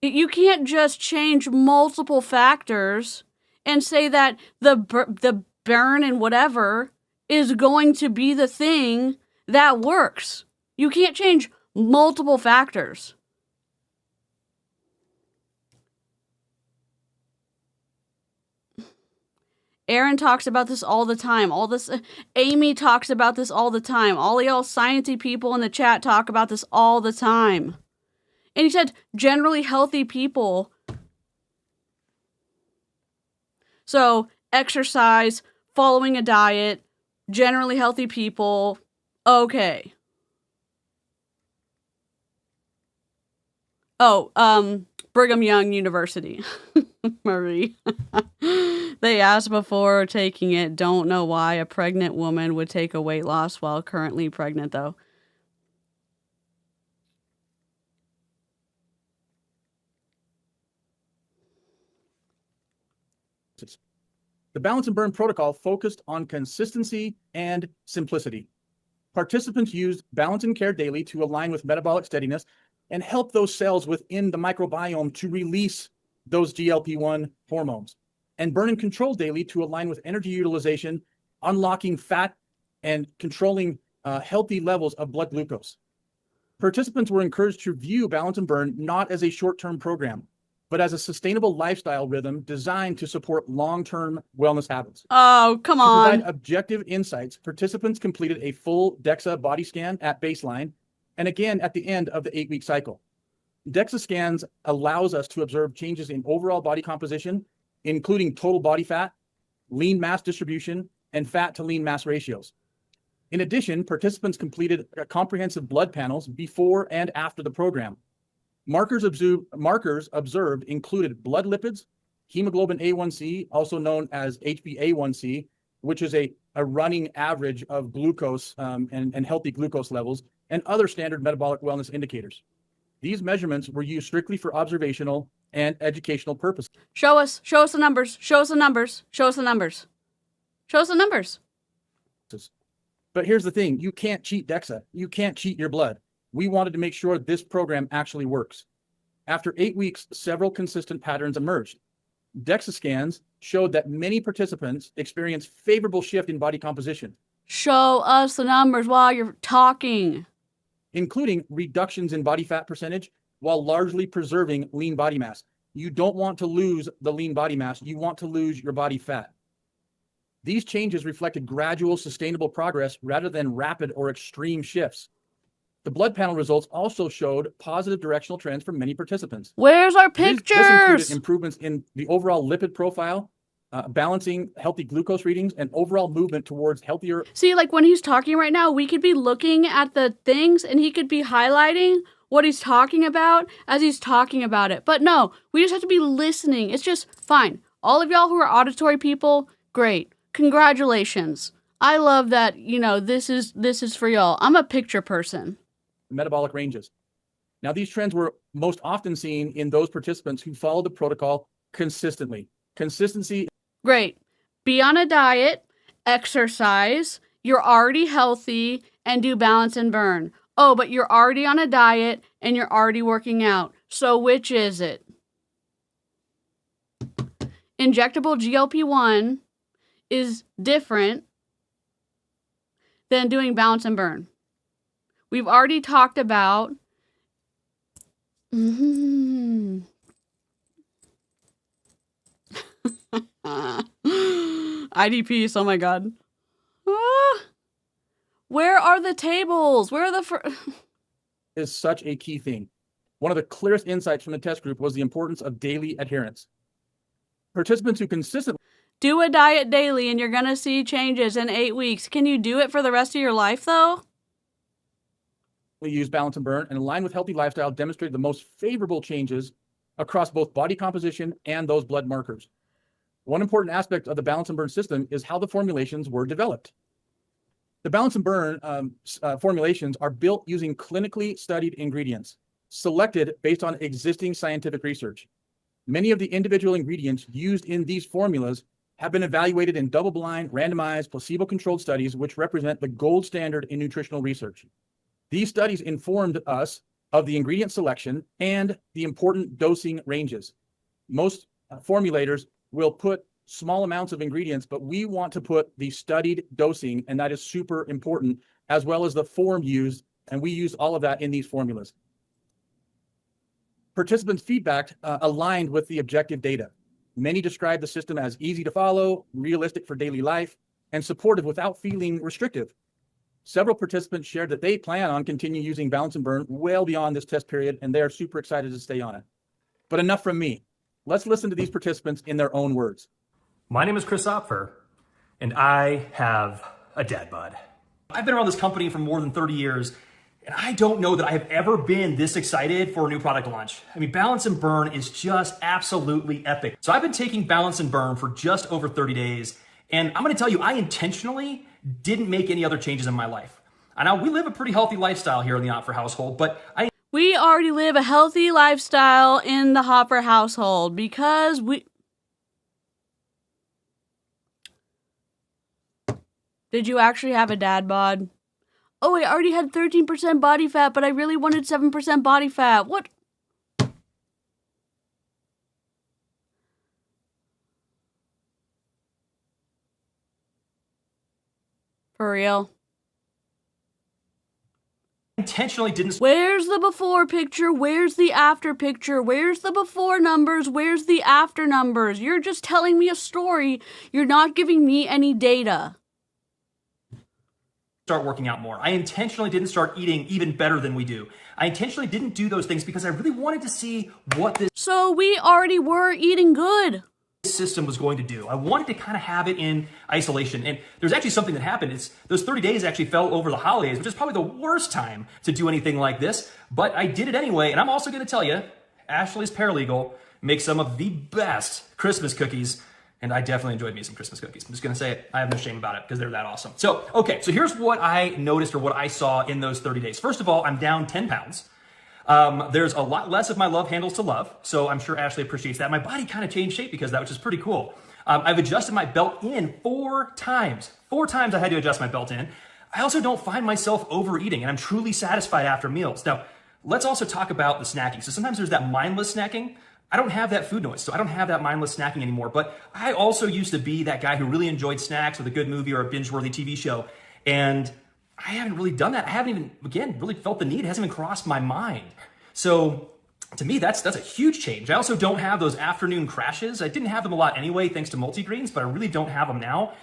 You can't just change multiple factors and say that the burn and whatever is going to be the thing that works. You can't change multiple factors. Aaron talks about this all the time. Amy talks about this all the time. All y'all sciencey people in the chat talk about this all the time. And he said, generally healthy people. So, exercise, following a diet, generally healthy people, okay. Brigham Young University. Marie. They asked before taking it, don't know why a pregnant woman would take a weight loss while currently pregnant, though. The Balance and Burn protocol focused on consistency and simplicity. Participants used Balance and Care daily to align with metabolic steadiness and help those cells within the microbiome to release those GLP-1 hormones. And Burn and Control daily to align with energy utilization, unlocking fat, and controlling healthy levels of blood glucose. Participants were encouraged to view Balance and Burn not as a short-term program, but as a sustainable lifestyle rhythm designed to support long-term wellness habits. Oh, come on. To provide objective insights, participants completed a full DEXA body scan at baseline and again at the end of the 8-week cycle. DEXA scans allows us to observe changes in overall body composition, including total body fat, lean mass distribution, and fat to lean mass ratios. In addition, participants completed comprehensive blood panels before and after the program. Markers observed included blood lipids, hemoglobin A1C, also known as HbA1c, which is a running average of glucose and healthy glucose levels, and other standard metabolic wellness indicators. These measurements were used strictly for observational and educational purposes. Show us the numbers, show us the numbers, show us the numbers. Show us the numbers. But here's the thing, you can't cheat DEXA. You can't cheat your blood. We wanted to make sure this program actually works. After 8 weeks, several consistent patterns emerged. DEXA scans showed that many participants experienced favorable shift in body composition. Show us the numbers while you're talking. Including reductions in body fat percentage while largely preserving lean body mass. You don't want to lose the lean body mass. You want to lose your body fat. These changes reflected gradual, sustainable progress rather than rapid or extreme shifts. The blood panel results also showed positive directional trends for many participants. Where's our pictures? This included improvements in the overall lipid profile, balancing healthy glucose readings, and overall movement towards healthier. See, like when he's talking right now, we could be looking at the things and he could be highlighting what he's talking about as he's talking about it. But no, we just have to be listening. It's just fine. All of y'all who are auditory people, great. Congratulations. I love that, this is for y'all. I'm a picture person. Metabolic ranges. Now, these trends were most often seen in those participants who followed the protocol consistently. Consistency. Great. Be on a diet, exercise, you're already healthy, and do balance and burn. Oh, but you're already on a diet and you're already working out. So which is it? Injectable GLP-1 is different than doing balance and burn. We've already talked about IDPs, oh my god. Where are the tables? Where are the is such a key thing. One of the clearest insights from the test group was the importance of daily adherence. Participants who consistently do a diet daily and you're going to see changes in 8 weeks. Can you do it for the rest of your life though? use Balance and Burn and aligned with healthy lifestyle demonstrated the most favorable changes across both body composition and those blood markers. One important aspect of the Balance and Burn system is how the formulations were developed. The Balance and Burn formulations are built using clinically studied ingredients, selected based on existing scientific research. Many of the individual ingredients used in these formulas have been evaluated in double-blind, randomized, placebo-controlled studies, which represent the gold standard in nutritional research. These studies informed us of the ingredient selection and the important dosing ranges. Most formulators will put small amounts of ingredients, but we want to put the studied dosing, and that is super important, as well as the form used, and we use all of that in these formulas. Participants' feedback aligned with the objective data. Many describe the system as easy to follow, realistic for daily life, and supportive without feeling restrictive. Several participants shared that they plan on continuing using Balance and Burn well beyond this test period, and they are super excited to stay on it. But enough from me. Let's listen to these participants in their own words. My name is 𝗧𝗿𝗶𝗴𝗏𝗏, and I have a dad bod. I've been around this company for more than 30 years, and I don't know that I have ever been this excited for a new product launch. I mean, Balance and Burn is just absolutely epic. So I've been taking Balance and Burn for just over 30 days, and I'm gonna tell you, I intentionally didn't make any other changes in my life. I know we live a pretty healthy lifestyle here in the 𝗏𝗏𝗏 household, but We already live a healthy lifestyle in the Hopper household because we... Did you actually have a dad bod? Oh, I already had 13% body fat, but I really wanted 7% body fat. What? For real? intentionally didn't... Where's the before picture? Where's the after picture? Where's the before numbers? Where's the after numbers? You're just telling me a story. You're not giving me any data. Start working out more. I intentionally didn't start eating even better than we do. I intentionally didn't do those things because I really wanted to see what this... So we already were eating good. System was going to do. I wanted to kind of have it in isolation. And there's actually something that happened. It's those 30 days actually fell over the holidays, which is probably the worst time to do anything like this. But I did it anyway. And I'm also going to tell you, Ashley's Paralegal makes some of the best Christmas cookies. And I definitely enjoyed me some Christmas cookies. I'm just going to say it. I have no shame about it because they're that awesome. So, okay. So here's what I noticed or what I saw in those 30 days. First of all, I'm down 10 pounds. There's a lot less of my love handles to love. So I'm sure Ashley appreciates that. My body kind of changed shape because of that, which is pretty cool. I've adjusted my belt in 4 times. 4 times I had to adjust my belt in. I also don't find myself overeating and I'm truly satisfied after meals. Now, let's also talk about the snacking. So sometimes there's that mindless snacking. I don't have that food noise, so I don't have that mindless snacking anymore. But I also used to be that guy who really enjoyed snacks with a good movie or a binge-worthy TV show. And I haven't really done that. I haven't even, again, really felt the need. It hasn't even crossed my mind. So to me, that's a huge change. I also don't have those afternoon crashes. I didn't have them a lot anyway, thanks to multigreens, but I really don't have them now.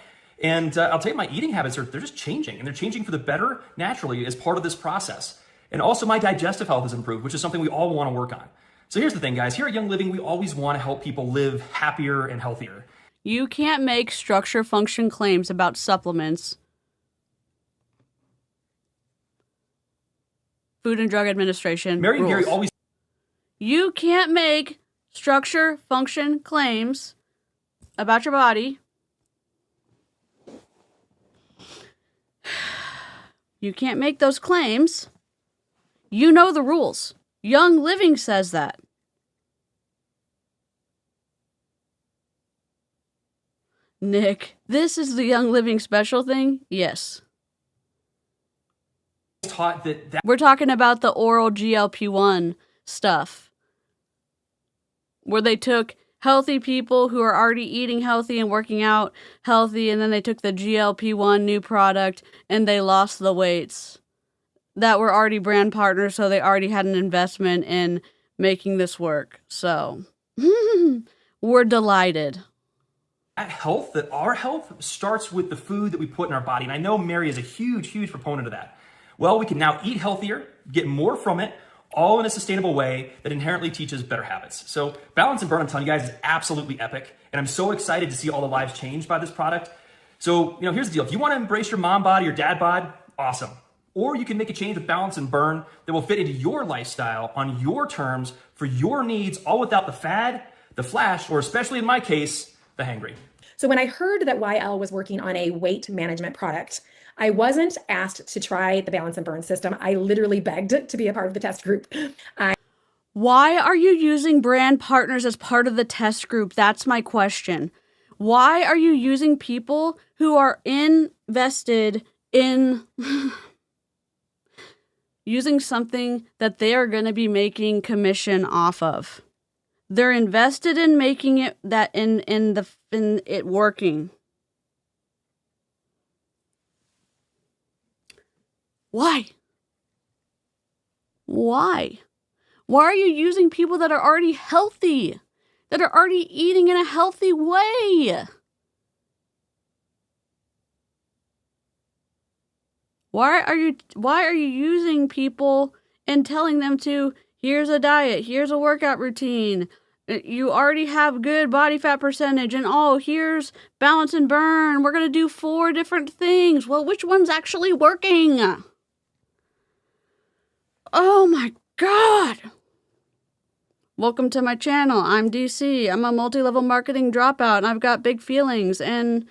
And I'll tell you, my eating habits they're just changing, and they're changing for the better naturally as part of this process. And also my digestive health has improved, which is something we all want to work on. So here's the thing, guys. Here at Young Living, we always want to help people live happier and healthier. You can't make structure function claims about supplements. Food and Drug Administration Mary and rules. Gary always... You can't make structure function claims about your body. You can't make those claims. You know the rules. Young Living says that. Nick, this is the Young Living special thing? Yes. Taught that We're talking about the oral GLP-1 stuff. Where they took healthy people who are already eating healthy and working out healthy, and then they took the GLP-1 new product and they lost the weights that were already brand partners, so they already had an investment in making this work. So, we're delighted. That our health starts with the food that we put in our body. And I know Mary is a huge, huge proponent of that. Well, we can now eat healthier, get more from it, all in a sustainable way that inherently teaches better habits. So Balance and Burn, I'm telling you guys, is absolutely epic. And I'm so excited to see all the lives changed by this product. So, here's the deal. If you want to embrace your mom bod, your dad bod, awesome. Or you can make a change with Balance and Burn that will fit into your lifestyle on your terms for your needs, all without the fad, the flash, or especially in my case, the hangry. So when I heard that YL was working on a weight management product, I wasn't asked to try the Balance and Burn system. I literally begged to be a part of the test group. Why are you using brand partners as part of the test group? That's my question. Why are you using people who are invested in using something that they are going to be making commission off of? They're invested in making it that in it working. Why? Why? Why are you using people that are already healthy, that are already eating in a healthy way? Why are you using people and telling them to, here's a diet, here's a workout routine, you already have good body fat percentage, and oh, here's Balance and Burn, we're going to do 4 different things. Well, which one's actually working? Oh my God. Welcome to my channel. I'm DeeCee. I'm a multi-level marketing dropout, and I've got big feelings, and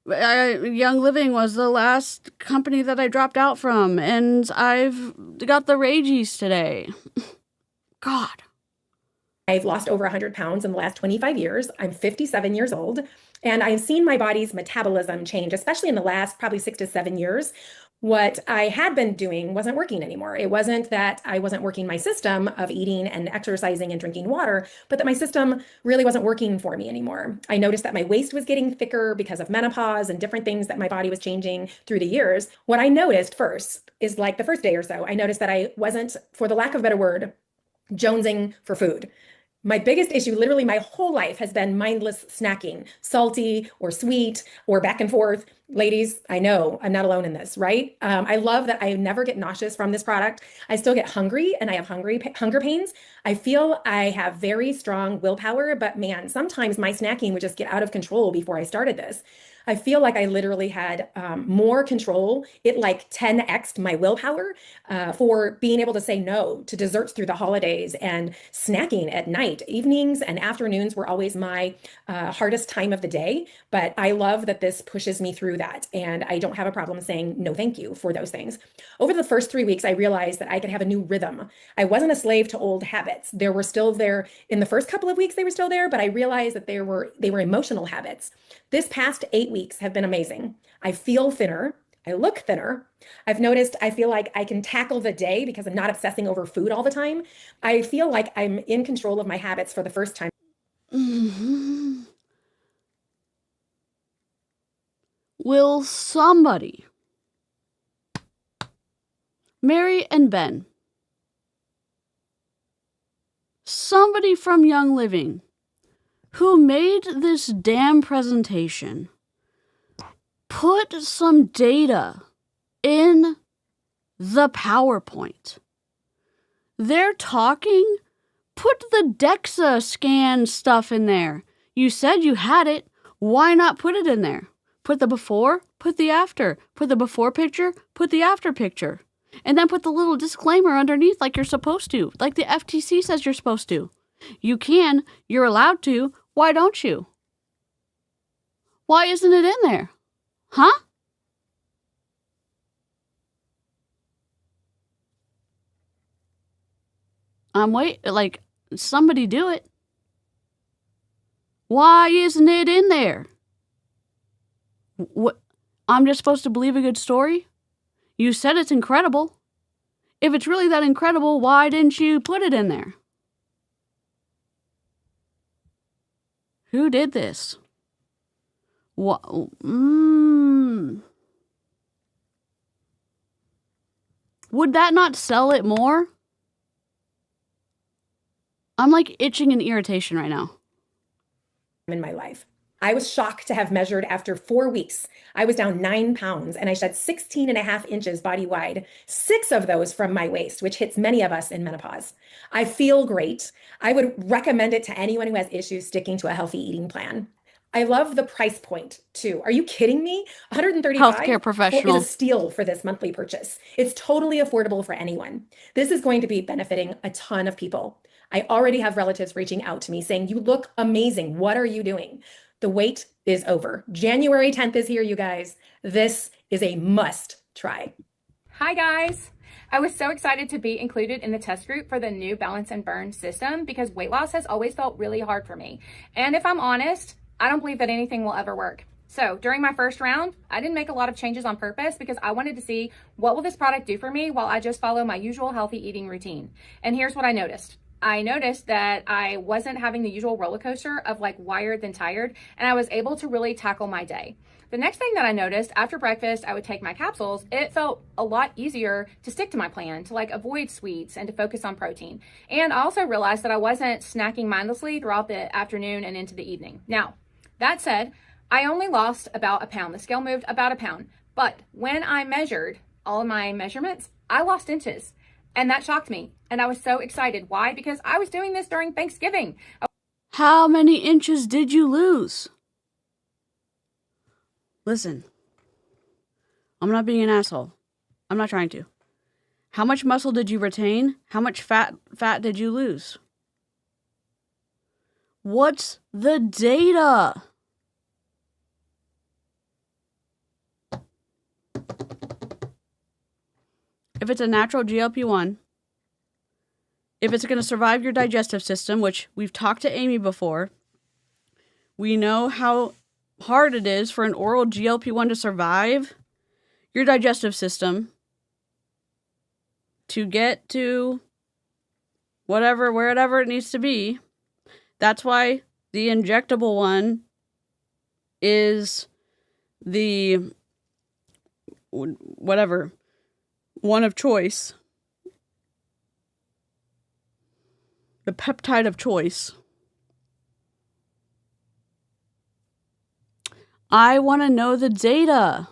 Young Living was the last company that I dropped out from, and I've got the ragies today. God. I've lost over 100 pounds in the last 25 years. I'm 57 years old, and I've seen my body's metabolism change, especially in the last probably 6 to 7 years. What I had been doing wasn't working anymore. It wasn't that I wasn't working my system of eating and exercising and drinking water, but that my system really wasn't working for me anymore. I noticed that my waist was getting thicker because of menopause and different things that my body was changing through the years. What I noticed first is, like, the first day or so, I noticed that I wasn't, for the lack of a better word, jonesing for food. My biggest issue, literally my whole life, has been mindless snacking, salty or sweet or back and forth. Ladies, I know I'm not alone in this, right? I love that I never get nauseous from this product. I still get hungry, and I have hunger pains. I feel I have very strong willpower, but man, sometimes my snacking would just get out of control before I started this. I feel like I literally had more control. It like 10x'd my willpower for being able to say no to desserts through the holidays and snacking at night. Evenings and afternoons were always my hardest time of the day, but I love that this pushes me through that, and I don't have a problem saying no thank you for those things. Over the first 3 weeks, I realized that I could have a new rhythm. I wasn't a slave to old habits. They were still there in the first couple of weeks, they were still there, but I realized that they were emotional habits. This past 8 weeks have been amazing. I feel thinner. I look thinner. I've noticed I feel like I can tackle the day because I'm not obsessing over food all the time. I feel like I'm in control of my habits for the first time. Mm-hmm. Will somebody, Mary and Ben, somebody from Young Living who made this damn presentation, put some data in the PowerPoint? They're talking, put the DEXA scan stuff in there. You said you had it. Why not put it in there? Put the before, put the after. Put the before picture, put the after picture. And then put the little disclaimer underneath like you're supposed to, like the FTC says you're supposed to. You can, you're allowed to. Why don't you? Why isn't it in there? Huh? Like, somebody do it. Why isn't it in there? What? I'm just supposed to believe a good story? You said it's incredible. If it's really that incredible, why didn't you put it in there? Who did this? What? Would that not sell it more? I'm like itching in irritation right now. In my life, I was shocked to have measured after 4 weeks. I was down 9 pounds and I shed 16.5 inches body wide, 6 of those from my waist, which hits many of us in menopause. I feel great. I would recommend it to anyone who has issues sticking to a healthy eating plan. I love the price point too. Are you kidding me? $135 Healthcare professional. is a steal for this monthly purchase. It's totally affordable for anyone. This is going to be benefiting a ton of people. I already have relatives reaching out to me saying, you look amazing. What are you doing? The wait is over. January 10th is here, you guys. This is a must try. Hi guys. I was so excited to be included in the test group for the new Balance and Burn system because weight loss has always felt really hard for me. And if I'm honest, I don't believe that anything will ever work. So during my first round, I didn't make a lot of changes on purpose because I wanted to see what will this product do for me while I just follow my usual healthy eating routine. And here's what I noticed. I noticed that I wasn't having the usual roller coaster of like wired then tired, and I was able to really tackle my day. The next thing that I noticed, after breakfast, I would take my capsules. It felt a lot easier to stick to my plan, to like avoid sweets and to focus on protein. And I also realized that I wasn't snacking mindlessly throughout the afternoon and into the evening. Now, that said, I only lost about a pound. The scale moved about a pound. But when I measured all of my measurements, I lost inches. And that shocked me. And I was so excited. Why? Because I was doing this during Thanksgiving. How many inches did you lose? Listen, I'm not being an asshole. I'm not trying to. How much muscle did you retain? How much fat did you lose? What's the data? If it's a natural GLP-1, if it's going to survive your digestive system, which we've talked to Amy before, we know how hard it is for an oral GLP-1 to survive your digestive system, to get to wherever it needs to be. That's why the injectable one is the one of choice, the peptide of choice. I want to know the data.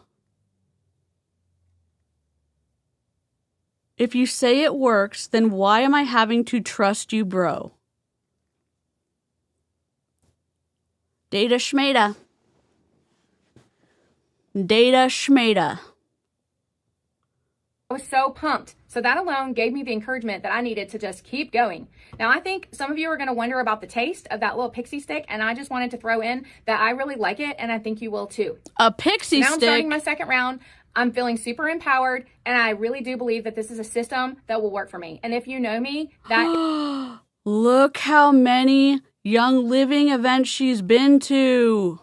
If you say it works, then why am I having to trust you, bro? 𝙬𝙧𝙀𝗏𝗏. 𝙬𝙧𝙀𝗏𝗏. I was so pumped. So that alone gave me the encouragement that I needed to just keep going. Now, I think some of you are going to wonder about the taste of that little pixie stick, and I just wanted to throw in that I really like it, and I think you will too. A pixie now stick? I'm starting my second round. I'm feeling super empowered, and I really do believe that this is a system that will work for me. And if you know me, that... Look how many Young Living events she's been to.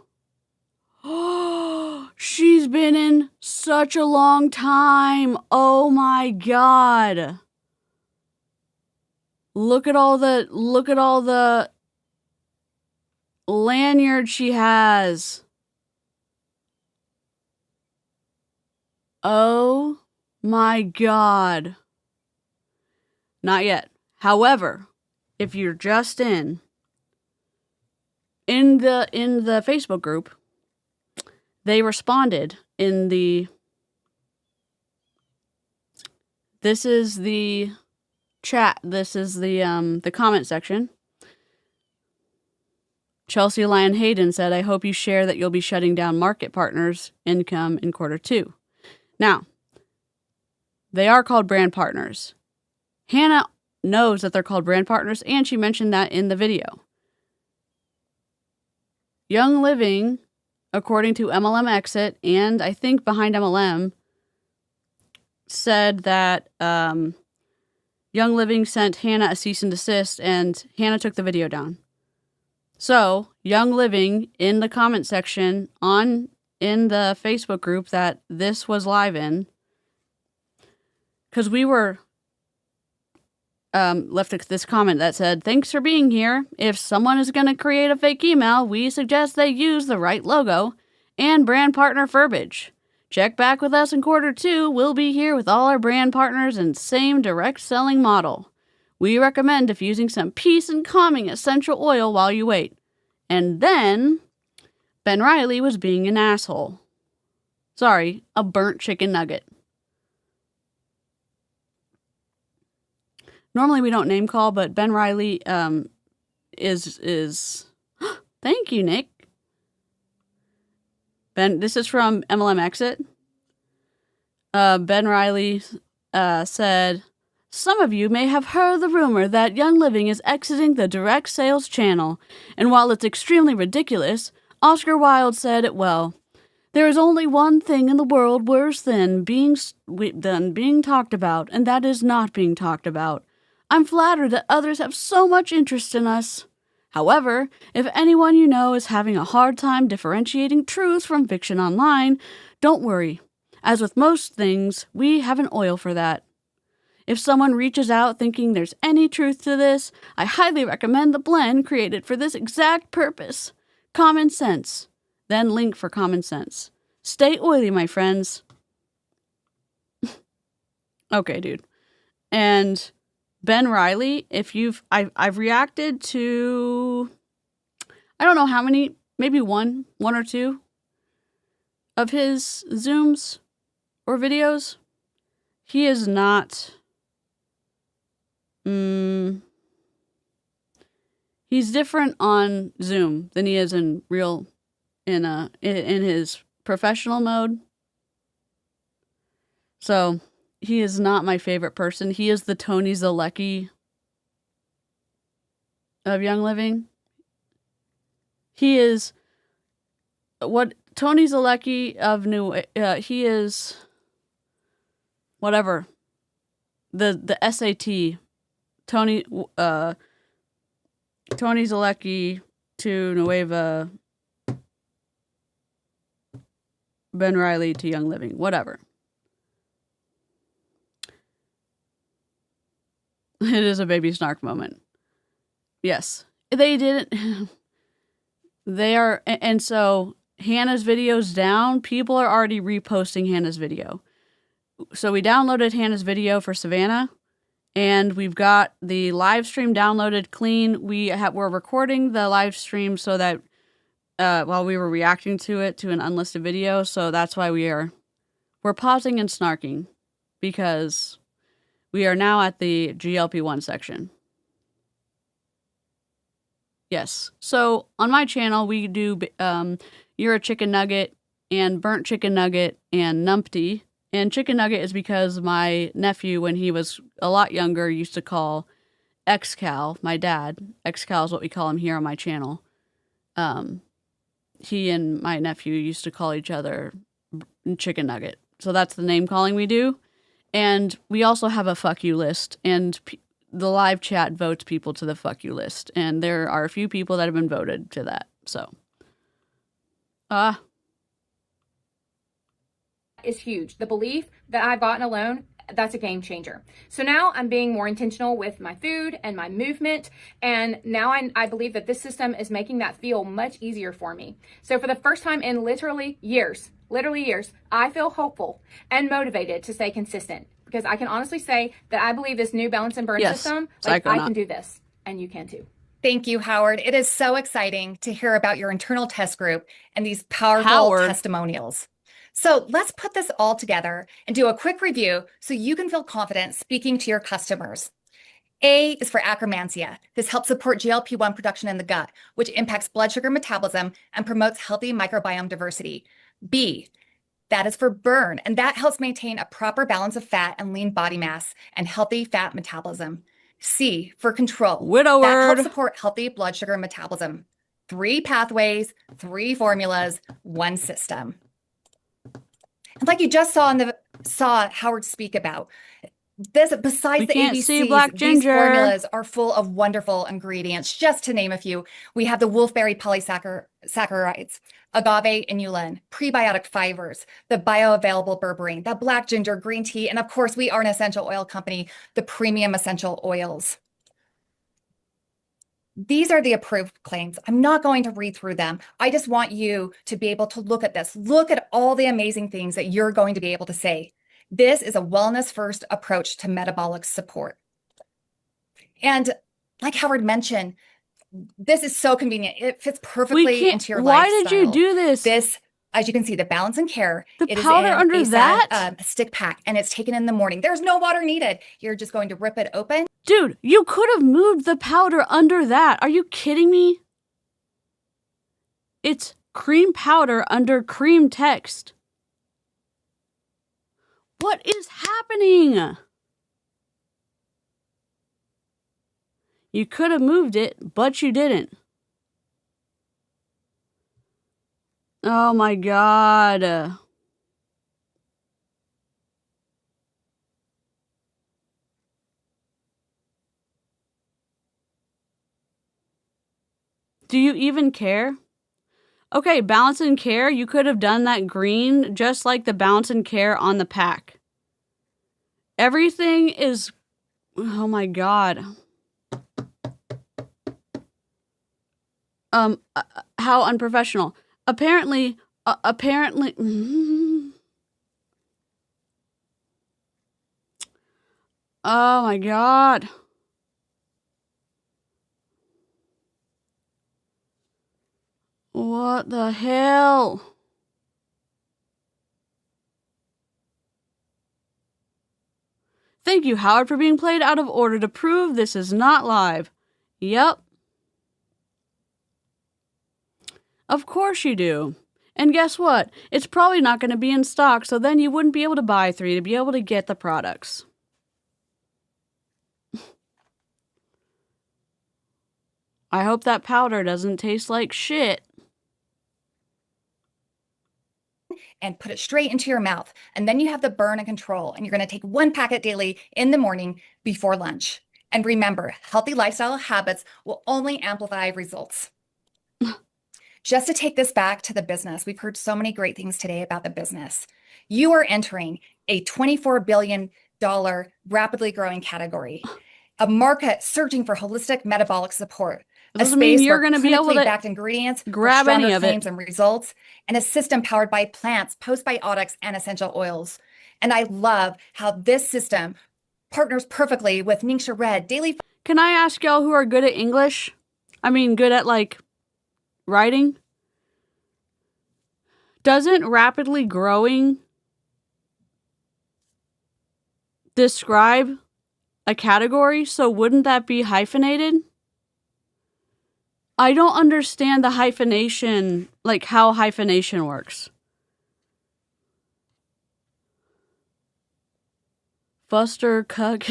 She's been in such a long time. Oh my God. Look at all the lanyards she has. Oh my God. Not yet. However, if you're just in the Facebook group, they responded in the, this is the chat, this is the comment section. Chelsea Lyon Hayden said, I hope you share that you'll be shutting down Market Partners income in Q2. Now, they are called brand partners. Hannah knows that they're called brand partners, and she mentioned that in the video. Young Living, according to MLM Exit, and I think behind MLM, said that Young Living sent Hannah a cease and desist, and Hannah took the video down. So, Young Living, in the comment section in the Facebook group that this was live in, because we were left this comment that said, thanks for being here. If someone is going to create a fake email, we suggest they use the right logo and brand partner verbiage. Check back with us in Q2. We'll be here with all our brand partners and same direct selling model. We recommend diffusing some peace and calming essential oil while you wait. And then Ben Riley was being an asshole. Sorry, a burnt chicken nugget. Normally we don't name call, but Ben Riley is thank you, Nick. This is from MLM Exit. Ben Riley said, some of you may have heard the rumor that Young Living is exiting the direct sales channel, and while it's extremely ridiculous, Oscar Wilde said it well. There is only one thing in the world worse than being talked about, and that is not being talked about. I'm flattered that others have so much interest in us. However, if anyone you know is having a hard time differentiating truth from fiction online, don't worry. As with most things, we have an oil for that. If someone reaches out thinking there's any truth to this, I highly recommend the blend created for this exact purpose. Common sense. Then link for common sense. Stay oily, my friends. Okay, dude. And Ben Riley, I've reacted to, I don't know how many, maybe one or two of his Zooms or videos. He is not, he's different on Zoom than he is in his professional mode. So he is not my favorite person. He is the 𝗏𝗏𝗏𝗏𝗏𝗏 of Young Living. He is what 𝗏𝗏𝗏𝗏𝗏𝗏 of New. He is whatever the SAT. 𝗏𝗏𝗏𝗏𝗏 to Nueva. Ben Riley to Young Living, whatever. It is a baby snark moment. Yes, they didn't. They are, and so Hannah's video's down. People are already reposting Hannah's video. So we downloaded Hannah's video for Savannah, and we've got the live stream downloaded clean. We're recording the live stream so that while we were reacting to it to an unlisted video, so that's why we're pausing and snarking, because we are now at the GLP-1 section. Yes, so on my channel we do You're a Chicken Nugget and Burnt Chicken Nugget and Numpty. And Chicken Nugget is because my nephew, when he was a lot younger, used to call 𝗏𝗏𝗏𝗏, my dad, 𝗏𝗏𝗏𝗏 is what we call him here on my channel. He and my nephew used to call each other Chicken Nugget. So that's the name calling we do. And we also have a fuck you list. And the live chat votes people to the fuck you list. And there are a few people that have been voted to that. So. Is huge. The belief that I've gotten alone, that's a game changer. So now I'm being more intentional with my food and my movement. And now I believe that this system is making that feel much easier for me. So for the first time in literally years, I feel hopeful and motivated to stay consistent, because I can honestly say that I believe this new balance and burn system, like I can do this and you can too. Thank you, Howard. It is so exciting to hear about your internal test group and these powerful testimonials. So let's put this all together and do a quick review so you can feel confident speaking to your customers. A is for akkermansia. This helps support GLP-1 production in the gut, which impacts blood sugar metabolism and promotes healthy microbiome diversity. B, that is for burn, and that helps maintain a proper balance of fat and lean body mass and healthy fat metabolism. C, for control. Widow that word. helps support healthy blood sugar metabolism. 3 pathways, 3 formulas, 1 system. And like you just saw Howard speak about, this, besides the ABCs, these formulas are full of wonderful ingredients. Just to name a few, we have the wolfberry polysaccharides, agave inulin, prebiotic fibers, the bioavailable berberine, the black ginger green tea, and of course, we are an essential oil company, the premium essential oils. These are the approved claims. I'm not going to read through them. I just want you to be able to look at this. Look at all the amazing things that you're going to be able to say. This is a wellness-first approach to metabolic support. And like Howard mentioned, this is so convenient. It fits perfectly into your lifestyle. Why did you do this? This, as you can see, the Balance and Care. The powder under that? A stick pack, and it's taken in the morning. There's no water needed. You're just going to rip it open. Dude, you could have moved the powder under that. Are you kidding me? It's cream powder under cream text. What is happening? You could have moved it, but you didn't. Oh my God. Do you even care? Okay, Balance and Care, you could have done that green just like the Balance and Care on the pack. Everything is, oh my God. How unprofessional. Apparently, oh my God. What the hell? Thank you, Howard, for being played out of order to prove this is not live. Yep. Of course you do. And guess what? It's probably not going to be in stock, so then you wouldn't be able to buy 3 to be able to get the products. I hope that powder doesn't taste like shit. And put it straight into your mouth. And then you have the burn and control. And you're going to take 1 packet daily in the morning before lunch. And remember, healthy lifestyle habits will only amplify results. Just to take this back to the business, we've heard so many great things today about the business. You are entering a $24 billion rapidly growing category, a market searching for holistic metabolic support. Doesn't mean you're going to be able to backed ingredients, grab any of it. claims and results, and a system powered by plants, postbiotics, and essential oils. And I love how this system partners perfectly with Ningxia Red Daily. Can I ask y'all who are good at English? I mean, good at like writing? Doesn't rapidly growing describe a category? So wouldn't that be hyphenated? I don't understand the hyphenation, like how hyphenation works. Buster Cuck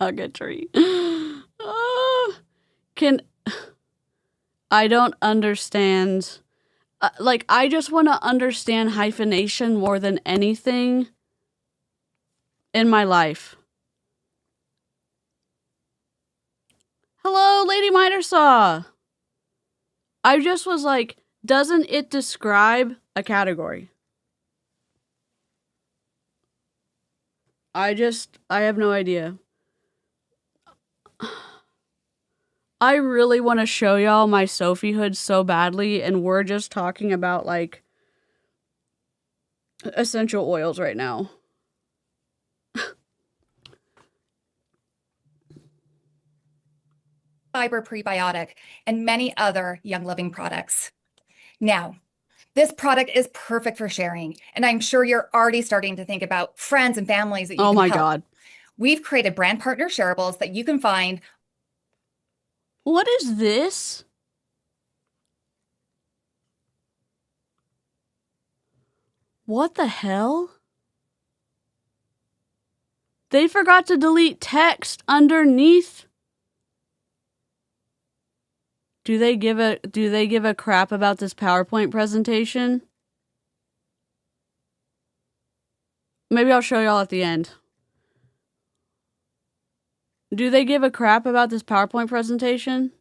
Nuggetry. I don't understand. Like, I just want to understand hyphenation more than anything in my life. Hello, Lady Mitersaw. I just was like, doesn't it describe a category? I have no idea. I really want to show y'all my Sophiehood so badly, and we're just talking about, like, essential oils right now. Fiber prebiotic, and many other Young Living products. Now, this product is perfect for sharing, and I'm sure you're already starting to think about friends and families that you can help. God. We've created brand partner shareables that you can find. What is this? What the hell? They forgot to delete text underneath. Do they give a crap about this PowerPoint presentation? Maybe I'll show y'all at the end. Do they give a crap about this PowerPoint presentation?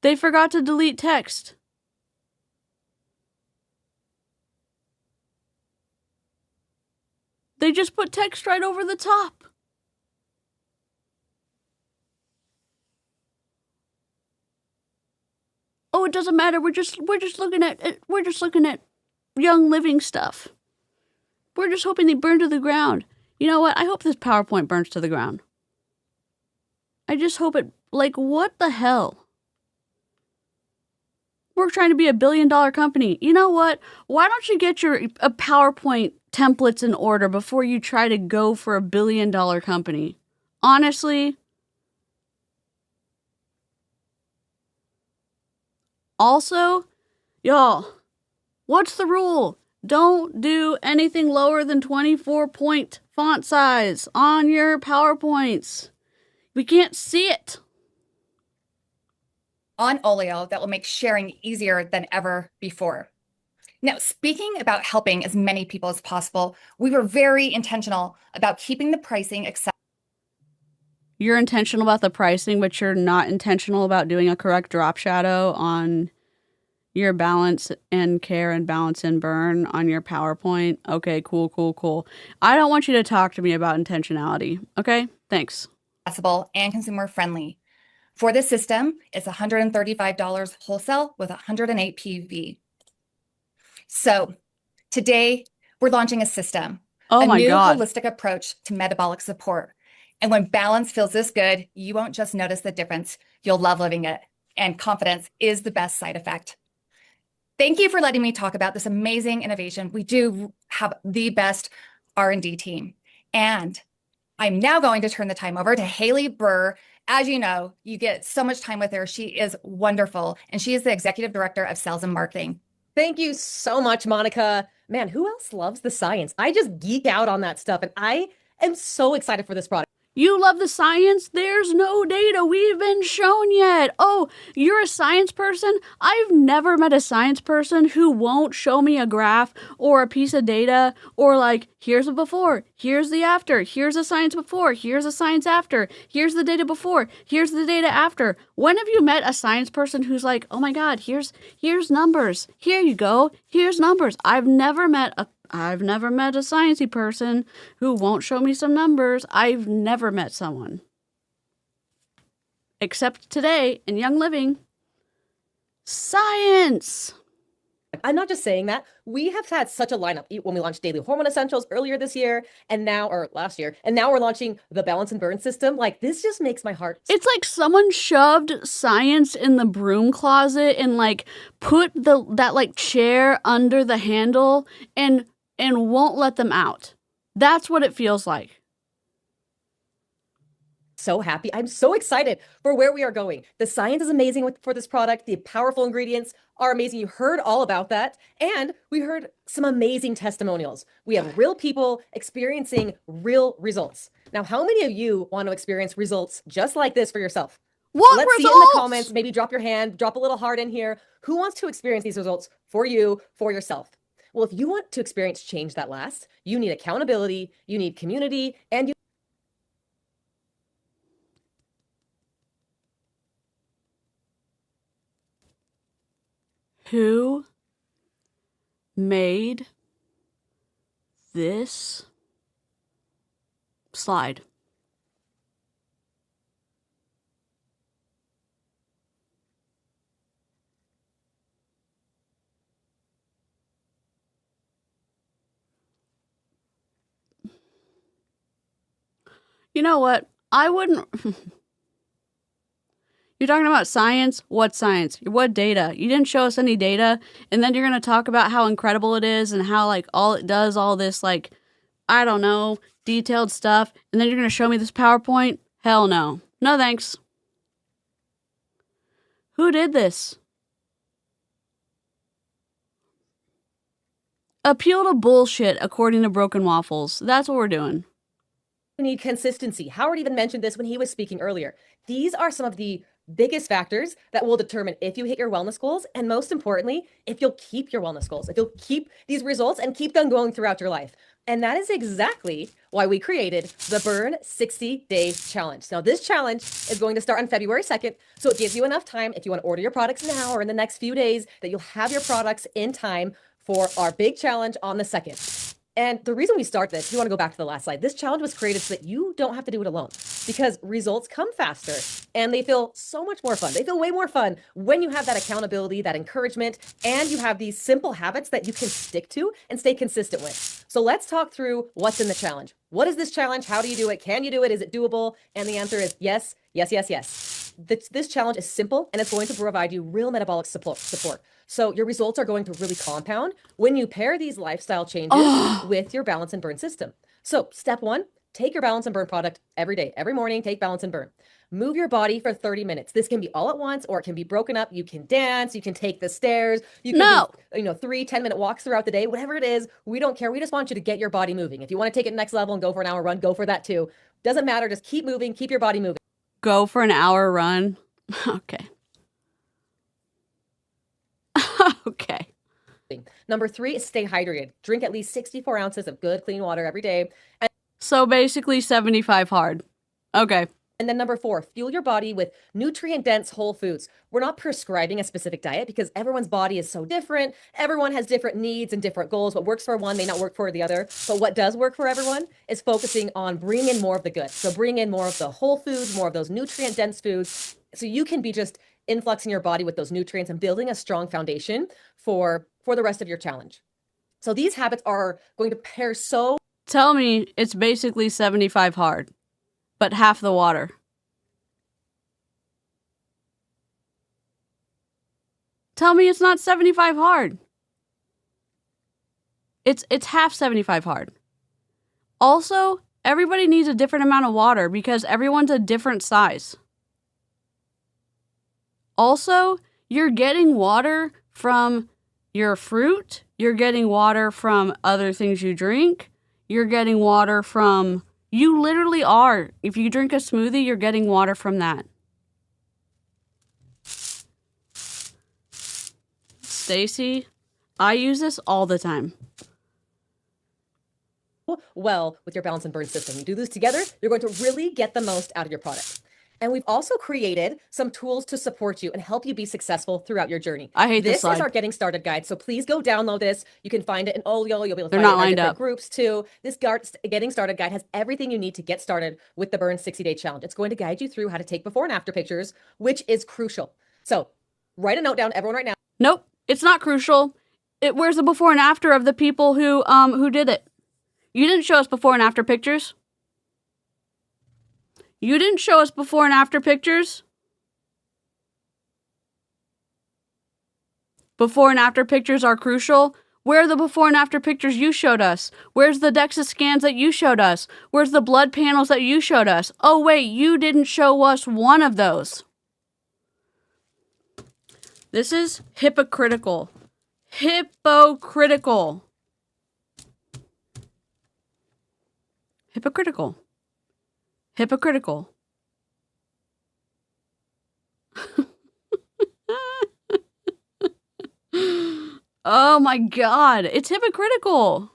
They forgot to delete text. They just put text right over the top. Oh, it doesn't matter. We're just looking at Young Living stuff. We're just hoping they burn to the ground. You know what? I hope this PowerPoint burns to the ground. I just hope it, like, what the hell? We're trying to be $1 billion company. You know what? Why don't you get your PowerPoint templates in order before you try to go for $1 billion company? Honestly, Also, y'all, what's the rule? Don't do anything lower than 24-point font size on your PowerPoints. We can't see it. On Olio that will make sharing easier than ever before. Now, speaking about helping as many people as possible, we were very intentional about keeping the pricing accessible. You're intentional about the pricing, but you're not intentional about doing a correct drop shadow on your balance and care and balance and burn on your PowerPoint. Okay, cool. I don't want you to talk to me about intentionality. Okay, thanks. Accessible and consumer friendly. For this system, it's $135 wholesale with 108 PV. So today we're launching a system, a new holistic approach to metabolic support. And when balance feels this good, you won't just notice the difference, you'll love living it. And confidence is the best side effect. Thank you for letting me talk about this amazing innovation. We do have the best R&D team. And I'm now going to turn the time over to Haley Burr. As you know, you get so much time with her. She is wonderful. And she is the Executive Director of Sales and Marketing. Thank you so much, Monica. Man, who else loves the science? I just geek out on that stuff. And I am so excited for this product. You love the science? There's no data we've been shown yet. Oh, you're a science person? I've never met a science person who won't show me a graph or a piece of data or like, here's a before, here's the after, here's a science before, here's a science after, here's the data before, here's the data after. When have you met a science person who's like, oh my God, here's numbers. Here you go. Here's numbers. I've never met a sciencey person who won't show me some numbers. I've never met someone. Except today in Young Living. Science! I'm not just saying that. We have had such a lineup when we launched Daily Hormone Essentials earlier this year or last year, and now we're launching the Balance and Burn system. Like, this just makes my heart. It's like someone shoved science in the broom closet and like put that like chair under the handle and won't let them out. That's what it feels like. So happy. I'm so excited for where we are going. The science is amazing for this product. The powerful ingredients are amazing. You heard all about that. And we heard some amazing testimonials. We have real people experiencing real results. Now, how many of you want to experience results just like this for yourself? What Let's results? see it in the comments. Maybe drop your hand, drop a little heart in here. Who wants to experience these results for you, for yourself? Well, if you want to experience change that lasts, you need accountability, you need community, and you Who made this slide? You know what? I wouldn't... You're talking about science? What science? What data? You didn't show us any data, and then you're going to talk about how incredible it is and how, like, all it does, all this, like, I don't know, detailed stuff, and then you're going to show me this PowerPoint? Hell no. No thanks. Who did this? Appeal to bullshit, according to Broken Waffles. That's what we're doing. You need consistency. Howard even mentioned this when he was speaking earlier. These are some of the biggest factors that will determine if you hit your wellness goals, and most importantly, if you'll keep your wellness goals, if you'll keep these results and keep them going throughout your life. And that is exactly why we created the Burn 60-Day Challenge. Now, this challenge is going to start on February 2nd, so it gives you enough time if you want to order your products now or in the next few days that you'll have your products in time for our big challenge on the 2nd. And the reason we start this, if you want to go back to the last slide, this challenge was created so that you don't have to do it alone, because results come faster and they feel so much more fun. They feel way more fun when you have that accountability, that encouragement, and you have these simple habits that you can stick to and stay consistent with. So let's talk through what's in the challenge. What is this challenge? How do you do it? Can you do it? Is it doable? And the answer is yes, yes, yes, yes. This challenge is simple, and it's going to provide you real metabolic support. So your results are going to really compound when you pair these lifestyle changes with your balance and burn system. So step 1, take your Balance and Burn product every day. Every morning, take Balance and Burn. Move your body for 30 minutes. This can be all at once, or it can be broken up. You can dance, you can take the stairs, you can do, 3 10-minute walks throughout the day, whatever it is. We don't care. We just want you to get your body moving. If you want to take it next level and go for an hour run, go for that too. Doesn't matter. Just keep moving, keep your body moving. Go for an hour run. Okay. Okay. Number 3 is stay hydrated. Drink at least 64 ounces of good, clean water every day. And so basically 75 hard. Okay. And then number 4, fuel your body with nutrient-dense whole foods. We're not prescribing a specific diet because everyone's body is so different. Everyone has different needs and different goals. What works for one may not work for the other. But what does work for everyone is focusing on bringing in more of the good. So bring in more of the whole foods, more of those nutrient-dense foods, so you can be just influxing your body with those nutrients and building a strong foundation for the rest of your challenge. So these habits are going to pair so... Tell me it's basically 75 hard, but half the water. Tell me it's not 75 hard. It's half 75 hard. Also, everybody needs a different amount of water because everyone's a different size. Also, you're getting water from your fruit, you're getting water from other things you drink, you're getting water from... You literally are. If you drink a smoothie, you're getting water from that. Stacy, I use this all the time. Well, with your Balance and Burn system. You do this together, you're going to really get the most out of your product. And we've also created some tools to support you and help you be successful throughout your journey. I hate this slide. This is our Getting Started guide, so please go download this. You can find it in Olio. You'll be able to They're find not it in lined different up. groups too. This Getting Started guide has everything you need to get started with the Burn 60-Day Challenge. It's going to guide you through how to take before and after pictures, which is crucial. So write a note down, everyone right now. Nope, it's not crucial. Where's the before and after of the people who did it? You didn't show us before and after pictures. You didn't show us before and after pictures. Before and after pictures are crucial. Where are the before and after pictures you showed us? Where's the DEXA scans that you showed us? Where's the blood panels that you showed us? Oh wait, you didn't show us one of those. This is hypocritical. Hypocritical. Hypocritical. Hypocritical. Oh my God, it's hypocritical.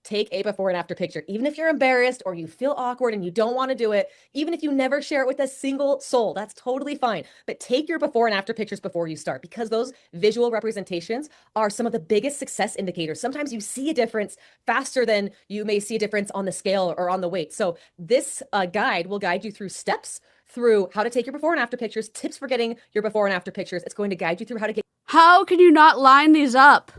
Take a before and after picture. Even if you're embarrassed or you feel awkward and you don't want to do it, even if you never share it with a single soul, that's totally fine. But take your before and after pictures before you start, because those visual representations are some of the biggest success indicators. Sometimes you see a difference faster than you may see a difference on the scale or on the weight. So this guide will guide you through steps, through how to take your before and after pictures, tips for getting your before and after pictures. It's going to guide you through how to get... How can you not line these up?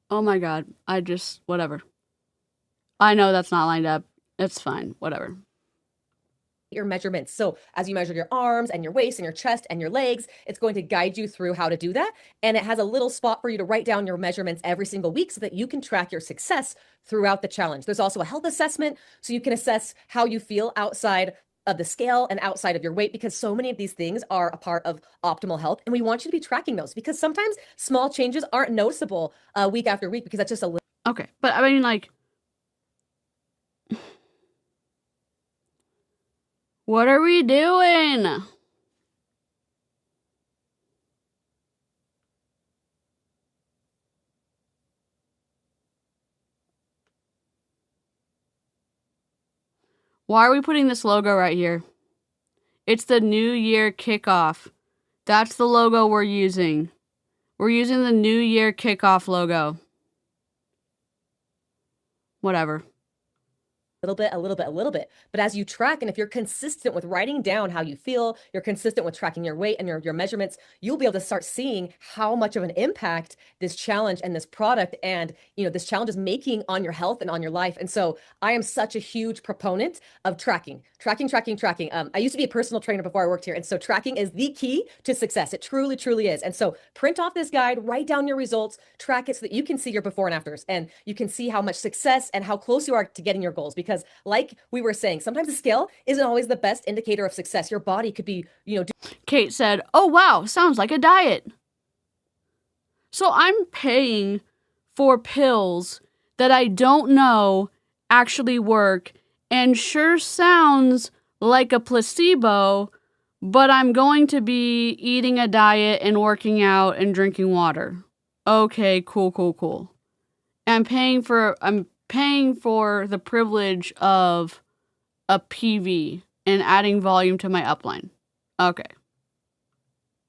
Oh my God, whatever. I know that's not lined up. It's fine, whatever. Your measurements. So as you measure your arms and your waist and your chest and your legs, it's going to guide you through how to do that. And it has a little spot for you to write down your measurements every single week so that you can track your success throughout the challenge. There's also a health assessment, so you can assess how you feel outside of the scale and outside of your weight, because so many of these things are a part of optimal health. And we want you to be tracking those, because sometimes small changes aren't noticeable week after week, because that's just a little. Okay, but I mean, like, what are we doing? Why are we putting this logo right here? It's the New Year Kickoff. That's the logo we're using. We're using the New Year Kickoff logo. Whatever. little bit, a little bit, a little bit. But as you track, and if you're consistent with writing down how you feel, you're consistent with tracking your weight and your measurements, you'll be able to start seeing how much of an impact this challenge and this product and, you know, this challenge is making on your health and on your life. And so I am such a huge proponent of tracking. I used to be a personal trainer before I worked here. And so tracking is the key to success. It truly, truly is. And so print off this guide, write down your results, track it so that you can see your before and afters, and you can see how much success and how close you are to getting your goals. Because like we were saying, sometimes the scale isn't always the best indicator of success. Your body could be, you know. Kate said, "Oh, wow, sounds like a diet." So I'm paying for pills that I don't know actually work and sure sounds like a placebo, but I'm going to be eating a diet and working out and drinking water. Okay, cool. I'm paying for the privilege of a PV and adding volume to my upline. Okay.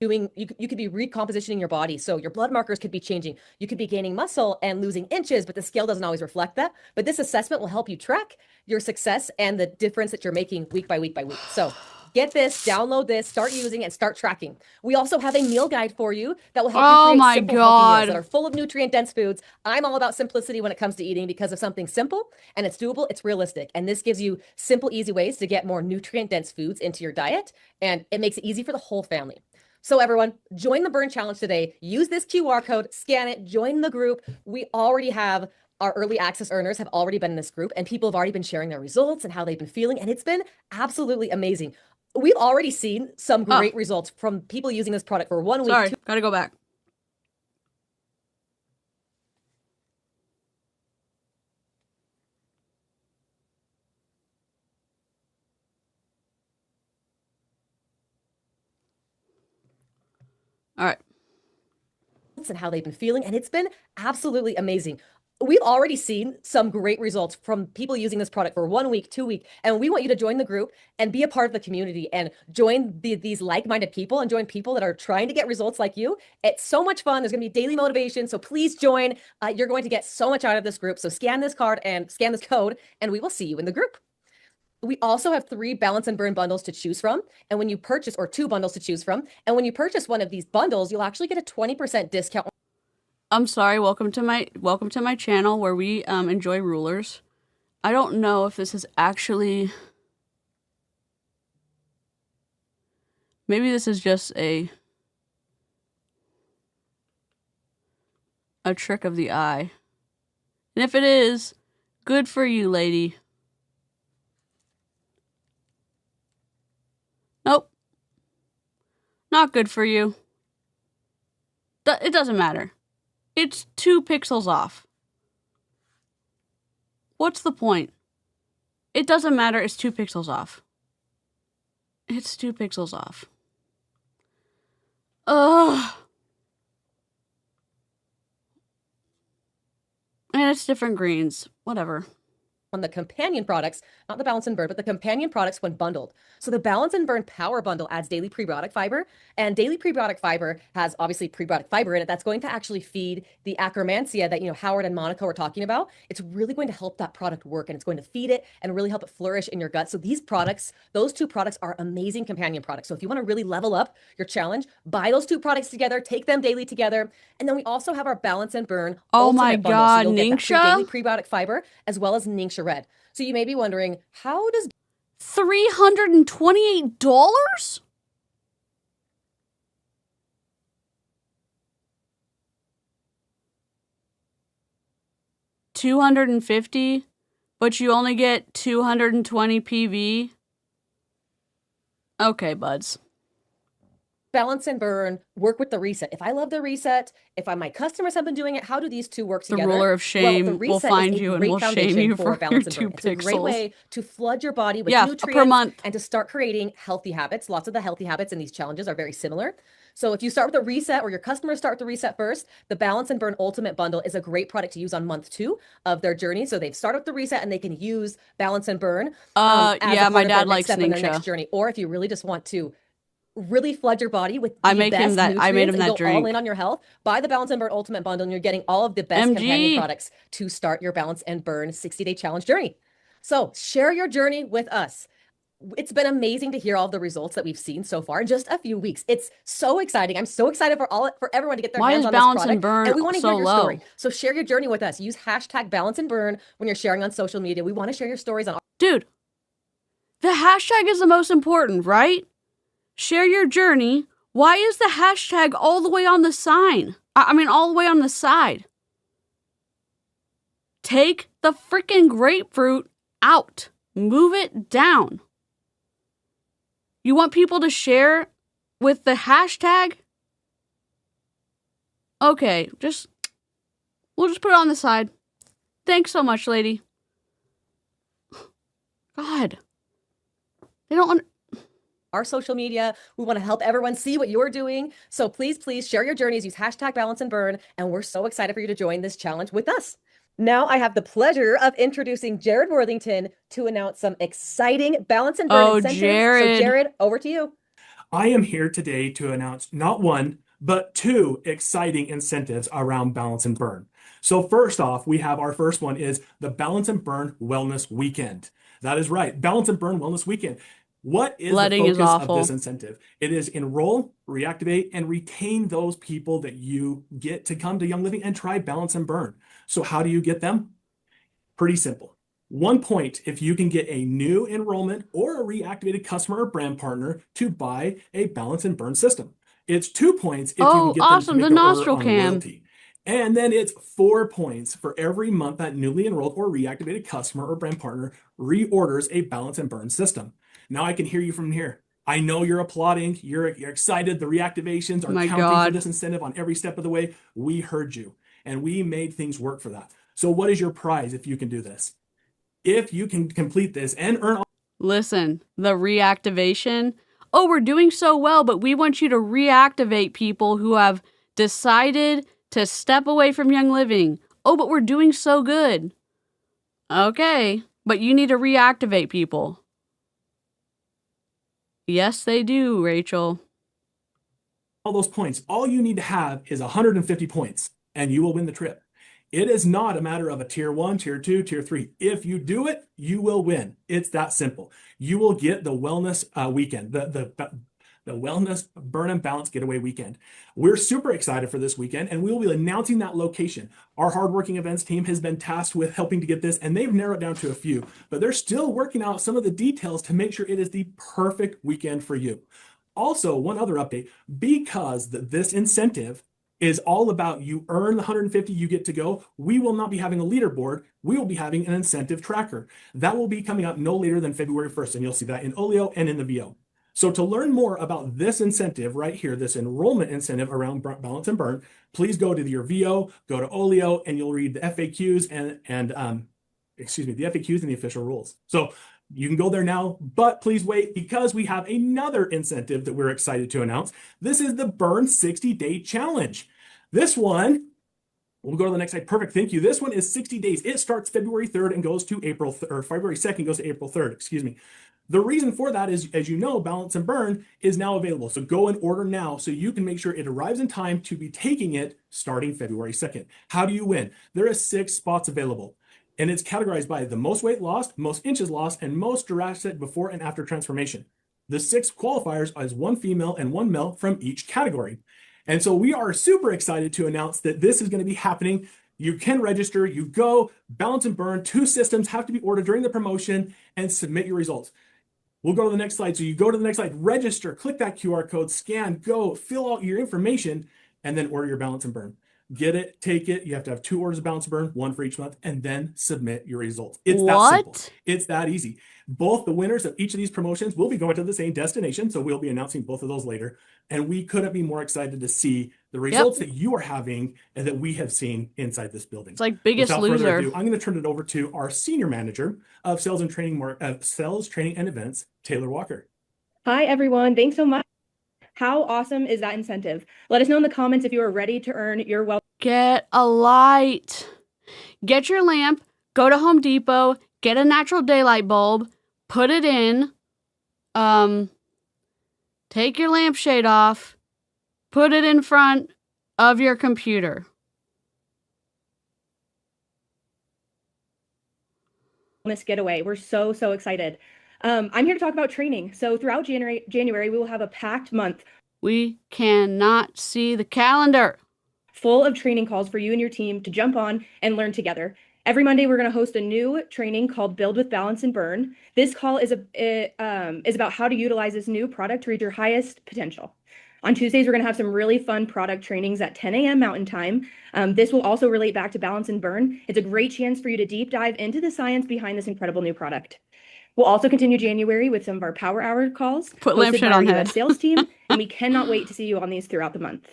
You could be recompositioning your body. So your blood markers could be changing. You could be gaining muscle and losing inches, but the scale doesn't always reflect that. But this assessment will help you track your success and the difference that you're making week by week by week. So get this, download this, start using it, and start tracking. We also have a meal guide for you that will help you create simple, healthy meals that are full of nutrient-dense foods. I'm all about simplicity when it comes to eating because of something simple and it's doable, it's realistic. And this gives you simple, easy ways to get more nutrient-dense foods into your diet, and it makes it easy for the whole family. So everyone, join the Burn Challenge today. Use this QR code, scan it, join the group. We already have our early access earners have already been in this group, and people have already been sharing their results and how they've been feeling, and it's been absolutely amazing. We've already seen some great results from people using this product for 1 week. Sorry, gotta go back. All right. And how they've been feeling, and it's been absolutely amazing. We've already seen some great results from people using this product for 1 week, 2 weeks, and we want you to join the group and be a part of the community and join these like-minded people and join people that are trying to get results like you. It's so much fun. There's going to be daily motivation, so please join. You're going to get so much out of this group. So scan this card and scan this code, and we will see you in the group. We also have 3 Balance and Burn bundles to choose from. And when you purchase, or 2 bundles to choose from, and when you purchase one of these bundles, you'll actually get a 20% discount. I'm sorry, welcome to my channel where we enjoy rulers. I don't know if this is actually, maybe this is just a trick of the eye. And if it is, good for you, lady. Nope. Not good for you. It doesn't matter. It's 2 pixels off. What's the point? It doesn't matter, it's 2 pixels off. It's 2 pixels off. Ugh. And it's different greens. Whatever. On the companion products, not the Balance and Burn, but the companion products when bundled. So the Balance and Burn Power Bundle adds daily prebiotic fiber, and daily prebiotic fiber has obviously prebiotic fiber in it that's going to actually feed the Akkermansia that, you know, Howard and Monica were talking about. It's really going to help that product work, and it's going to feed it and really help it flourish in your gut. So these products, those 2 products are amazing companion products. So if you want to really level up your challenge, buy those 2 products together, take them daily together. And then we also have our Balance and Burn Ultimate Bundle. So you'll get that daily prebiotic fiber as well as Ningxia Red. So you may be wondering, how does $328? $250, but you only get 220 PV? Okay, buds. Balance and Burn work with the reset. If I love the reset, if my customers have been doing it, how do these 2 work together? The ruler of shame will find you and will shame you for your 2 pixels. It's a great way to flood your body with nutrients per month and to start creating healthy habits. Lots of the healthy habits in these challenges are very similar. So if you start with a reset, or your customers start with the reset first, the Balance and Burn Ultimate Bundle is a great product to use on month 2 of their journey. So they've started with the reset and they can use Balance and Burn. Yeah, my dad likes Ningxia. Next journey. Or if you really just want to really flood your body with the I made him that drink. All in on your health. Buy the Balance and Burn Ultimate Bundle, and you're getting all of the best companion products to start your Balance and Burn 60-day challenge journey. So share your journey with us. It's been amazing to hear all the results that we've seen so far in just a few weeks. It's so exciting. I'm so excited for everyone to get their hands on this product. Why is balance and burn and we want to so hear your low? story. So share your journey with us. Use hashtag balance and burn when you're sharing on social media. We want to share your stories on. Dude, the hashtag is the most important, right? Share your journey. Why is the hashtag all the way on the sign? All the way on the side. Take the freaking grapefruit out. Move it down. You want people to share with the hashtag? Okay, we'll just put it on the side. Thanks so much, lady. God. They don't want our social media. We want to help everyone see what you're doing. So please share your journeys. Use hashtag balance and burn. And we're so excited for you to join this challenge with us. Now I have the pleasure of introducing Jared Worthington to announce some exciting balance and burn incentives. Jared. So Jared, over to you. I am here today to announce not one, but 2 exciting incentives around balance and burn. So first off, we have our first one is the Balance and Burn Wellness Weekend. That is right, Balance and Burn Wellness Weekend. What is the focus of this incentive? It is enroll, reactivate, and retain those people that you get to come to Young Living and try Balance and Burn. So how do you get them? Pretty simple. 1 point if you can get a new enrollment or a reactivated customer or brand partner to buy a Balance and Burn system. It's 2 points if you can get them to make an order on loyalty. And then it's 4 points for every month that newly enrolled or reactivated customer or brand partner reorders a Balance and Burn system. Now I can hear you from here. I know you're applauding. You're excited. The reactivations are counting for this incentive on every step of the way. We heard you, and we made things work for that. So what is your prize if you can do this? If you can complete this and earn... Listen, the reactivation. Oh, we're doing so well, but we want you to reactivate people who have decided to step away from Young Living. Oh, but we're doing so good. Okay, but you need to reactivate people. Yes, they do, Rachel. All those points. All you need to have is 150 points, and you will win the trip. It is not a matter of a tier 1, tier 2, tier 3. If you do it, you will win. It's that simple. You will get the wellness weekend, the Wellness Burn and Balance Getaway Weekend. We're super excited for this weekend, and we will be announcing that location. Our hardworking events team has been tasked with helping to get this, and they've narrowed down to a few, but they're still working out some of the details to make sure it is the perfect weekend for you. Also, one other update, because this incentive is all about you earn the 150, you get to go, we will not be having a leaderboard. We will be having an incentive tracker. That will be coming up no later than February 1st, and you'll see that in Olio and in the VO. So to learn more about this incentive right here, this enrollment incentive around Balance and Burn, please go to your VO, go to Olio, and you'll read the FAQs and the FAQs and the official rules. So you can go there now, but please wait because we have another incentive that we're excited to announce. This is the Burn 60-Day Challenge. This one, we'll go to the next slide. Perfect, thank you. This one is 60 days. It starts February 3rd and goes to February 2nd goes to April 3rd, excuse me. The reason for that is, as you know, Balance and Burn is now available. So go and order now so you can make sure it arrives in time to be taking it starting February 2nd. How do you win? There are 6 spots available, and it's categorized by the most weight lost, most inches lost, and most drastic before and after transformation. The 6 qualifiers is 1 female and 1 male from each category. And so we are super excited to announce that this is going to be happening. You can register, you go, Balance and Burn, 2 systems have to be ordered during the promotion and submit your results. We'll go to the next slide. So you go to the next slide, register, click that QR code, scan, go, fill out your information, and then order your Balance and Burn. Get it, take it. You have to have 2 orders of Balance and Burn, 1 for each month, and then submit your results. It's that simple. It's that easy. Both the winners of each of these promotions will be going to the same destination, so we'll be announcing both of those later. And we couldn't be more excited to see the results that you are having and that we have seen inside this building. It's like Biggest Without Loser. further ado, I'm going to turn it over to our Senior Manager of Sales Training and Events, Taylor Walker. Hi, everyone. Thanks so much. How awesome is that incentive? Let us know in the comments if you are ready to earn your well. Get a light. Get your lamp, go to Home Depot, get a natural daylight bulb, put it in, take your lampshade off, put it in front of your computer. Wellness Getaway. We're so excited. I'm here to talk about training. So throughout January, we will have a packed month. We cannot see the calendar. Full of training calls for you and your team to jump on and learn together. Every Monday, we're going to host a new training called Build with Balance and Burn. This call is about how to utilize this new product to reach your highest potential. On Tuesdays, we're going to have some really fun product trainings at 10 a.m. Mountain Time. This will also relate back to Balance and Burn. It's a great chance for you to deep dive into the science behind this incredible new product. We'll also continue January with some of our Power Hour calls Put hosted by lampshade our on US head. sales team, and we cannot wait to see you on these throughout the month.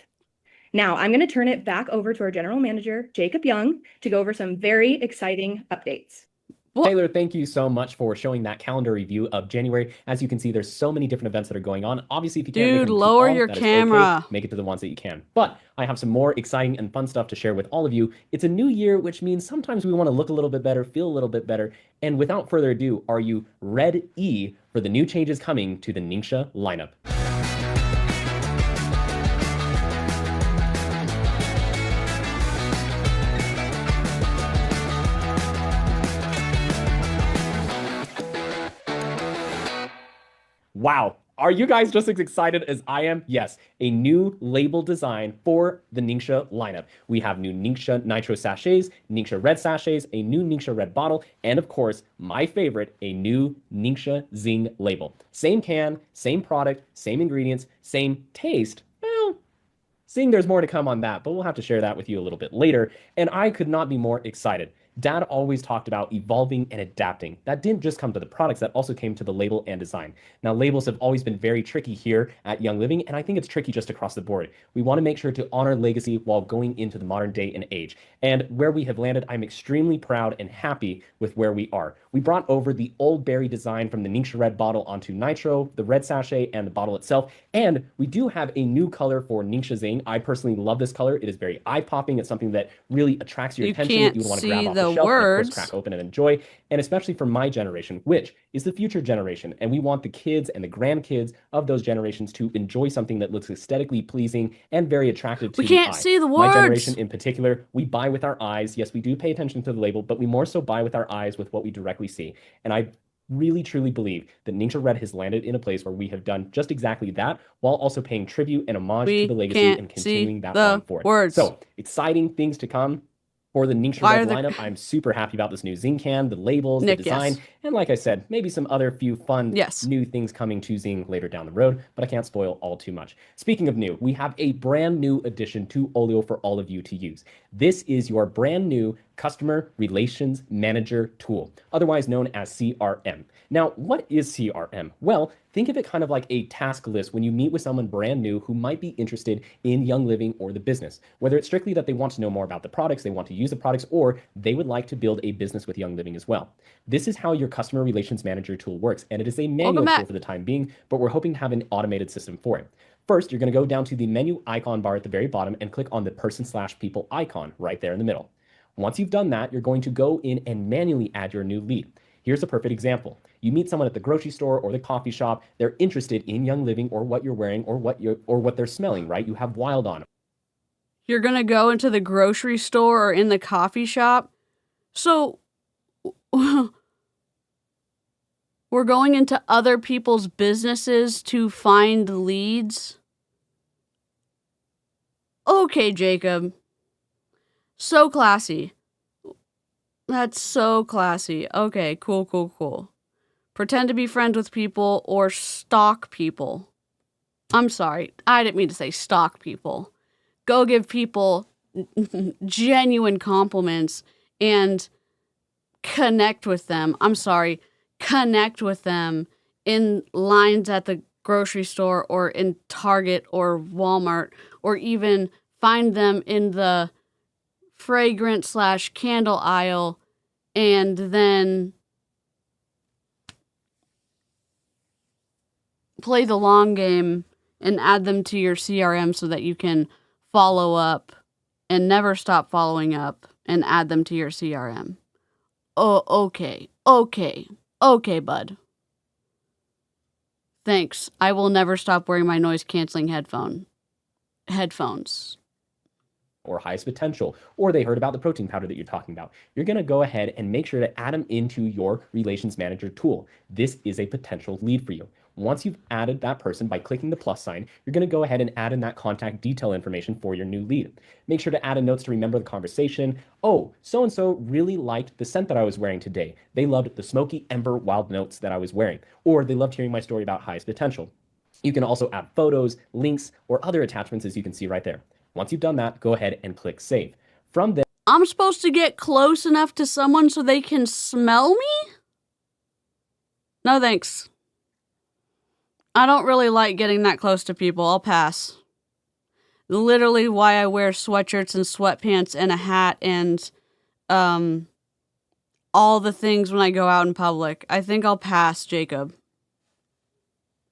Now, I'm going to turn it back over to our general manager, Jacob Young, to go over some very exciting updates. Taylor, thank you so much for showing that calendar review of January. As you can see, there's so many different events that are going on. Obviously, if you can't make Dude, it to lower all, your that is camera. okay. Make it to the ones that you can. But I have some more exciting and fun stuff to share with all of you. It's a new year, which means sometimes we want to look a little bit better, feel a little bit better. And without further ado, are you ready for the new changes coming to the Ningxia lineup? Wow. Are you guys just as excited as I am? Yes, a new label design for the Ningxia lineup. We have new Ningxia Nitro sachets, Ningxia Red sachets, a new Ningxia Red bottle, and of course, my favorite, a new Ningxia Zing label. Same can, same product, same ingredients, same taste. Well, Zing, there's more to come on that, but we'll have to share that with you a little bit later. And I could not be more excited. Dad always talked about evolving and adapting. That didn't just come to the products, that also came to the label and design. Now, labels have always been very tricky here at Young Living, and I think it's tricky just across the board. We want to make sure to honor legacy while going into the modern day and age. And where we have landed, I'm extremely proud and happy with where we are. We brought over the old berry design from the Ningxia Red bottle onto Nitro, the red sachet, and the bottle itself. And we do have a new color for Ningxia Zing. I personally love this color. It is very eye-popping. It's something that really attracts your attention, that you would want to grab off the shelf, and of course crack open and enjoy. And especially for my generation, which is the future generation. And we want the kids and the grandkids of those generations to enjoy something that looks aesthetically pleasing and very attractive to the eye. We can't see the My words. generation in particular, we buy with our eyes. Yes, we do pay attention to the label, but we more so buy with our eyes with what we directly see. And I really, truly believe that Ningxia Red has landed in a place where we have done just exactly that, while also paying tribute and homage to the legacy and continuing that on forward. Words. So, exciting things to come for the Ningxia Red lineup. I'm super happy about this new Zing can, the labels, the design, and like I said, maybe some other few fun new things coming to Zing later down the road, but I can't spoil all too much. Speaking of new, we have a brand new addition to Olio for all of you to use. This is your brand new Customer Relations Manager tool, otherwise known as CRM. Now, what is CRM? Well, think of it kind of like a task list when you meet with someone brand new who might be interested in Young Living or the business, whether it's strictly that they want to know more about the products, they want to use the products, or they would like to build a business with Young Living as well. This is how your Customer Relations Manager tool works, and it is a manual tool for the time being, but we're hoping to have an automated system for it. First, you're going to go down to the menu icon bar at the very bottom and click on the person/people icon right there in the middle. Once you've done that, you're going to go in and manually add your new lead. Here's a perfect example. You meet someone at the grocery store or the coffee shop. They're interested in Young Living or what you're wearing or what they're smelling, right? You have Wild on. You're going to go into the grocery store or in the coffee shop. So we're going into other people's businesses to find leads. Okay, Jacob. So classy. That's so classy. Okay, cool. Pretend to be friends with people or stalk people. I'm sorry, I didn't mean to say stalk people. Go give people genuine compliments and connect with them. I'm sorry, connect with them in lines at the grocery store or in Target or Walmart, or even find them in the fragrance/candle aisle and then play the long game and add them to your CRM so that you can follow up and never stop following up and add them to your CRM. Oh, okay, bud. Thanks. I will never stop wearing my noise-canceling headphones. or highest potential, or they heard about the protein powder that you're talking about. You're going to go ahead and make sure to add them into your relations manager tool. This is a potential lead for you. Once you've added that person by clicking the plus sign, you're going to go ahead and add in that contact detail information for your new lead. Make sure to add in notes to remember the conversation. Oh, so-and-so really liked the scent that I was wearing today. They loved the smoky ember wild notes that I was wearing, or they loved hearing my story about highest potential. You can also add photos, links, or other attachments as you can see right there. Once you've done that, go ahead and click save. From there, I'm supposed to get close enough to someone so they can smell me? No thanks. I don't really like getting that close to people. I'll pass. Literally why I wear sweatshirts and sweatpants and a hat and all the things when I go out in public. I think I'll pass, Jacob.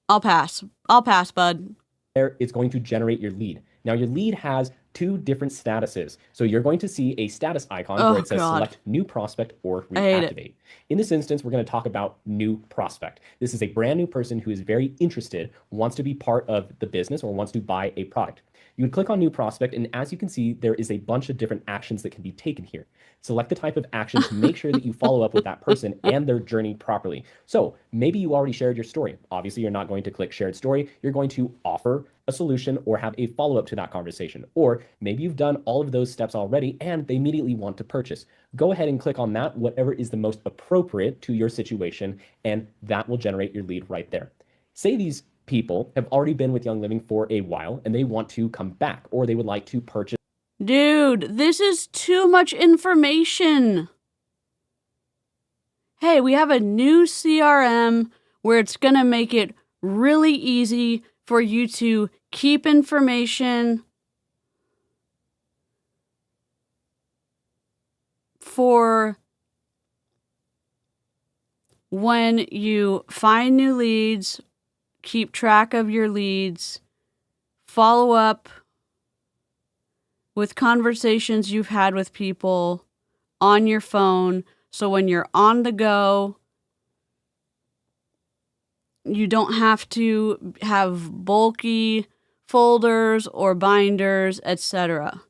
I'll pass. I'll pass, bud. there, it's going to generate your lead. Now, your lead has two different statuses. So you're going to see a status icon where it says select new prospect or reactivate. In this instance, we're going to talk about new prospect. This is a brand new person who is very interested, wants to be part of the business or wants to buy a product. You would click on new prospect, and as you can see, there is a bunch of different actions that can be taken here. Select the type of action to make sure that you follow up with that person and their journey properly. So maybe you already shared your story. Obviously, you're not going to click shared story. You're going to offer a solution or have a follow-up to that conversation. Or maybe you've done all of those steps already and they immediately want to purchase. Go ahead and click on that, whatever is the most appropriate to your situation, and that will generate your lead right there. Say these people have already been with Young Living for a while and they want to come back, or they would like to purchase. Dude, this is too much information. Hey, we have a new CRM where it's going to make it really easy for you to keep information for when you find new leads, keep track of your leads, follow up with conversations you've had with people on your phone. So when you're on the go, you don't have to have bulky folders or binders, etc.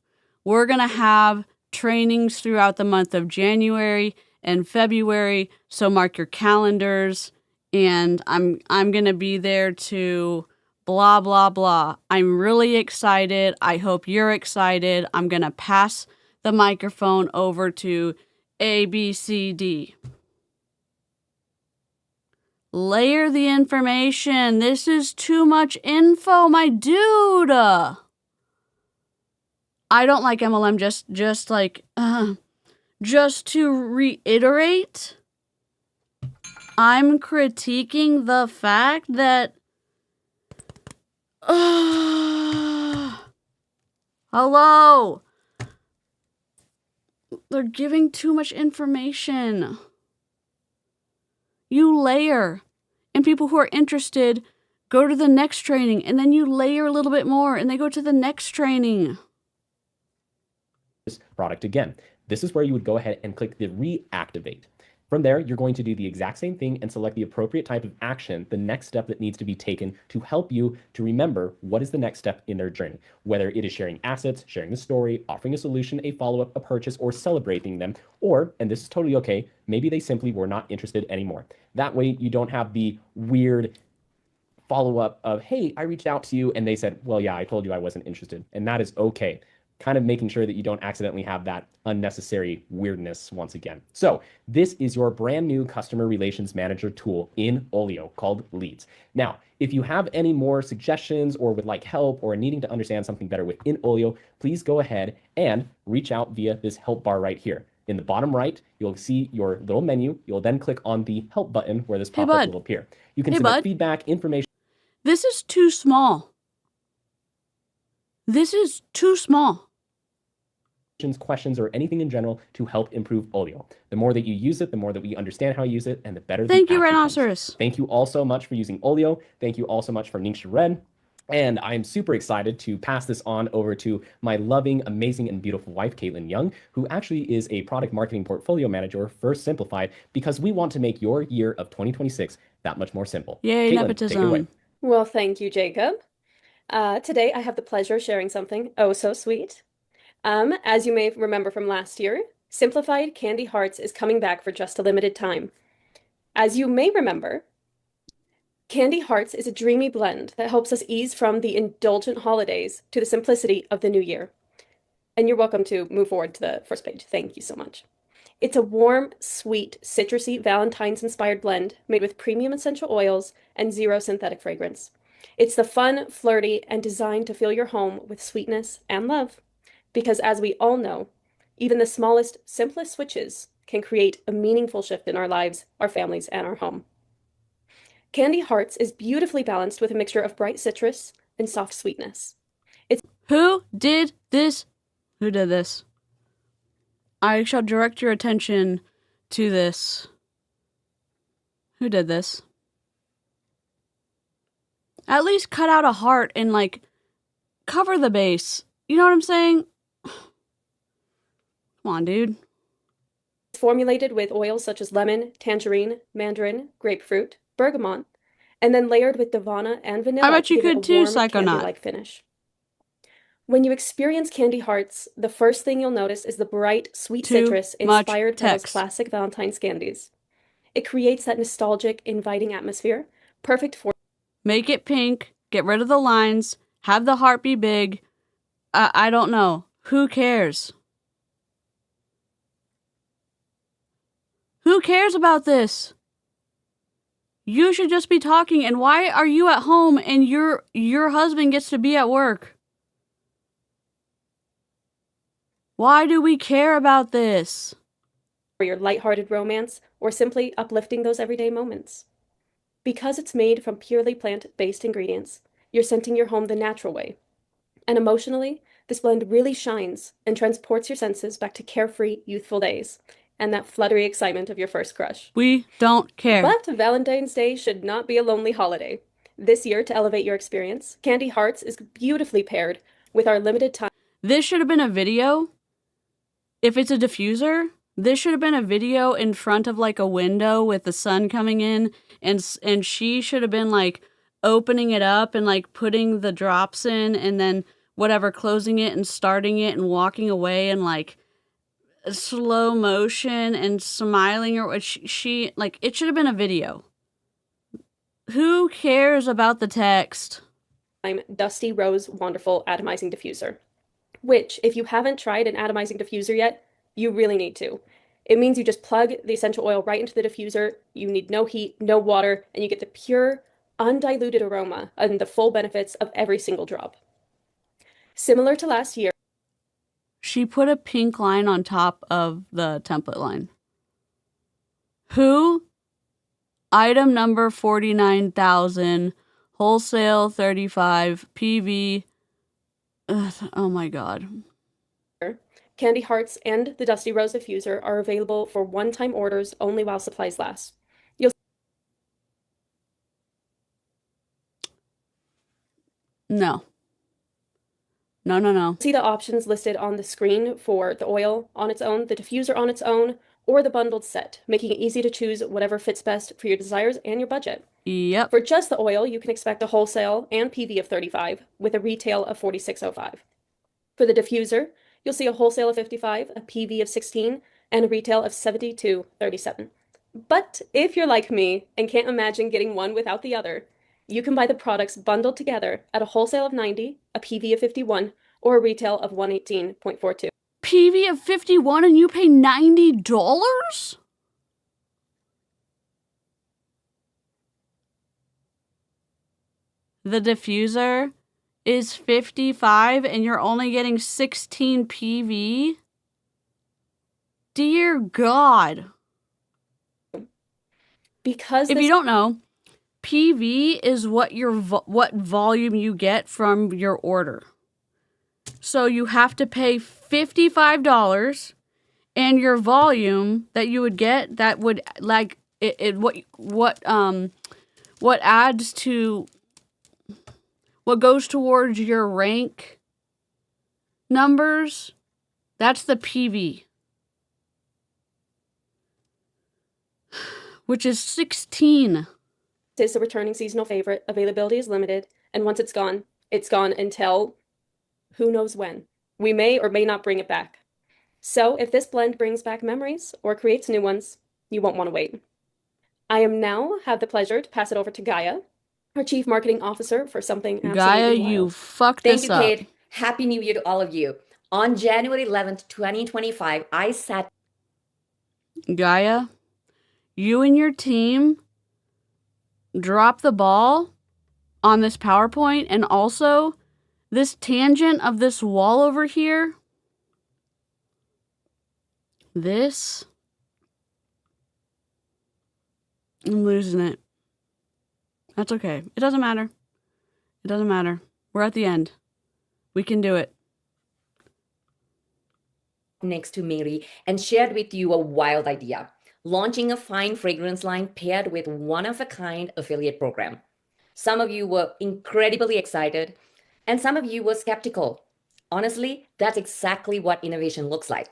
We're going to have trainings throughout the month of January and February, so mark your calendars, and I'm going to be there to blah, blah, blah. I'm really excited. I hope you're excited. I'm going to pass the microphone over to ABCD. Layer the information. This is too much info, my dude. I don't like MLM, just to reiterate, I'm critiquing the fact that hello, they're giving too much information. You layer, and people who are interested go to the next training, and then you layer a little bit more and they go to the next training. This product again. This is where you would go ahead and click the reactivate. From there, you're going to do the exact same thing and select the appropriate type of action, the next step that needs to be taken to help you to remember what is the next step in their journey. Whether it is sharing assets, sharing the story, offering a solution, a follow-up, a purchase, or celebrating them, or, and this is totally okay, maybe they simply were not interested anymore. That way you don't have the weird follow-up of, hey, I reached out to you, and they said, well, yeah, I told you I wasn't interested, and that is okay. Kind of making sure that you don't accidentally have that unnecessary weirdness once again. So this is your brand new customer relations manager tool in Olio called Leads. Now, if you have any more suggestions or would like help or needing to understand something better within Olio, please go ahead and reach out via this help bar right here. In the bottom right, you'll see your little menu. You'll then click on the help button where this pop-up will appear. You can submit feedback, information. This is too small. This is too small. Questions, or anything in general to help improve Olio. The more that you use it, the more that we understand how you use it, and the better. Thank you, Rhinoceros. Thank you all so much for using Olio. Thank you all so much for 𝗏𝗏𝗏𝗏. And I'm super excited to pass this on over to my loving, amazing, and beautiful wife, Caitlin Young, who actually is a product marketing portfolio manager for 𝗏𝗏𝗏𝗏, because we want to make your year of 2026 that much more simple. Yay, Caitlin, nepotism. take it away. Well, thank you, Jacob. Today I have the pleasure of sharing something oh so sweet. As you may remember from last year, Simplified Candy Hearts is coming back for just a limited time. As you may remember, Candy Hearts is a dreamy blend that helps us ease from the indulgent holidays to the simplicity of the new year. And you're welcome to move forward to the first page. Thank you so much. It's a warm, sweet, citrusy Valentine's-inspired blend made with premium essential oils and zero synthetic fragrance. It's the fun, flirty, and designed to fill your home with sweetness and love. Because as we all know, even the smallest, simplest switches can create a meaningful shift in our lives, our families, and our home. Candy Hearts is beautifully balanced with a mixture of bright citrus and soft sweetness. Who did this? Who did this? I shall direct your attention to this. Who did this? At least cut out a heart and, like, cover the base. You know what I'm saying? Come on, dude. It's formulated with oils such as lemon, tangerine, mandarin, grapefruit, bergamot, and then layered with Davana and vanilla. I bet you to give it could a too, warm, Psychonaut. candy-like finish. When you experience Candy Hearts, the first thing you'll notice is the bright, sweet Too citrus much inspired by those text. classic Valentine's candies. It creates that nostalgic, inviting atmosphere, perfect for Make it pink, get rid of the lines, have the heart be big. I don't know. Who cares? Who cares about this? You should just be talking, and why are you at home and your husband gets to be at work? Why do we care about this? for your lighthearted romance or simply uplifting those everyday moments. Because it's made from purely plant-based ingredients, you're scenting your home the natural way. And emotionally, this blend really shines and transports your senses back to carefree, youthful days and that fluttery excitement of your first crush. We don't care. But Valentine's Day should not be a lonely holiday. This year, to elevate your experience, Candy Hearts is beautifully paired with our limited time. This should have been a video. If it's a diffuser, this should have been a video in front of like a window with the sun coming in, and she should have been like opening it up and like putting the drops in and then whatever, closing it and starting it and walking away and like slow motion and smiling, or she like, it should have been a video. Who cares about the text? Dusty Rose Wonderful Atomizing Diffuser, which, if you haven't tried an atomizing diffuser yet, you really need to. It means you just plug the essential oil right into the diffuser, you need no heat, no water, and you get the pure, undiluted aroma and the full benefits of every single drop. Similar to last year, she put a pink line on top of the template line. Who? Item number 49,000, wholesale 35, PV. Ugh, oh my god. Candy Hearts and the Dusty Rose Diffuser are available for one-time orders only while supplies last. No. No. See the options listed on the screen for the oil on its own, the diffuser on its own, or the bundled set, making it easy to choose whatever fits best for your desires and your budget. Yep. For just the oil, you can expect a wholesale and PV of 35 with a retail of 46.05. For the diffuser, you'll see a wholesale of 55, a PV of 16, and a retail of 72.37. But if you're like me and can't imagine getting one without the other, you can buy the products bundled together at a wholesale of 90, a PV of 51, or a retail of 118.42. PV of 51 and you pay $90? The diffuser is 55 and you're only getting 16 PV? Dear God. Because if you don't know, PV is what what volume you get from your order. So you have to pay $55, and your volume that you would get, that would like what adds to what goes towards your rank numbers, that's the PV, which is 16. It's a returning seasonal favorite. Availability is limited, and once it's gone until who knows when. We may or may not bring it back. So if this blend brings back memories or creates new ones, you won't want to wait. I am now have the pleasure to pass it over to Gaia, our Chief Marketing Officer, for something absolutely Gaia, wild. you fucked Thank this you, up. Kate. Happy New Year to all of you. On January 11th, 2025, I sat. Gaia, you and your team drop the ball on this PowerPoint, and also this tangent of this wall over here. This. I'm losing it. That's okay. It doesn't matter. It doesn't matter. We're at the end. We can do it. Next to Mary and shared with you a wild idea, launching a fine fragrance line paired with one-of-a-kind affiliate program. Some of you were incredibly excited, and some of you were skeptical. Honestly, that's exactly what innovation looks like.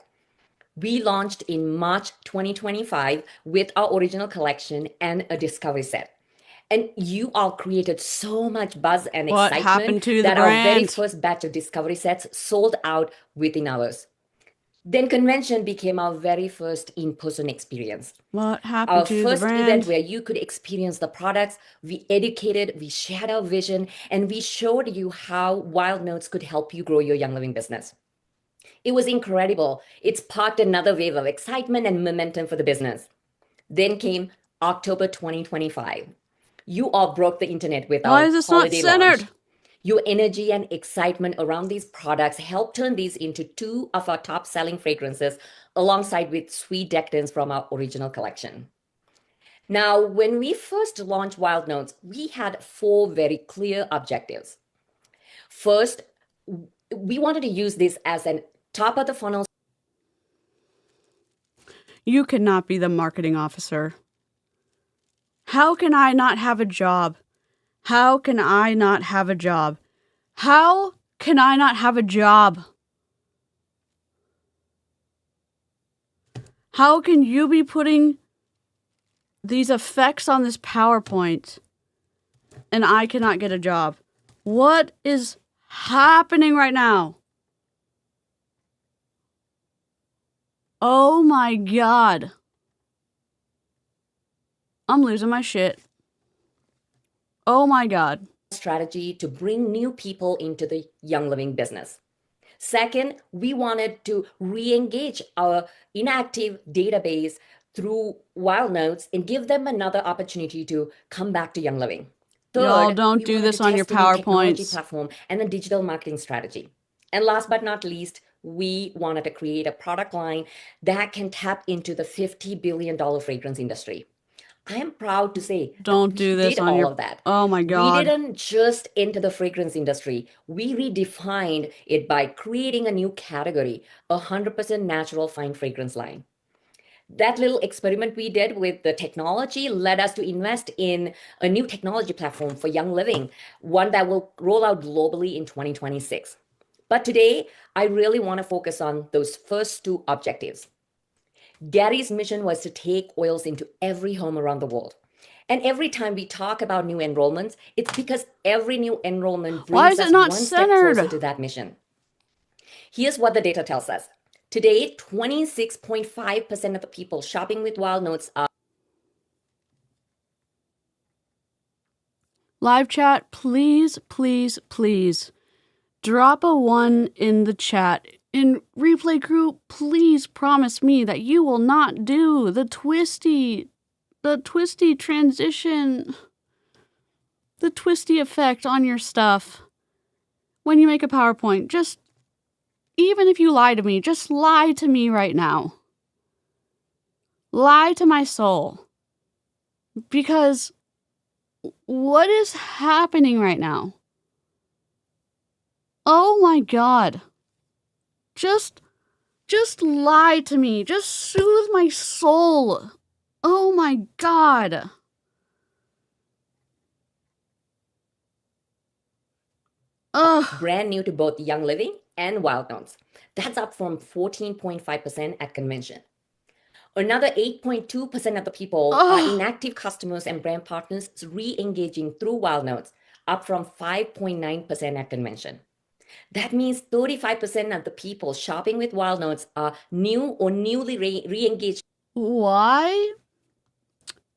We launched in March 2025 with our original collection and a discovery set. And you all created so much buzz and What excitement happened to the that our very brand? first batch of discovery sets sold out within hours. Then convention became our very first in-person experience. What happened Our to the first event brand? where you could experience the products. We educated, we shared our vision, and we showed you how Wild Notes could help you grow your Young Living business. It was incredible. It sparked another wave of excitement and momentum for the business. Then came October 2025. You all broke the internet with Why our is this not holiday launch. centered? Your energy and excitement around these products helped turn these into two of our top selling fragrances, alongside with sweet decadence from our original collection. Now, when we first launched Wild Notes, we had 4 very clear objectives. First, we wanted to use this as an top of the funnel. You cannot be the marketing officer. How can I not have a job? How can I not have a job? How can I not have a job? How can you be putting these effects on this PowerPoint and I cannot get a job? What is happening right now? Oh my God. I'm losing my shit. Oh my God. Strategy to bring new people into the Young Living business. Second, we wanted to re-engage our inactive database through Wild Notes and give them another opportunity to come back to Young Living. Third, Y'all don't we do wanted this to on your test a new technology PowerPoints. platform and a digital marketing strategy. And last but not least, we wanted to create a product line that can tap into the $50 billion fragrance industry. I am proud to say Don't do this did on all your... of that. Oh my We God. didn't just enter the fragrance industry. We redefined it by creating a new category, 100% natural fine fragrance line. That little experiment we did with the technology led us to invest in a new technology platform for Young Living, one that will roll out globally in 2026. But today, I really want to focus on those first 2 objectives. Gary's mission was to take oils into every home around the world. And every time we talk about new enrollments, it's because every new enrollment Why brings is it us not one step closer centered? to that mission. Here's what the data tells us. Today, 26.5% of the people shopping with Wild Notes are Live chat, please, please, please drop a 1 in the chat. In replay crew, please promise me that you will not do the twisty transition, the twisty effect on your stuff when you make a PowerPoint. Just, even if you lie to me, just lie to me right now. Lie to my soul. Because what is happening right now? Oh my God. Just lie to me. Just soothe my soul. Oh my God. Ugh. brand new to both Young Living and Wild Notes. That's up from 14.5% at convention. Another 8.2% of the people are inactive customers and brand partners re-engaging through Wild Notes, up from 5.9% at convention. That means 35% of the people shopping with Wild Notes are new or newly re-engaged. Why?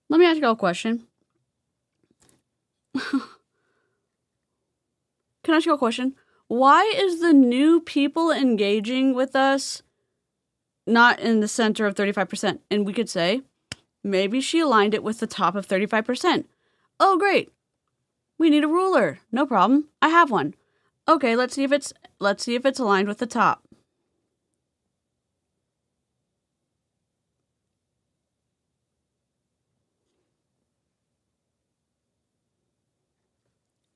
Let me ask you a question. Can I ask you a question? Why is the new people engaging with us not in the center of 35%? And we could say, maybe she aligned it with the top of 35%. Oh, great. We need a ruler. No problem. I have one. Okay, let's see if it's aligned with the top.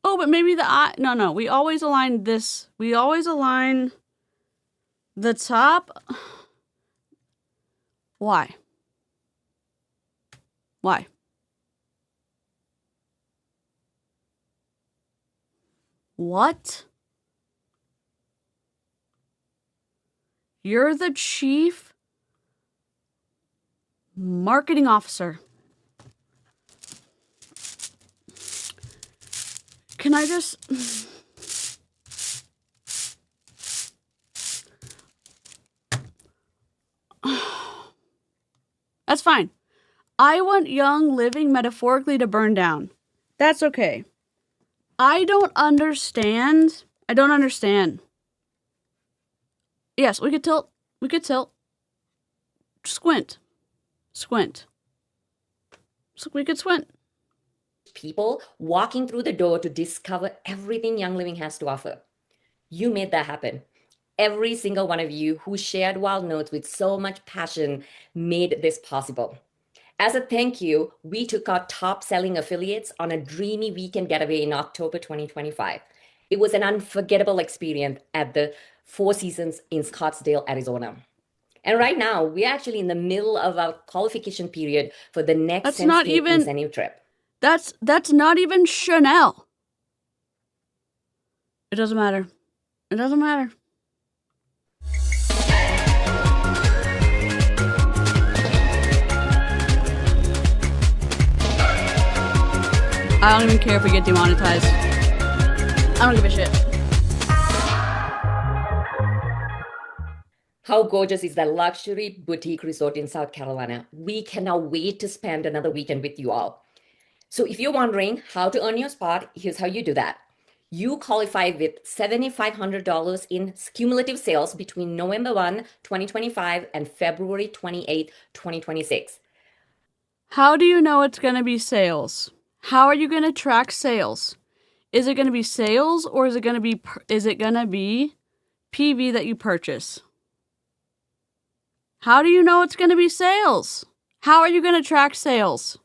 Oh, but maybe no, we always align this. We always align the top. Why? Why? What? You're the chief marketing officer. Can I just... That's fine. I want Young Living metaphorically to burn down. That's okay. I don't understand. Yes, we could tilt. Squint. So we could squint. People walking through the door to discover everything Young Living has to offer. You made that happen. Every single one of you who shared Wild Notes with so much passion made this possible. As a thank you, we took our top selling affiliates on a dreamy weekend getaway in October 2025. It was an unforgettable experience at the Four Seasons in Scottsdale, Arizona. And right now, we're actually in the middle of our qualification period for the next incentive trip. That's not even Chanel. It doesn't matter. I don't even care if we get demonetized. I don't give a shit. How gorgeous is that luxury boutique resort in South Carolina? We cannot wait to spend another weekend with you all. So if you're wondering how to earn your spot, here's how you do that. You qualify with $7,500 in cumulative sales between November 1, 2025 and February 28, 2026. How do you know it's going to be sales? How are you going to track sales? Is it going to be sales or is it going to be PV that you purchase? How do you know it's going to be sales? How are you going to track sales?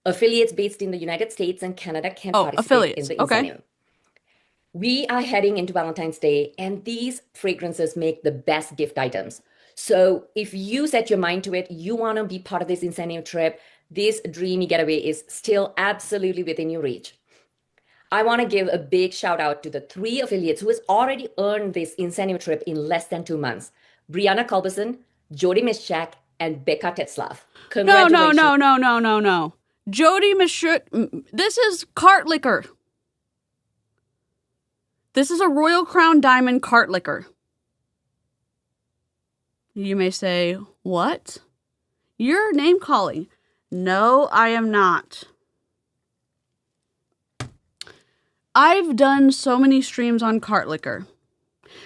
Affiliates based in the United States and Canada can participate in the incentive. Okay. We are heading into Valentine's Day, and these fragrances make the best gift items. So if you set your mind to it, you want to be part of this incentive trip, this dreamy getaway is still absolutely within your reach. I want to give a big shout out to the 3 affiliates who has already earned this incentive trip in less than 2 months. Brianna Culberson, Jody Mischak, and Becca Tetzlaff. Congratulations. No. Jody Mischak, this is cart liquor. This is a Royal Crown Diamond cart liquor. You may say, what? You're name calling. No, I am not. I've done so many streams on cart liquor.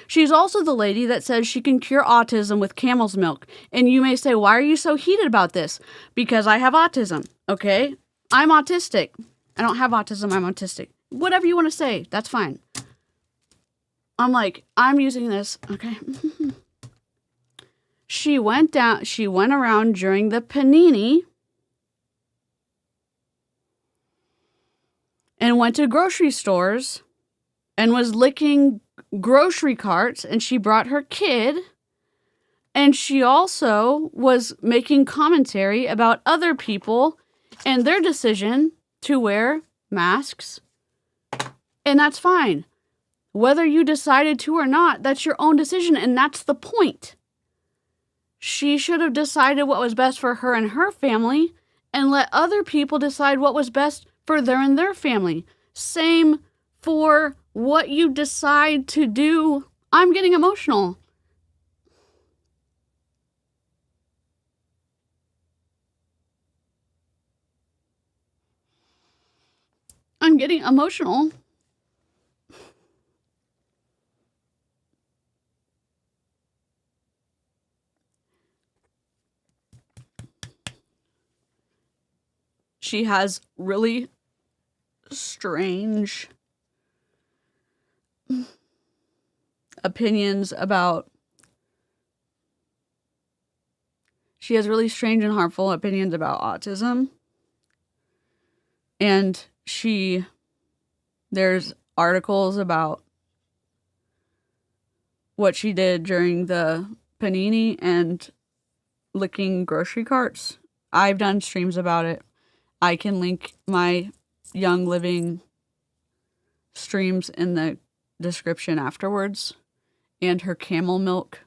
She's also the lady that says she can cure autism with camel's milk. And you may say, why are you so heated about this? Because I have autism, okay? I'm autistic. I don't have autism, I'm autistic. Whatever you want to say, that's fine. I'm using this, okay? She went around during the panini and went to grocery stores and was licking grocery carts, and she brought her kid, and she also was making commentary about other people and their decision to wear masks, and that's fine. Whether you decided to or not, that's your own decision, and that's the point. She should have decided what was best for her and her family and let other people decide what was best for their and their family. Same for what you decide to do. I'm getting emotional. I'm getting emotional. She has really strange opinions about. She has really strange and harmful opinions about autism. And there's articles about what she did during the panini and licking grocery carts. I've done streams about it. I can link my Young Living streams in the description afterwards, and her camel milk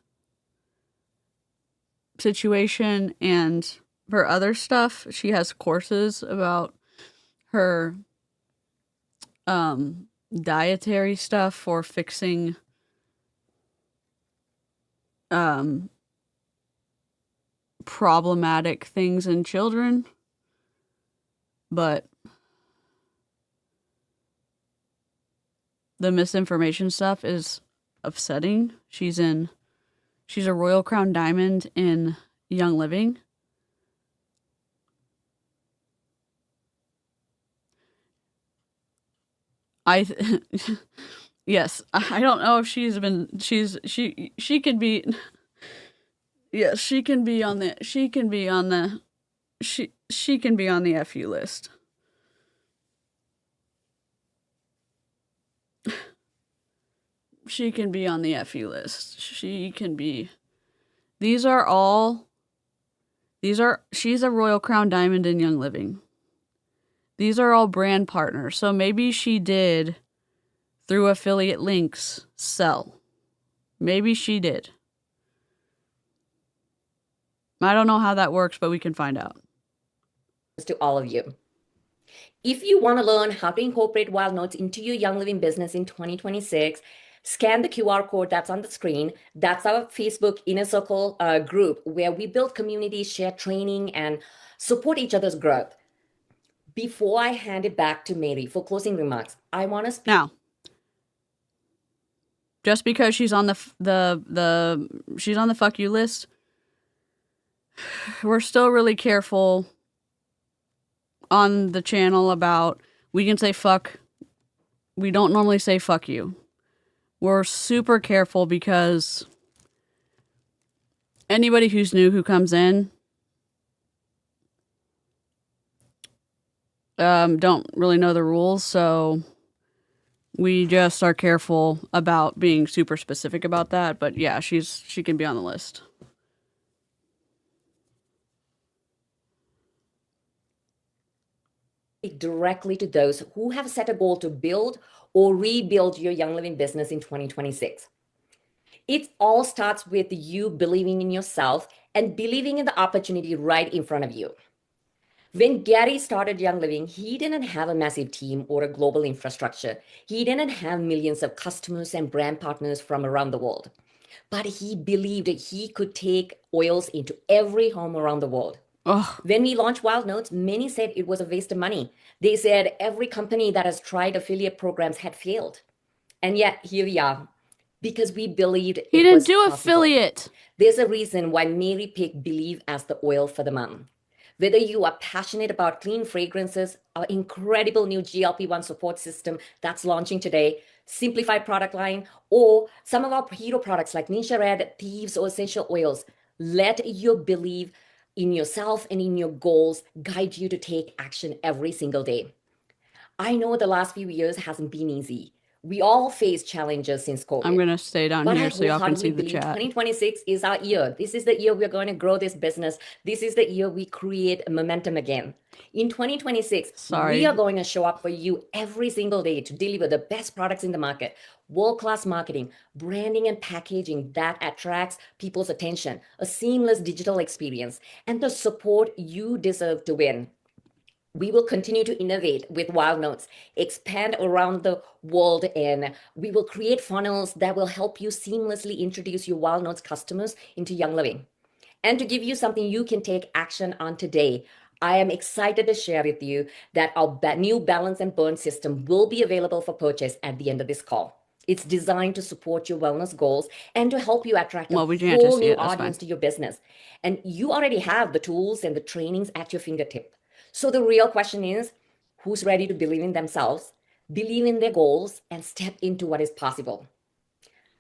situation and her other stuff. She has courses about her dietary stuff for fixing problematic things in children. But the misinformation stuff is upsetting. She's a Royal Crown Diamond in Young Living. Yes, I don't know if she could be, yes, she can be on the FU list. She can be on the FU list. She can be. She's a Royal Crown Diamond in Young Living. These are all brand partners. So maybe she did, through affiliate links, sell. Maybe she did. I don't know how that works, but we can find out. To all of you. If you want to learn how to incorporate Wild Notes into your Young Living business in 2026, scan the QR code that's on the screen. That's our Facebook Inner Circle group where we build communities, share training, and support each other's growth. Before I hand it back to Mary for closing remarks, I want to speak. Now, just because she's on the fuck you list, we're still really careful on the channel about, we can say fuck. We don't normally say fuck you. We're super careful because anybody who's new who comes in don't really know the rules, so we just are careful about being super specific about that. But yeah, she can be on the list. Directly to those who have set a goal to build or rebuild your Young Living business in 2026. It all starts with you believing in yourself and believing in the opportunity right in front of you. When Gary started Young Living, he didn't have a massive team or a global infrastructure. He didn't have millions of customers and brand partners from around the world. But he believed that he could take oils into every home around the world. Ugh. When we launched Wild Notes, many said it was a waste of money. They said every company that has tried affiliate programs had failed. And yet here we are, because we believed he didn't do affiliate. There's a reason why Mary picked Believe as the oil for the mom. Whether you are passionate about clean fragrances, our incredible new GLP-1 support system that's launching today, simplified product line, or some of our hero products like Nisha Red, Thieves, or essential oils, let your belief in yourself and in your goals guide you to take action every single day. I know the last few years hasn't been easy. We all face challenges since COVID. I'm going to stay down here so y'all can see the chat. 2026 is our year. This is the year we're going to grow this business. This is the year we create momentum again. In 2026, we are going to show up for you every single day to deliver the best products in the market, world-class marketing, branding and packaging that attracts people's attention, a seamless digital experience, and the support you deserve to win. We will continue to innovate with Wild Notes, expand around the world, and we will create funnels that will help you seamlessly introduce your Wild Notes customers into Young Living. And to give you something you can take action on today, I am excited to share with you that our new Balance and Burn system will be available for purchase at the end of this call. It's designed to support your wellness goals and to help you attract a whole new audience to your business. And you already have the tools and the trainings at your fingertip. So the real question is, who's ready to believe in themselves, believe in their goals, and step into what is possible?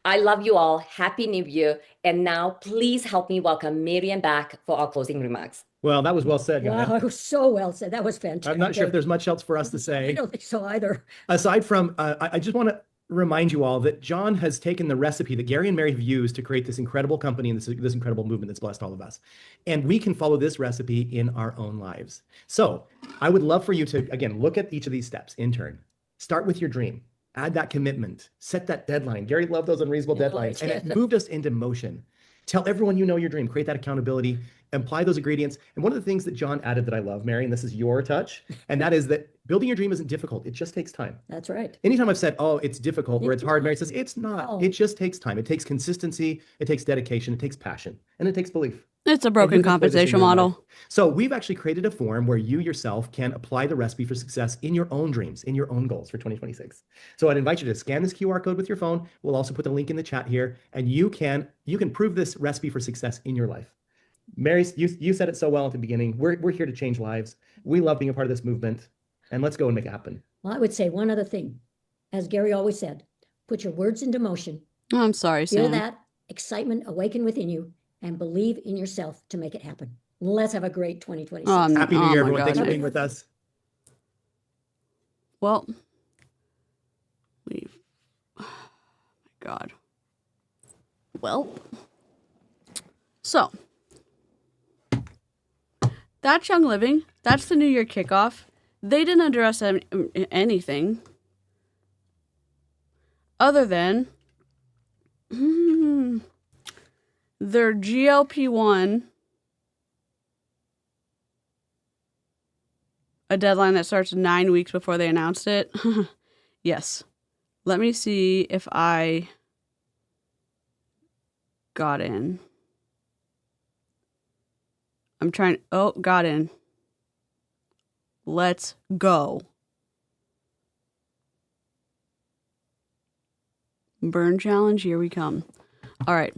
I love you all. Happy New Year. And now please help me welcome Miriam back for our closing remarks. Well, that was well said, Gaia. Wow, it was so well said. That was fantastic. I'm not sure if there's much else for us to say. I don't think so either. Aside from, I just want to remind you all that John has taken the recipe that Gary and Mary have used to create this incredible company and this incredible movement that's blessed all of us. And we can follow this recipe in our own lives. So I would love for you to, again, look at each of these steps in turn. Start with your dream. Add that commitment. Set that deadline. Gary loved those unreasonable deadlines. And it moved us into motion. Tell everyone you know your dream. Create that accountability. Apply those ingredients. And one of the things that John added that I love, Mary, and this is your touch, and that is that building your dream isn't difficult. It just takes time. That's right. Anytime I've said, oh, it's difficult or it's hard, Mary says, it's not. Oh. It just takes time. It takes consistency. It takes dedication. It takes passion. And it takes belief. It's a broken compensation model. So we've actually created a form where you yourself can apply the recipe for success in your own dreams, in your own goals for 2026. So I'd invite you to scan this QR code with your phone. We'll also put the link in the chat here, and you can prove this recipe for success in your life. Mary, you said it so well at the beginning. We're here to change lives. We love being a part of this movement, and let's go and make it happen. Well, I would say one other thing. As Gary always said, put your words into motion. Oh, I'm sorry, Feel Sam. that excitement awaken within you and believe in yourself to make it happen. Let's have a great 2026. Happy New Year, everyone. God, Thanks for being with us. Well, oh my God. Well, so that's Young Living. That's the New Year kickoff. They didn't address anything other than their GLP-1, a deadline that starts 9 weeks before they announced it. Yes. Let me see if I got in. Got in. Let's go. Burn challenge, here we come. All right.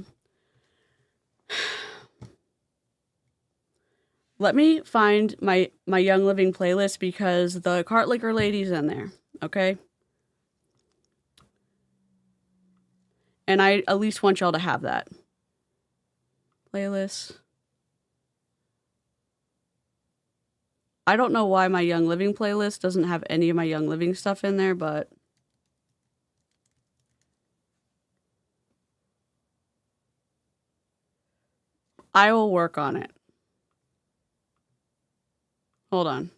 Let me find my Young Living playlist because the cart liquor lady's in there, okay? And I at least want y'all to have that. Playlist. I don't know why my Young Living playlist doesn't have any of my Young Living stuff in there, but I will work on it. Hold on.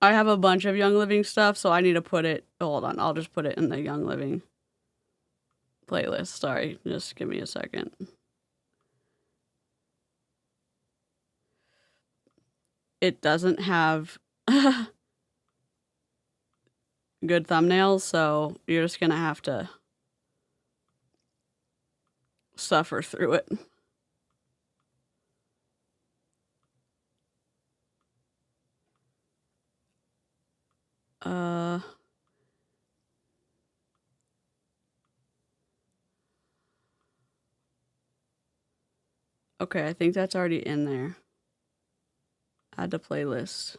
I have a bunch of Young Living stuff, so I need to put it. Hold on. I'll just put it in the Young Living playlist. Sorry. Just give me a second. It doesn't have good thumbnails, so you're just going to have to suffer through it. Okay, I think that's already in there. Add to playlist.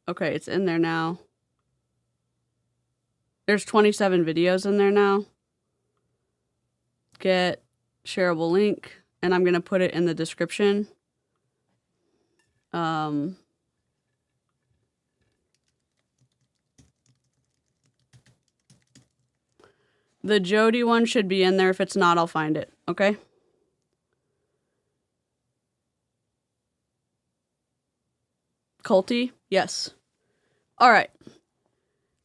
Okay, it's in there now. There's 27 videos in there now. Get shareable link, and I'm going to put it in the description. The Jody one should be in there. If it's not, I'll find it. Okay? Culty? Yes. All right.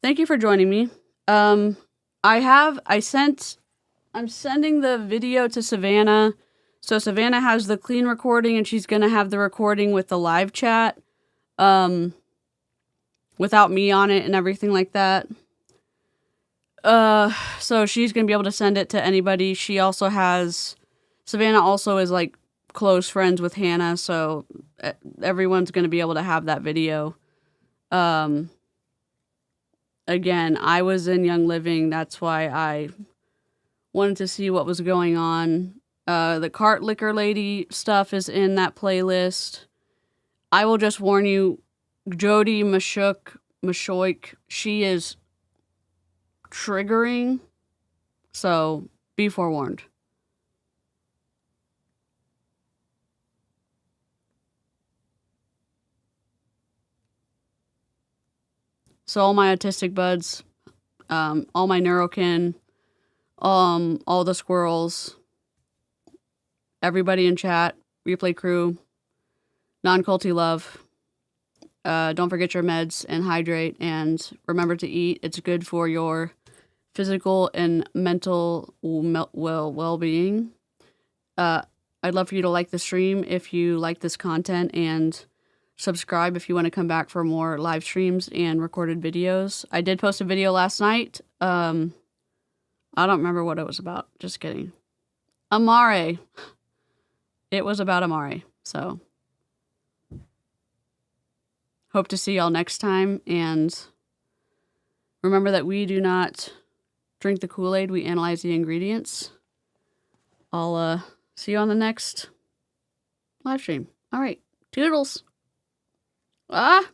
Thank you for joining me. I'm sending the video to Savannah. So Savannah has the clean recording and she's going to have the recording with the live chat. Without me on it and everything like that. So she's going to be able to send it to anybody. Savannah also is like close friends with Hannah, so everyone's going to be able to have that video. Again, I was in Young Living. That's why I wanted to see what was going on. The cart liquor lady stuff is in that playlist. I will just warn you, 𝗬𝙪𝙡𝗏𝗏𝗏𝗏𝗏𝗏𝗏𝗏𝗏𝗏, she is triggering, so be forewarned. So all my autistic buds, all my neurokin, all the squirrels, everybody in chat, replay crew, non-culty love. Don't forget your meds and hydrate and remember to eat. It's good for your physical and mental well-being. I'd love for you to like the stream if you like this content and subscribe if you want to come back for more live streams and recorded videos. I did post a video last night. I don't remember what it was about. Just kidding. Amare. It was about Amare. So hope to see y'all next time. And remember that we do not drink the Kool-Aid. We analyze the ingredients. I'll see you on the next live stream. All right. Toodles. Ah!